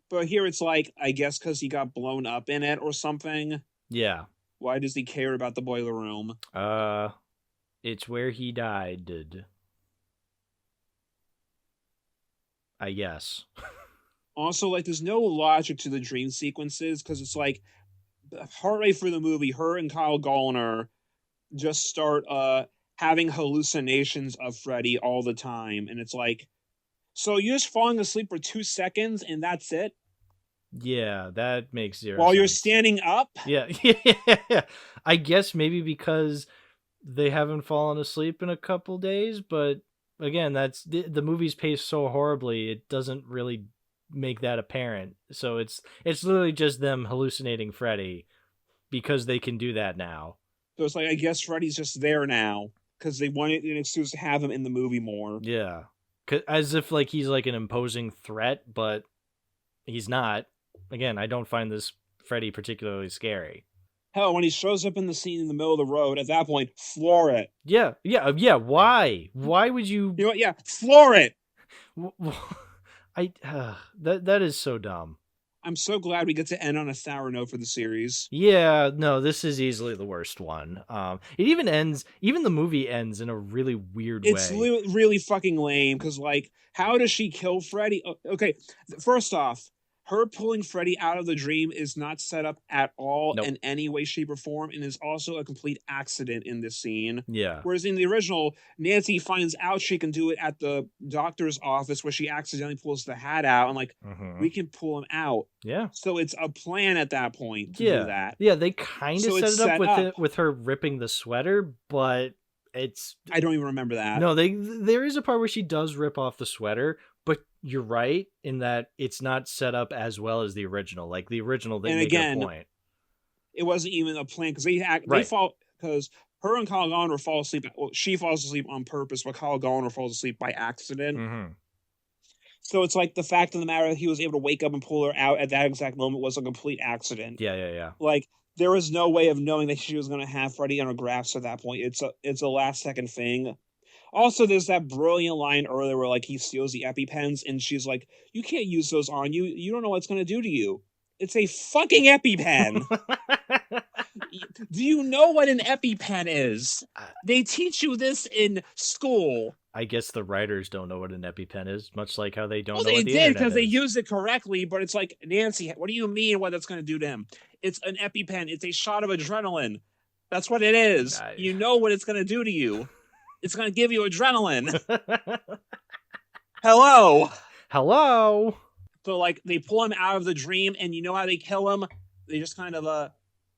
But here it's like, I guess because he got blown up in it or something. Yeah. Why does he care about the boiler room? It's where he died. I guess. Also, like, there's no logic to the dream sequences, because it's like, partway through the movie, her and Kyle Gallner just start having hallucinations of Freddy all the time, and it's like, so you're just falling asleep for 2 seconds and that's it? Yeah, that makes zero While sense. you're standing up? Yeah. I guess maybe because they haven't fallen asleep in a couple days, but again, that's the movie's paced so horribly, it doesn't really make that apparent. So it's literally just them hallucinating Freddy because they can do that now. So it's like, I guess Freddy's just there now because they wanted an excuse to have him in the movie more. Yeah. As if like he's like an imposing threat, but he's not. Again, I don't find this Freddy particularly scary. Hell, when he shows up in the scene in the middle of the road, at that point, floor it. Yeah. Why? Why would you? You know what? Yeah, floor it. That is so dumb. I'm so glad we get to end on a sour note for the series. Yeah, no, this is easily the worst one. It even ends. Even the movie ends in a really weird way. It's really fucking lame because, like, how does she kill Freddy? Okay, first off, her pulling Freddy out of the dream is not set up at all in any way, shape, or form, and is also a complete accident in this scene. Yeah. Whereas in the original, Nancy finds out she can do it at the doctor's office where she accidentally pulls the hat out, and like, we can pull him out. Yeah. So it's a plan at that point to do that. Yeah, they kind of set it up with her ripping the sweater, but I don't even remember that. No, there is a part where she does rip off the sweater, but you're right in that it's not set up as well as the original. Like the original, they make a point. It wasn't even a plan because they fall because her and Kyle Gallner fall asleep. Well, she falls asleep on purpose, but Kyle Gallner falls asleep by accident. So it's like the fact of the matter that he was able to wake up and pull her out at that exact moment was a complete accident. Yeah. Like, there was no way of knowing that she was going to have Freddy on her grasp at that point. It's a last second thing. Also, there's that brilliant line earlier where, like, he steals the EpiPens and she's like, you can't use those on you. You don't know what it's going to do to you. It's a fucking EpiPen. Do you know what an EpiPen is? They teach you this in school. I guess the writers don't know what an EpiPen is, much like how they don't know what the internet is. They did because they used it correctly, but it's like, Nancy, what do you mean what that's going to do to him? It's an EpiPen. It's a shot of adrenaline. That's what it is. You know what it's going to do to you. It's going to give you adrenaline. Hello. So, like, they pull him out of the dream, and you know how they kill him? They just kind of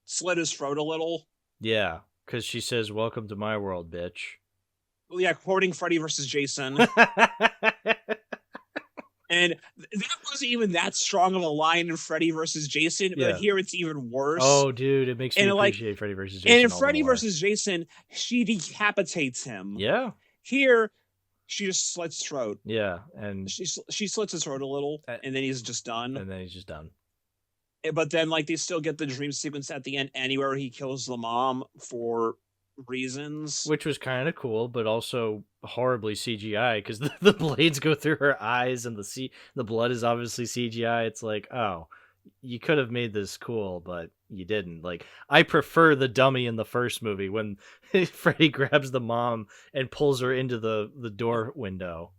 slit his throat a little. Yeah, because she says, welcome to my world, bitch. Well, yeah, quoting Freddy versus Jason. And that wasn't even that strong of a line in Freddy versus Jason, but here it's even worse. Oh, dude, it makes me appreciate Freddy versus Jason. And in Freddy versus Jason, she decapitates him. Yeah. Here, she just slits his throat. Yeah, and she slits his throat a little, and then he's just done. But then, like, they still get the dream sequence at the end anyway, where he kills the mom for reasons, which was kind of cool, but also horribly CGI because the blades go through her eyes and the blood is obviously CGI. It's like, oh, you could have made this cool, but you didn't. Like, I prefer the dummy in the first movie when Freddy grabs the mom and pulls her into the door window.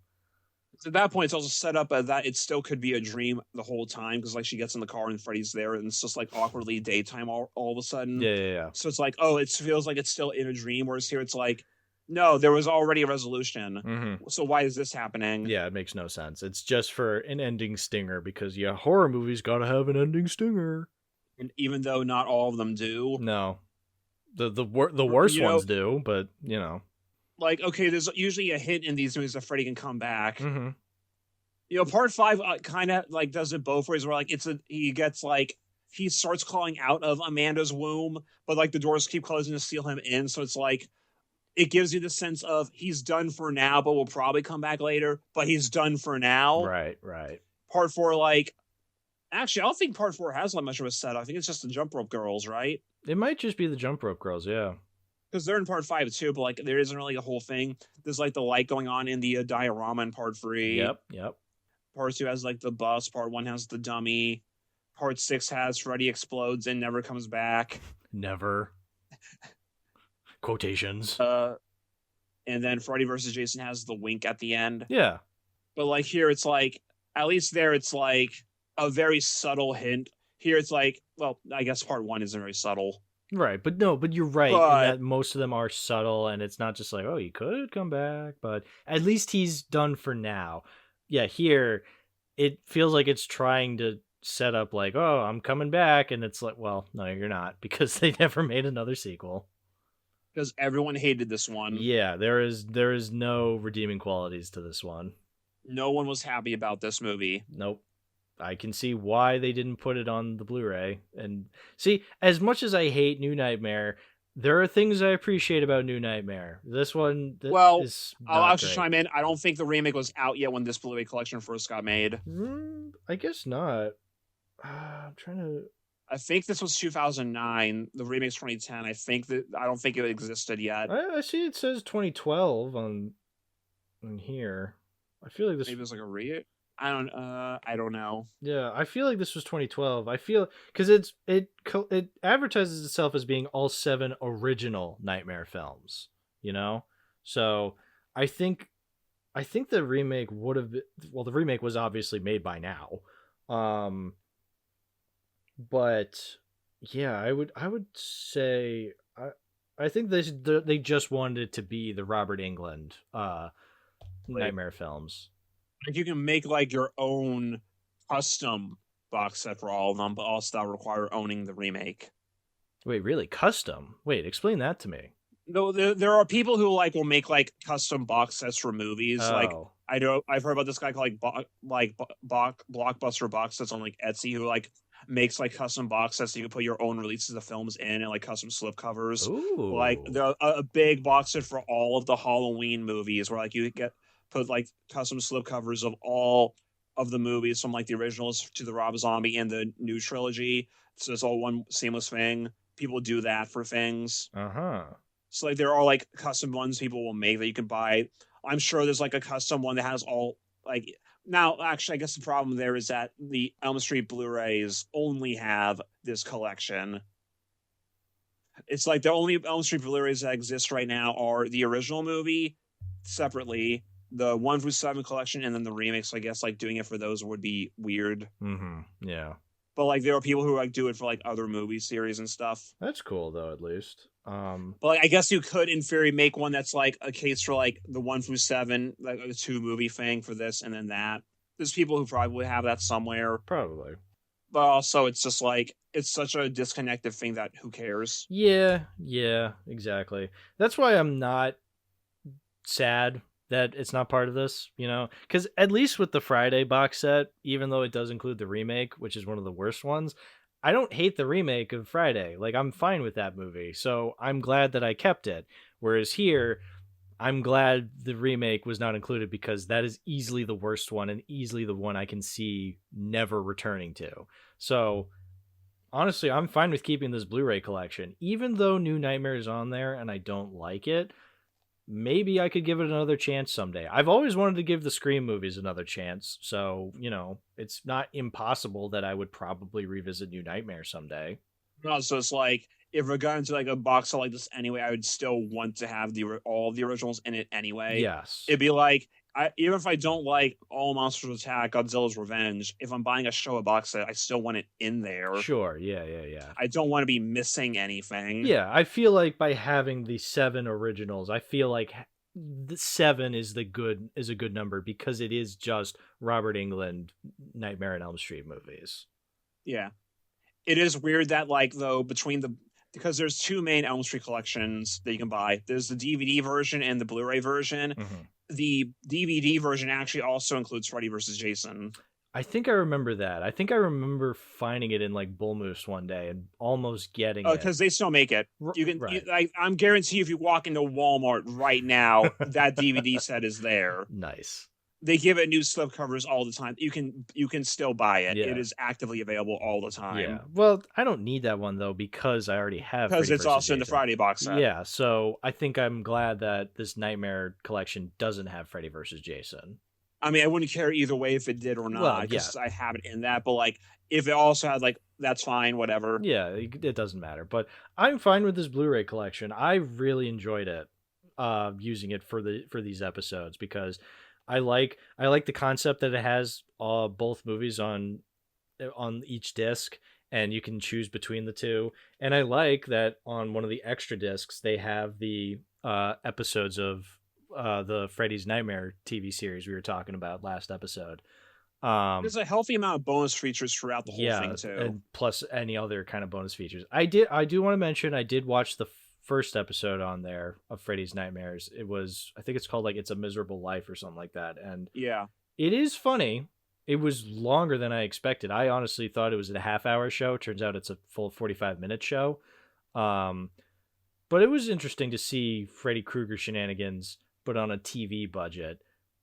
At that point, it's also set up as that it still could be a dream the whole time because, like, she gets in the car and Freddy's there, and it's just like awkwardly daytime all of a sudden. Yeah. So it's like, oh, it feels like it's still in a dream. Whereas here, it's like, no, there was already a resolution. So why is this happening? Yeah, it makes no sense. It's just for an ending stinger because horror movies gotta have an ending stinger. And even though not all of them do, no, the worst ones do, but you know. Like, okay, there's usually a hint in these movies that Freddy can come back. You know, part 5 kind of like does it both ways. Where like he starts crawling out of Amanda's womb, but like the doors keep closing to seal him in. So it's like it gives you the sense of he's done for now, but will probably come back later. But he's done for now. Right. Part 4, like, actually, I don't think Part 4 has like much of a set. I think it's just the jump rope girls, right? It might just be the jump rope girls, yeah. Because they're in Part 5 too, but like there isn't really a whole thing. There's like the light going on in the diorama in Part 3. Yep. Part 2 has like the bus. Part 1 has the dummy. Part 6 has Freddy explodes and never comes back. Never. Quotations. And then Freddy versus Jason has the wink at the end. Yeah. But like here, it's like, at least there, it's like a very subtle hint. Here, it's like, well, I guess Part 1 isn't very subtle. Right, but you're right in that most of them are subtle, and it's not just like, oh, he could come back, but at least he's done for now. Yeah, here, it feels like it's trying to set up like, oh, I'm coming back, and it's like, well, no, you're not, because they never made another sequel. Because everyone hated this one. Yeah, there is no redeeming qualities to this one. No one was happy about this movie. Nope. I can see why they didn't put it on the Blu-ray. And see, as much as I hate New Nightmare, there are things I appreciate about New Nightmare. This one is not I'll actually great. chime in. I don't think the remake was out yet when this Blu-ray collection first got made. I guess not. I'm trying to... I think this was 2009. The remake's 2010. I don't think it existed yet. I see it says 2012 on here. I feel like this... Maybe it was like a re... I don't know. Yeah, I feel like this was 2012. I feel because it advertises itself as being all 7 original Nightmare films, you know? So I think the remake would have been, well, the remake was obviously made by now. But yeah, I would say I think they just wanted it to be the Robert Englund Nightmare films. Like you can make like your own custom box set for all of them, but also that require owning the remake. Wait, really? Custom? Wait, explain that to me. No, there are people who like will make like custom box sets for movies. Oh. Like I've heard about this guy called Blockbuster box sets on like Etsy who like makes like custom box sets so you can put your own releases of films in and like custom slip covers. Ooh. Like a big box set for all of the Halloween movies where like you put like custom slip covers of all of the movies from like the originals to the Rob Zombie and the new trilogy. So it's all one seamless thing. People do that for things. So like there are like custom ones people will make that you can buy. I'm sure there's like a custom one that has all like now actually I guess the problem there is that the Elm Street Blu-rays only have this collection. It's like the only Elm Street Blu-rays that exist right now are the original movie separately, the 1 through 7 collection, and then the remakes. So I guess like doing it for those would be weird. Yeah. But like there are people who like do it for like other movie series and stuff. That's cool though, at least. But like I guess you could in theory make one that's like a case for like the 1 through 7, like a 2 movie thing for this and then that. There's people who probably have that somewhere. Probably. But also it's just like it's such a disconnected thing that who cares? Yeah, exactly. That's why I'm not sad that it's not part of this, you know, because at least with the Friday box set, even though it does include the remake, which is one of the worst ones, I don't hate the remake of Friday. Like, I'm fine with that movie, so I'm glad that I kept it. Whereas here, I'm glad the remake was not included because that is easily the worst one and easily the one I can see never returning to. So honestly, I'm fine with keeping this Blu-ray collection, even though New Nightmare is on there and I don't like it. Maybe I could give it another chance someday. I've always wanted to give the Scream movies another chance, so, you know, it's not impossible that I would probably revisit New Nightmare someday. No, so it's like, if we're going to like a box set like this anyway, I would still want to have all of the originals in it anyway. Yes. It'd be like, even if I don't like All Monsters Attack, Godzilla's Revenge, if I'm buying a Showa box set, I still want it in there. Sure, yeah. I don't want to be missing anything. Yeah, I feel like by having the 7 originals, I feel like the 7 is a good number because it is just Robert Englund Nightmare on Elm Street movies. Yeah. It is weird that like though because there's 2 main Elm Street collections that you can buy. There's the DVD version and the Blu-ray version. The DVD version actually also includes Freddy vs. Jason. I think I remember that. I think I remember finding it in like Bull Moose one day and almost getting it. Because they still make it. You can. Right. I'm guarantee if you walk into Walmart right now, that DVD set is there. Nice. they give it new slipcovers all the time. You can still buy it. Yeah. It is actively available all the time. Yeah. Well, I don't need that one though because I already have. Because Freddy it's vs. also in the Jason. Friday box set. Yeah. So I think I'm glad that this Nightmare collection doesn't have Freddy vs. Jason. I mean, I wouldn't care either way if it did or not, because I have it in that. But like, if it also had like, that's fine, whatever. Yeah, it doesn't matter. But I'm fine with this Blu-ray collection. I really enjoyed it, using it for these episodes because I like the concept that it has both movies on each disc, and you can choose between the two. And I like that on one of the extra discs they have the episodes of the Freddy's Nightmare TV series we were talking about last episode. There's a healthy amount of bonus features throughout the whole thing too, and plus any other kind of bonus features. I do want to mention I did watch the first episode on there of Freddy's Nightmares. It was, I think it's called like It's a Miserable Life or something like that, and yeah, it is funny. It was longer than I expected. I honestly thought it was a half-hour show. Turns out it's a full 45-minute show. But it was interesting to see Freddy Krueger shenanigans, but on a TV budget,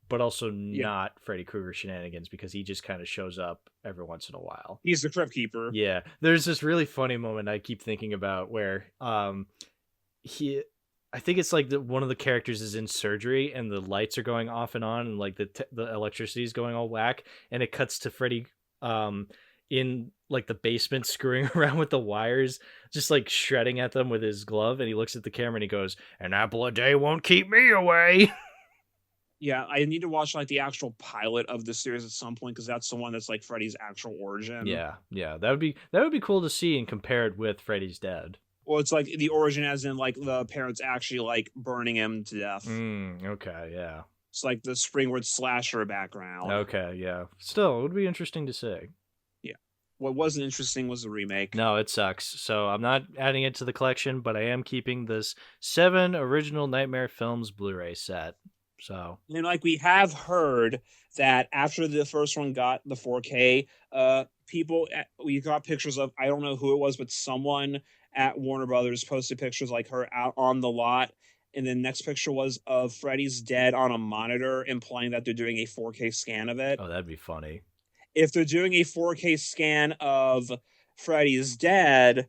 but also not Freddy Krueger shenanigans because he just kind of shows up every once in a while. He's the Crypt Keeper. Yeah. There's this really funny moment I keep thinking about where I think it's like one of the characters is in surgery and the lights are going off and on and like the electricity is going all whack, and it cuts to Freddy in like the basement screwing around with the wires, just like shredding at them with his glove, and he looks at the camera and he goes, "An apple a day won't keep me away." Yeah, I need to watch like the actual pilot of the series at some point because that's the one that's like Freddy's actual origin. Yeah, that would be cool to see and compare it with Freddy's Dead. Well, it's like the origin as in like the parents actually like burning him to death. Okay, yeah. It's like the Springwood slasher background. Okay, yeah. Still, it would be interesting to see. Yeah. What wasn't interesting was the remake. No, it sucks. So I'm not adding it to the collection, but I am keeping this 7 original Nightmare Films Blu-ray set. So, and like we have heard that after the first one got the 4K, we got pictures of, I don't know who it was, but someone at Warner Brothers posted pictures like her out on the lot, and the next picture was of Freddy's Dead on a monitor, implying that they're doing a 4K scan of it. Oh, that'd be funny. If they're doing a 4K scan of Freddy's Dead,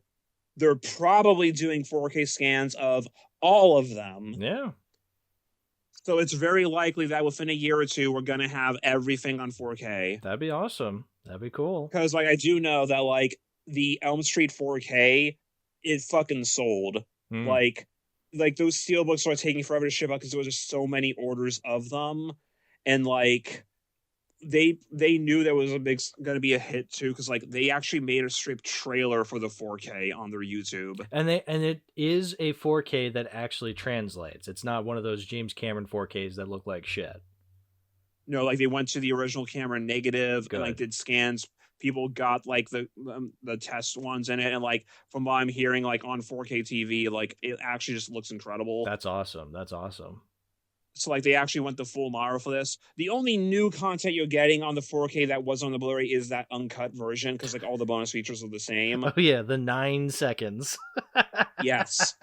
they're probably doing 4K scans of all of them. Yeah. So it's very likely that within a year or two, we're going to have everything on 4K. That'd be awesome. That'd be cool. Because like I do know that like the Elm Street 4K, it fucking sold. Like those steelbooks are taking forever to ship out because there was just so many orders of them, and like they knew there was going to be a hit too, because like they actually made a straight trailer for the 4K on their YouTube, and it is a 4K that actually translates. It's not one of those James Cameron 4Ks that look like shit. No, like they went to the original camera negative. Good. And like did scans. People got like the test ones in it, and like from what I'm hearing, like on 4K TV, like it actually just looks incredible. That's awesome. So like they actually went the full model for this. The only new content you're getting on the 4K that was on the Blu-ray is that uncut version, because like all the bonus features are the same. Oh yeah, the 9 seconds. Yes,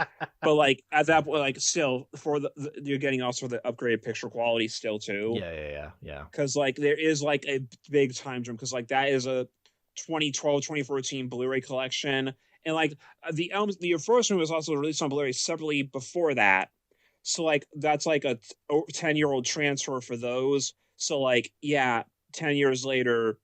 but like at that point, like still for you're getting also the upgraded picture quality still too. Yeah. Because like there is like a big time jump, because like that is a 2012 2014 Blu-ray collection, and like the first one was also released on Blu-ray separately before that. So like that's like a 10-year-old transfer for those. So like 10 years later,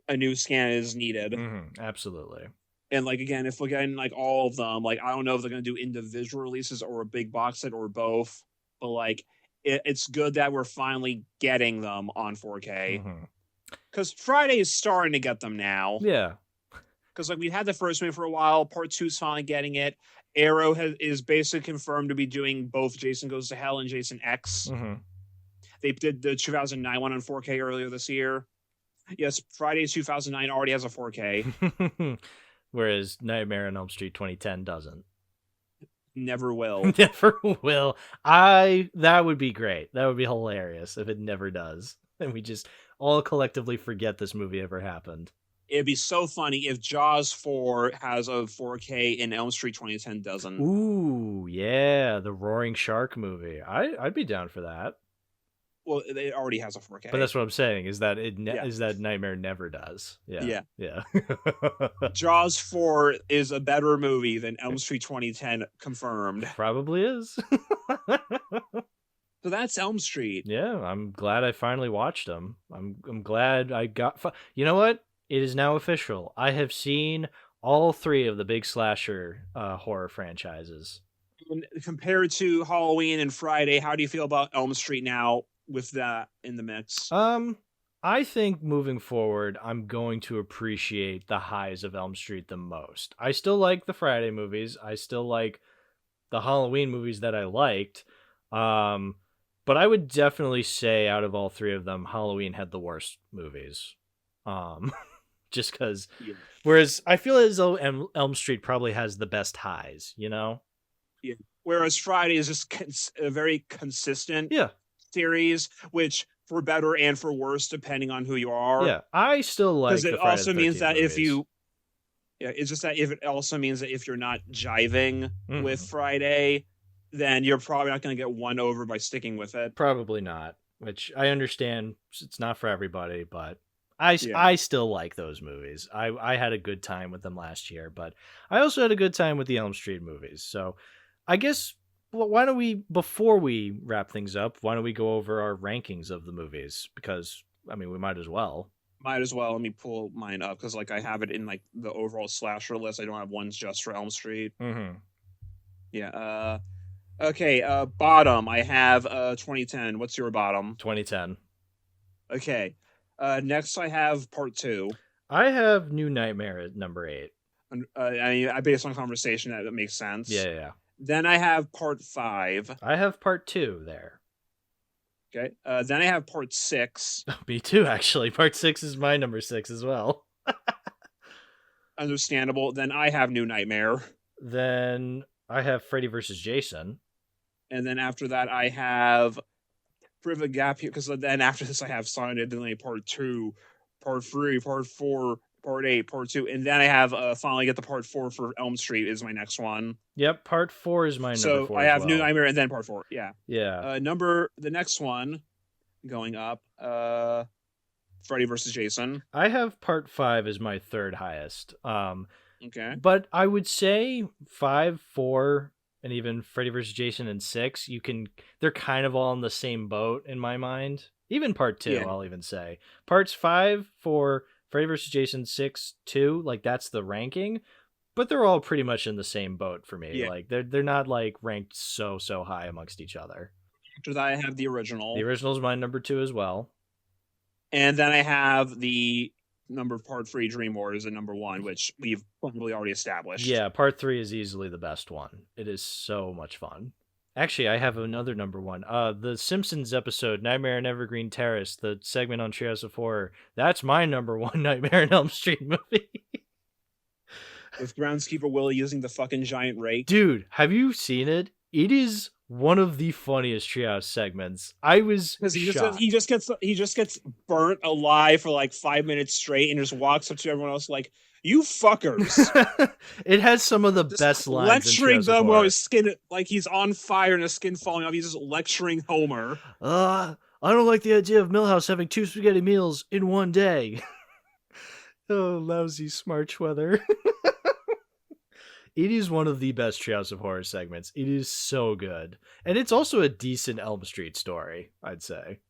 a new scan is needed. Absolutely. And like again, if we're getting like all of them, like I don't know if they're gonna do individual releases or a big box set or both, but like it's good that we're finally getting them on 4K. Because Friday is starting to get them now. Yeah. Because like we had the first one for a while, part 2's finally getting it. Arrow is basically confirmed to be doing both Jason Goes to Hell and Jason X. They did the 2009 one on 4K earlier this year. Yes, Friday 2009 already has a 4K. Whereas Nightmare on Elm Street 2010 doesn't. Never will. Never will. That would be great. That would be hilarious if it never does. And we just all collectively forget this movie ever happened. It'd be so funny if Jaws 4 has a 4K and Elm Street 2010 doesn't. Ooh, yeah, the Roaring Shark movie. I'd be down for that. Well, it already has a 4K. But that's what I'm saying, is that Yeah. is that Nightmare never does. Yeah. Yeah. Yeah. Jaws 4 is a better movie than Elm Street 2010, confirmed. Probably is. So that's Elm Street. Yeah, I'm glad I finally watched them. I'm glad I got. You know what? It is now official. I have seen all 3 of the big slasher horror franchises. And compared to Halloween and Friday, how do you feel about Elm Street now with that in the mix? I think moving forward, I'm going to appreciate the highs of Elm Street the most. I still like the Friday movies. I still like the Halloween movies that I liked. But I would definitely say out of all 3 of them, Halloween had the worst movies. Just because. Yeah. Whereas I feel as though Elm Street probably has the best highs, you know? Yeah. Whereas Friday is just a very consistent series, which for better and for worse, depending on who you are. Yeah, I still like because the it Friday also the means 13th that movies. if you, it's just that if it also means that if you're not jiving with Friday, then you're probably not going to get won over by sticking with it. Probably not, which I understand it's not for everybody, but I still like those movies. I had a good time with them last year, but I also had a good time with the Elm Street movies. So I guess, why don't we, before we wrap things up, why don't we go over our rankings of the movies? Because, I mean, we might as well. Might as well. Let me pull mine up, because like I have it in like the overall slasher list. I don't have ones just for Elm Street. Mm-hmm. Yeah. Okay. Bottom. I have 2010. What's your bottom? 2010. Okay. Next, I have part 2. I have New Nightmare at number 8. I mean, based on conversation, that makes sense. Yeah. Then I have part 5. I have part 2 there. Okay. Then I have part 6. Me too, actually. Part 6 is my number 6 as well. Understandable. Then I have New Nightmare. Then I have Freddy vs. Jason. And then after that, I have Privet Gap here, because then after this, I have Silent Night Part 2, Part 3, Part 4, Part 8, Part 2, and then I have finally get the Part 4 for Elm Street is my next one. Yep, Part 4 is my number 4. So I have New Nightmare and then Part 4. Yeah. Yeah. The next one going up, Freddy vs. Jason. I have Part 5 as my 3rd highest. Okay. But I would say 5, 4, and even Freddy vs. Jason and 6, they're kind of all in the same boat in my mind. Even Part 2, I'll even say. Parts 5, 4, Freddy vs. Jason, 6, 2, like that's the ranking. But they're all pretty much in the same boat for me. Yeah. Like they're not like ranked so high amongst each other. After that, I have the original. The original is my number 2 as well. And then I have the Part 3 Dream Wars at number 1, which we've probably already established. Yeah, Part 3 is easily the best one. It is so much fun. Actually, I have another number 1. The Simpsons episode, Nightmare on Evergreen Terrace, the segment on Treehouse of Horror. That's my number 1 Nightmare on Elm Street movie. With groundskeeper Willie using the fucking giant rake. Dude, have you seen it? It is one of the funniest Treehouse segments. I was shocked. He just gets burnt alive for like 5 minutes straight and just walks up to everyone else like, "You fuckers!" It has some of the just best lines. Lecturing them while his skin, like he's on fire and his skin falling off. He's just lecturing Homer. I don't like the idea of Milhouse having 2 spaghetti meals in one day. Oh, lousy Smarch weather. It is one of the best Treehouse of Horror segments. It is so good. And it's also a decent Elm Street story, I'd say.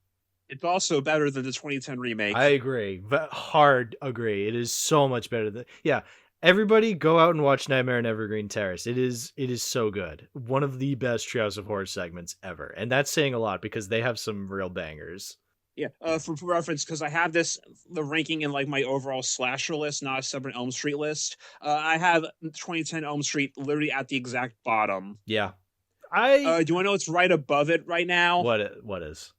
It's also better than the 2010 remake. I agree. Hard agree. It is so much better than... Yeah, everybody go out and watch Nightmare on Evergreen Terrace. It is so good. One of the best Treehouse of Horror segments ever. And that's saying a lot because they have some real bangers. Yeah, for reference, because I have the ranking in like my overall slasher list, not a separate Elm Street list. I have 2010 Elm Street literally at the exact bottom. Yeah. Do you want to know what's right above it right now? What is?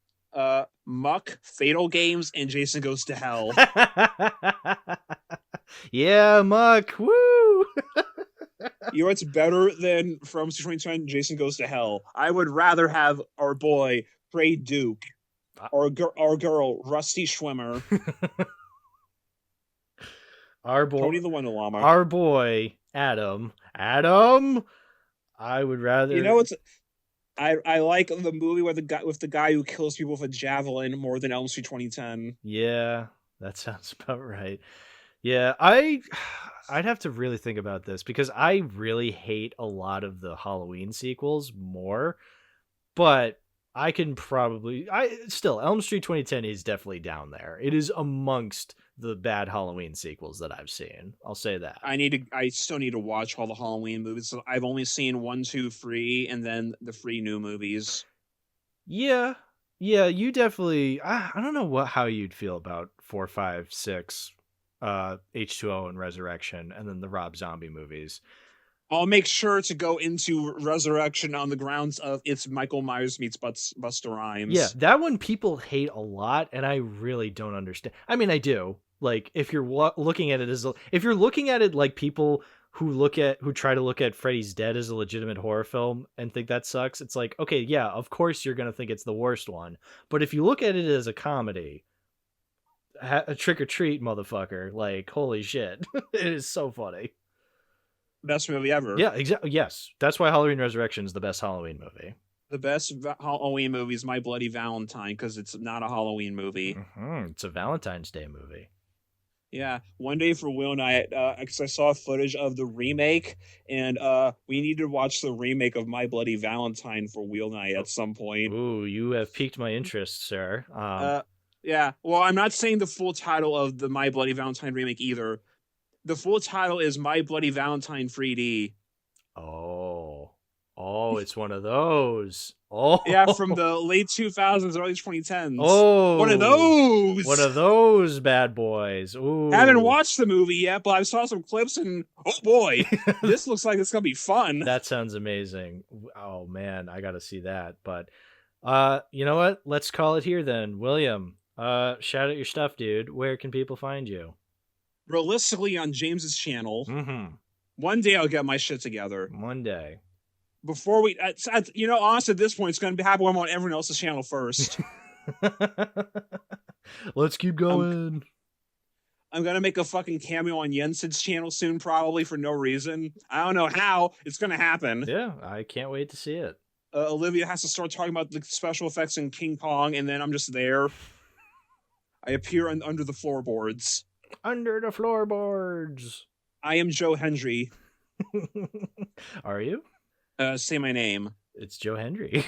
Muck, Fatal Games, and Jason Goes to Hell. Yeah, Muck. Woo! You know what's better than from 2010 Jason Goes to Hell? I would rather have our boy Trey Duke. Our girl, Rusty Schwimmer. Our boy, Tony the Wonder Llama. Our boy, Adam. I would rather... You know, I like the movie with the guy who kills people with a javelin more than Elm Street 2010. Yeah, that sounds about right. Yeah, I'd have to really think about this because I really hate a lot of the Halloween sequels more, but I can probably Elm Street 2010 is definitely down there. It is amongst the bad Halloween sequels that I've seen. I'll say that. I still need to watch all the Halloween movies. I've only seen 1, 2, 3, and then the 3 new movies. Yeah, you definitely. I don't know how you'd feel about 4, 5, 6, H2O and Resurrection, and then the Rob Zombie movies. I'll make sure to go into Resurrection on the grounds of it's Michael Myers meets Busta Rhymes. Yeah, that one people hate a lot, and I really don't understand. I mean, I do. Like, if you're looking at it if you're looking at it like people who try to look at Freddy's Dead as a legitimate horror film and think that sucks, it's like, okay, yeah, of course you're gonna think it's the worst one. But if you look at it as a comedy, a Trick or Treat, motherfucker, like, holy shit, it is so funny. Best movie ever. Yeah, exactly. Yes, that's why Halloween Resurrection is the best Halloween movie. The best Halloween movie is My Bloody Valentine because it's not a Halloween movie. Mm-hmm. It's a Valentine's Day movie. Yeah, one day for Will and I, because I saw footage of the remake, and we need to watch the remake of My Bloody Valentine for Will and I at some point. Ooh, you have piqued my interest, sir. Yeah, well, I'm not saying the full title of the My Bloody Valentine remake either. The full title is My Bloody Valentine 3D. Oh, it's one of those. Oh, yeah, from the late 2000s, early 2010s. Oh, one of those bad boys. Ooh, I haven't watched the movie yet, but I saw some clips and oh boy, this looks like it's gonna be fun. That sounds amazing. Oh man, I gotta see that. But you know what? Let's call it here then. William, shout out your stuff, dude. Where can people find you? Realistically, on James's channel. Mm-hmm. One day I'll get my shit together. One day. Before we, honestly, at this point, it's going to happen when I'm on everyone else's channel first. Let's keep going. I'm going to make a fucking cameo on Jensen's channel soon, probably for no reason. I don't know how. It's going to happen. Yeah, I can't wait to see it. Olivia has to start talking about the special effects in King Kong, and then I'm just there. I appear under the floorboards. Under the floorboards. I am Joe Hendry. Are you? Say my name. It's Joe Hendry.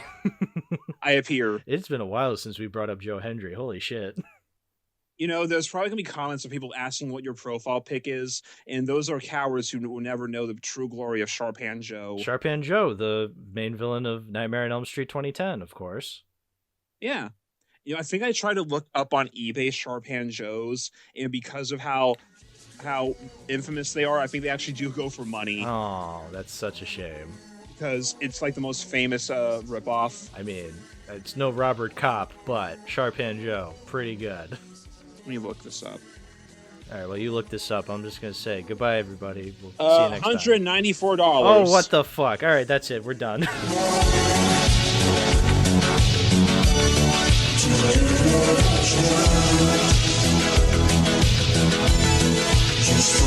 I appear. It's been a while since we brought up Joe Hendry. Holy shit. There's probably going to be comments of people asking what your profile pic is, and those are cowards who will never know the true glory of Sharpan Joe. Sharpan Joe, the main villain of Nightmare on Elm Street 2010, of course. Yeah. I think I tried to look up on eBay Sharpan Joes, and because of how infamous they are, I think they actually do go for money. Oh, that's such a shame. Because it's like the most famous ripoff. I mean, it's no Robert Kopp, but Sharpan Joe, pretty good. Let me look this up. All right, well, you look this up. I'm just going to say goodbye, everybody. We'll see you next time. $194. Oh, what the fuck? All right, that's it. We're done. Just